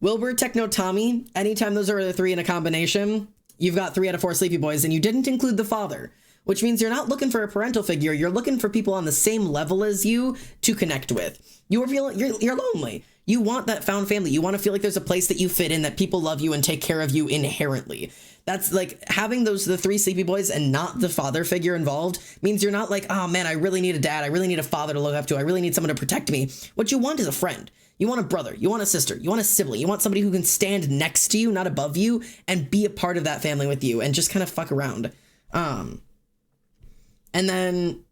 Wilbur, Techno, Tommy, anytime those are the three in a combination, you've got 3 out of 4 sleepy boys, and you didn't include the father, which means you're not looking for a parental figure. You're looking for people on the same level as you to connect with. You're lonely. You want that found family. You want to feel like there's a place that you fit in, that people love you and take care of you inherently. That's like having the 3 sleepy boys and not the father figure involved means you're not like, oh man, I really need a dad. I really need a father to look up to. I really need someone to protect me. What you want is a friend. You want a brother. You want a sister. You want a sibling. You want somebody who can stand next to you, not above you, and be a part of that family with you and just kind of fuck around. And then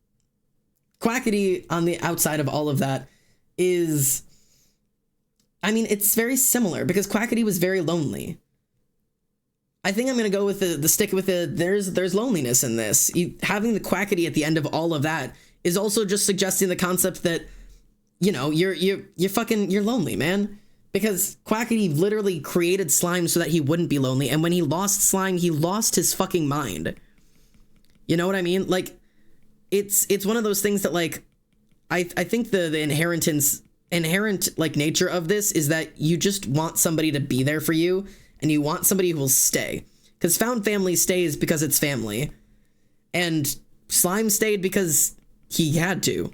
Quackity on the outside of all of that is, I mean, it's very similar because Quackity was very lonely. I think I'm going to go with the stick with there's loneliness in this. Having the Quackity at the end of all of that is also just suggesting the concept that, you know, you're lonely, man. Because Quackity literally created slime so that he wouldn't be lonely. And when he lost slime, he lost his fucking mind. You know what I mean? Like, it's one of those things that, like, I think the inherent like nature of this is that you just want somebody to be there for you, and you want somebody who will stay. Because found family stays because it's family. And slime stayed because he had to.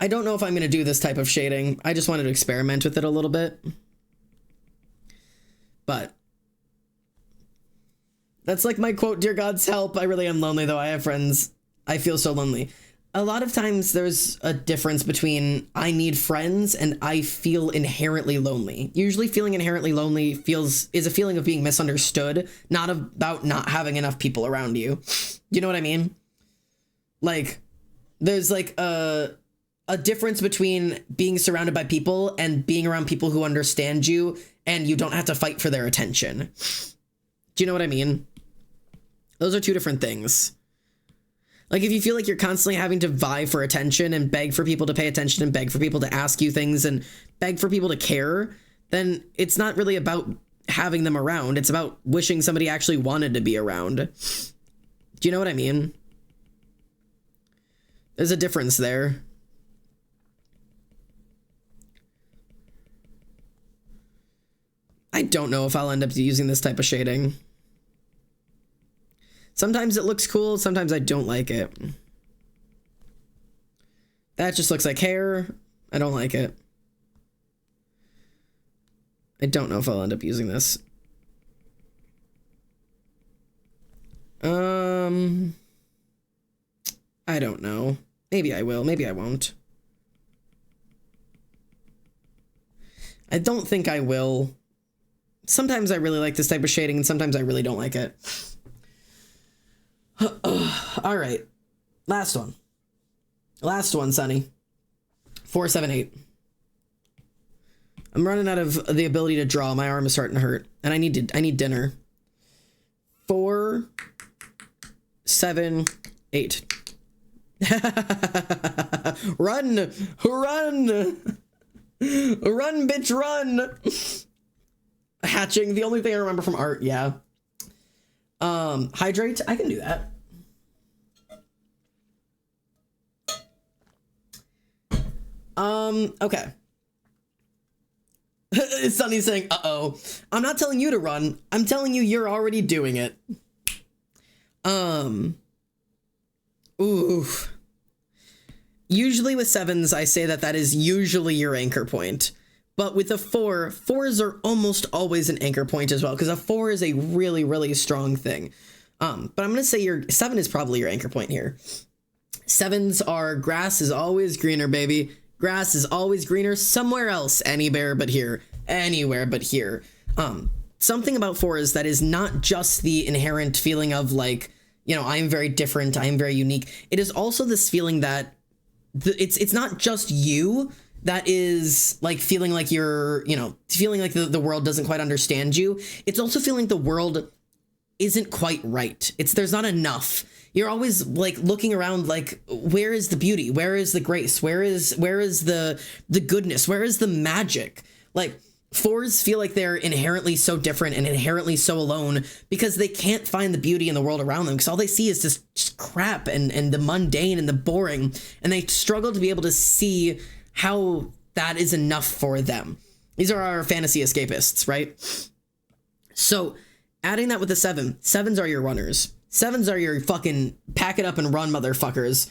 I don't know if I'm going to do this type of shading. I just wanted to experiment with it a little bit. But that's like my quote, "Dear God's help, I really am lonely, though I have friends. I feel so lonely." A lot of times there's a difference between I need friends and I feel inherently lonely. Usually feeling inherently lonely is a feeling of being misunderstood, not about not having enough people around you. You know what I mean? Like, there's like a difference between being surrounded by people and being around people who understand you and you don't have to fight for their attention. Do you know what I mean? Those are two different things. Like, if you feel like you're constantly having to vie for attention and beg for people to pay attention and beg for people to ask you things and beg for people to care, then it's not really about having them around. It's about wishing somebody actually wanted to be around. Do you know what I mean? There's a difference there. I don't know if I'll end up using this type of shading. Sometimes it looks cool, sometimes I don't like it. That just looks like hair. I don't like it. I don't know if I'll end up using this. I don't know. Maybe I will, maybe I won't. I don't think I will. Sometimes I really like this type of shading and sometimes I really don't like it. All right. Last one, Sonny. 478. I'm running out of the ability to draw. My arm is starting to hurt and I need dinner. 4, 7, 8. Run, bitch, run. Hatching, the only thing I remember from art, yeah. Hydrate, I can do that. Okay. Sunny's saying, uh-oh. I'm not telling you to run. I'm telling you you're already doing it. Oof. Usually with 7s, I say that is usually your anchor point. But with a 4s are almost always an anchor point as well, because a 4 is a really, really strong thing. But I'm going to say your 7 is probably your anchor point here. 7s are grass is always greener, baby. Grass is always greener somewhere else, anywhere but here. Anywhere but here. Something about 4s that is not just the inherent feeling of like, you know, I'm very different, I am very unique. It is also this feeling that it's not just you that is like feeling like you're, you know, feeling like the world doesn't quite understand you. It's also feeling the world isn't quite right. There's not enough. You're always like looking around like, where is the beauty? Where is the grace? Where is the goodness? Where is the magic? Like, Fours feel like they're inherently so different and inherently so alone because they can't find the beauty in the world around them because all they see is just crap and the mundane and the boring, and they struggle to be able to see how that is enough for them. These are our fantasy escapists, right? So adding that with the sevens are your runners. Sevens are your fucking pack it up and run motherfuckers.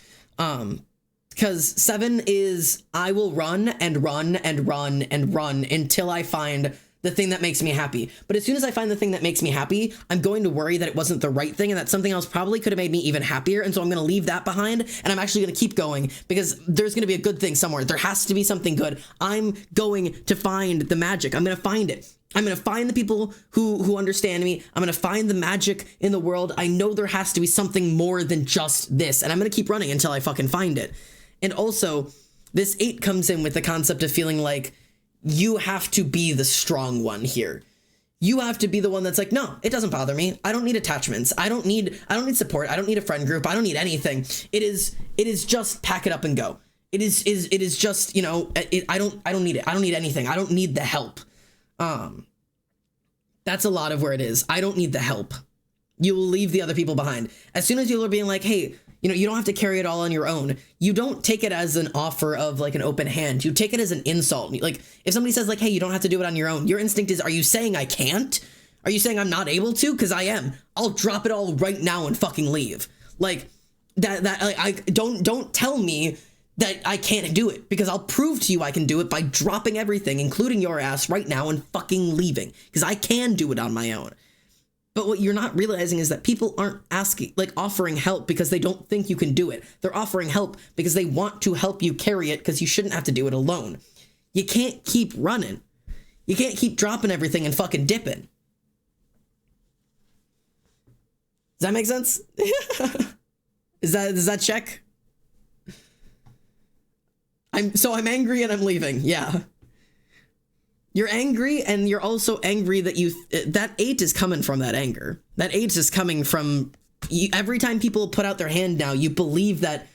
Because 7 is I will run and run and run and run until I find the thing that makes me happy. But as soon as I find the thing that makes me happy, I'm going to worry that it wasn't the right thing and that something else probably could have made me even happier. And so I'm going to leave that behind and I'm actually going to keep going because there's going to be a good thing somewhere. There has to be something good. I'm going to find the magic. I'm going to find it. I'm going to find the people who understand me. I'm going to find the magic in the world. I know there has to be something more than just this. And I'm going to keep running until I fucking find it. And also, this 8 comes in with the concept of feeling like you have to be the strong one here. You have to be the one that's like, no, it doesn't bother me. I don't need attachments. I don't need support. I don't need a friend group. I don't need anything. It is just pack it up and go. It is just, you know, I don't need it. I don't need anything. I don't need the help. That's a lot of where it is. I don't need the help. You will leave the other people behind. As soon as people are being like, hey, you know, you don't have to carry it all on your own. You don't take it as an offer of like an open hand. You take it as an insult. Like if somebody says like, hey, you don't have to do it on your own. Your instinct is, are you saying I can't? Are you saying I'm not able to? Because I am. I'll drop it all right now and fucking leave. Like that like, I don't tell me that I can't do it because I'll prove to you I can do it by dropping everything, including your ass right now and fucking leaving because I can do it on my own. But what you're not realizing is that people aren't offering help because they don't think you can do it. They're offering help because they want to help you carry it because you shouldn't have to do it alone. You can't keep running. You can't keep dropping everything and fucking dipping. Does that make sense? Does that check? I'm angry and I'm leaving. Yeah. You're angry, and you're also angry that that 8 is coming from that anger. That 8 is coming from every time people put out their hand now, you believe that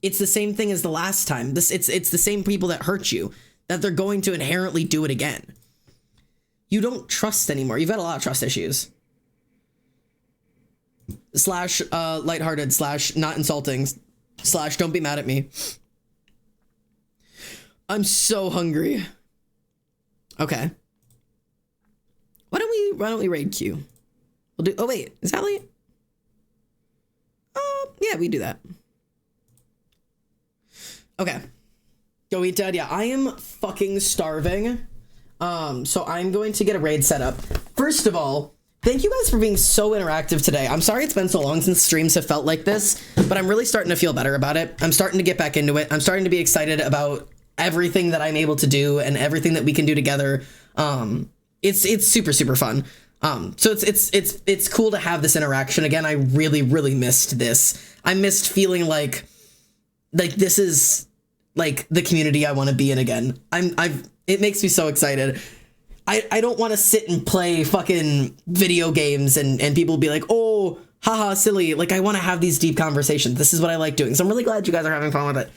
it's the same thing as the last time. It's the same people that hurt you, that they're going to inherently do it again. You don't trust anymore. You've had a lot of trust issues. / lighthearted / not insulting / don't be mad at me. I'm so hungry. Okay. Why don't we raid Q? We'll do. Oh wait, is that late? Yeah, we do that. Okay. Go eat, Dad. Yeah, I am fucking starving. So I'm going to get a raid set up. First of all, thank you guys for being so interactive today. I'm sorry it's been so long since streams have felt like this, but I'm really starting to feel better about it. I'm starting to get back into it. I'm starting to be excited about everything that I'm able to do and everything that we can do together. It's super, super fun. So it's cool to have this interaction again. I really, really missed this. I missed feeling like this is like the community I want to be in again. It makes me so excited. I don't want to sit and play fucking video games and people be like, oh, haha, silly. Like I want to have these deep conversations. This is what I like doing. So I'm really glad you guys are having fun with it.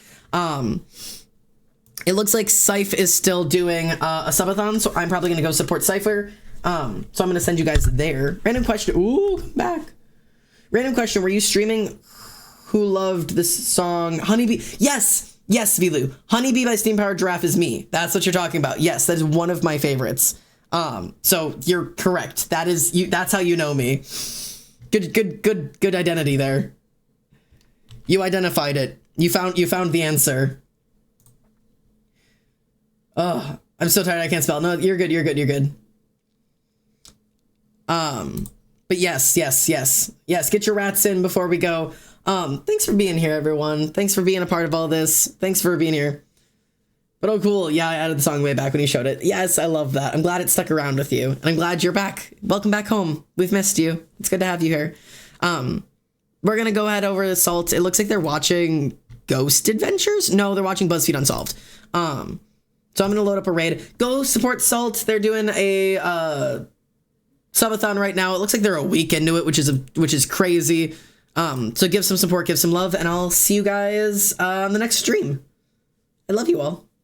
It looks like Syph is still doing a subathon, so I'm probably going to go support Cypher. So I'm going to send you guys there. Random question. Ooh, come back. Random question. Were you streaming Who Loved This Song? Honeybee. Yes. Yes, Vilu. Honeybee by Steam Powered Giraffe is me. That's what you're talking about. Yes, that is one of my favorites. So you're correct. That is you. That's how you know me. Good identity there. You identified it. You found the answer. Oh, I'm so tired I can't spell. No, you're good. But yes, get your rats in before we go. Thanks for being here, everyone. Thanks for being a part of all this. Thanks for being here. But oh, cool. Yeah, I added the song way back when you showed it. Yes, I love that. I'm glad it stuck around with you. And I'm glad you're back. Welcome back home. We've missed you. It's good to have you here. We're going to go head over to Salt. It looks like they're watching Ghost Adventures. No, they're watching BuzzFeed Unsolved. So I'm going to load up a raid. Go support Salt. They're doing a subathon right now. It looks like they're a week into it, which is crazy. So give some support, give some love, and I'll see you guys on the next stream. I love you all.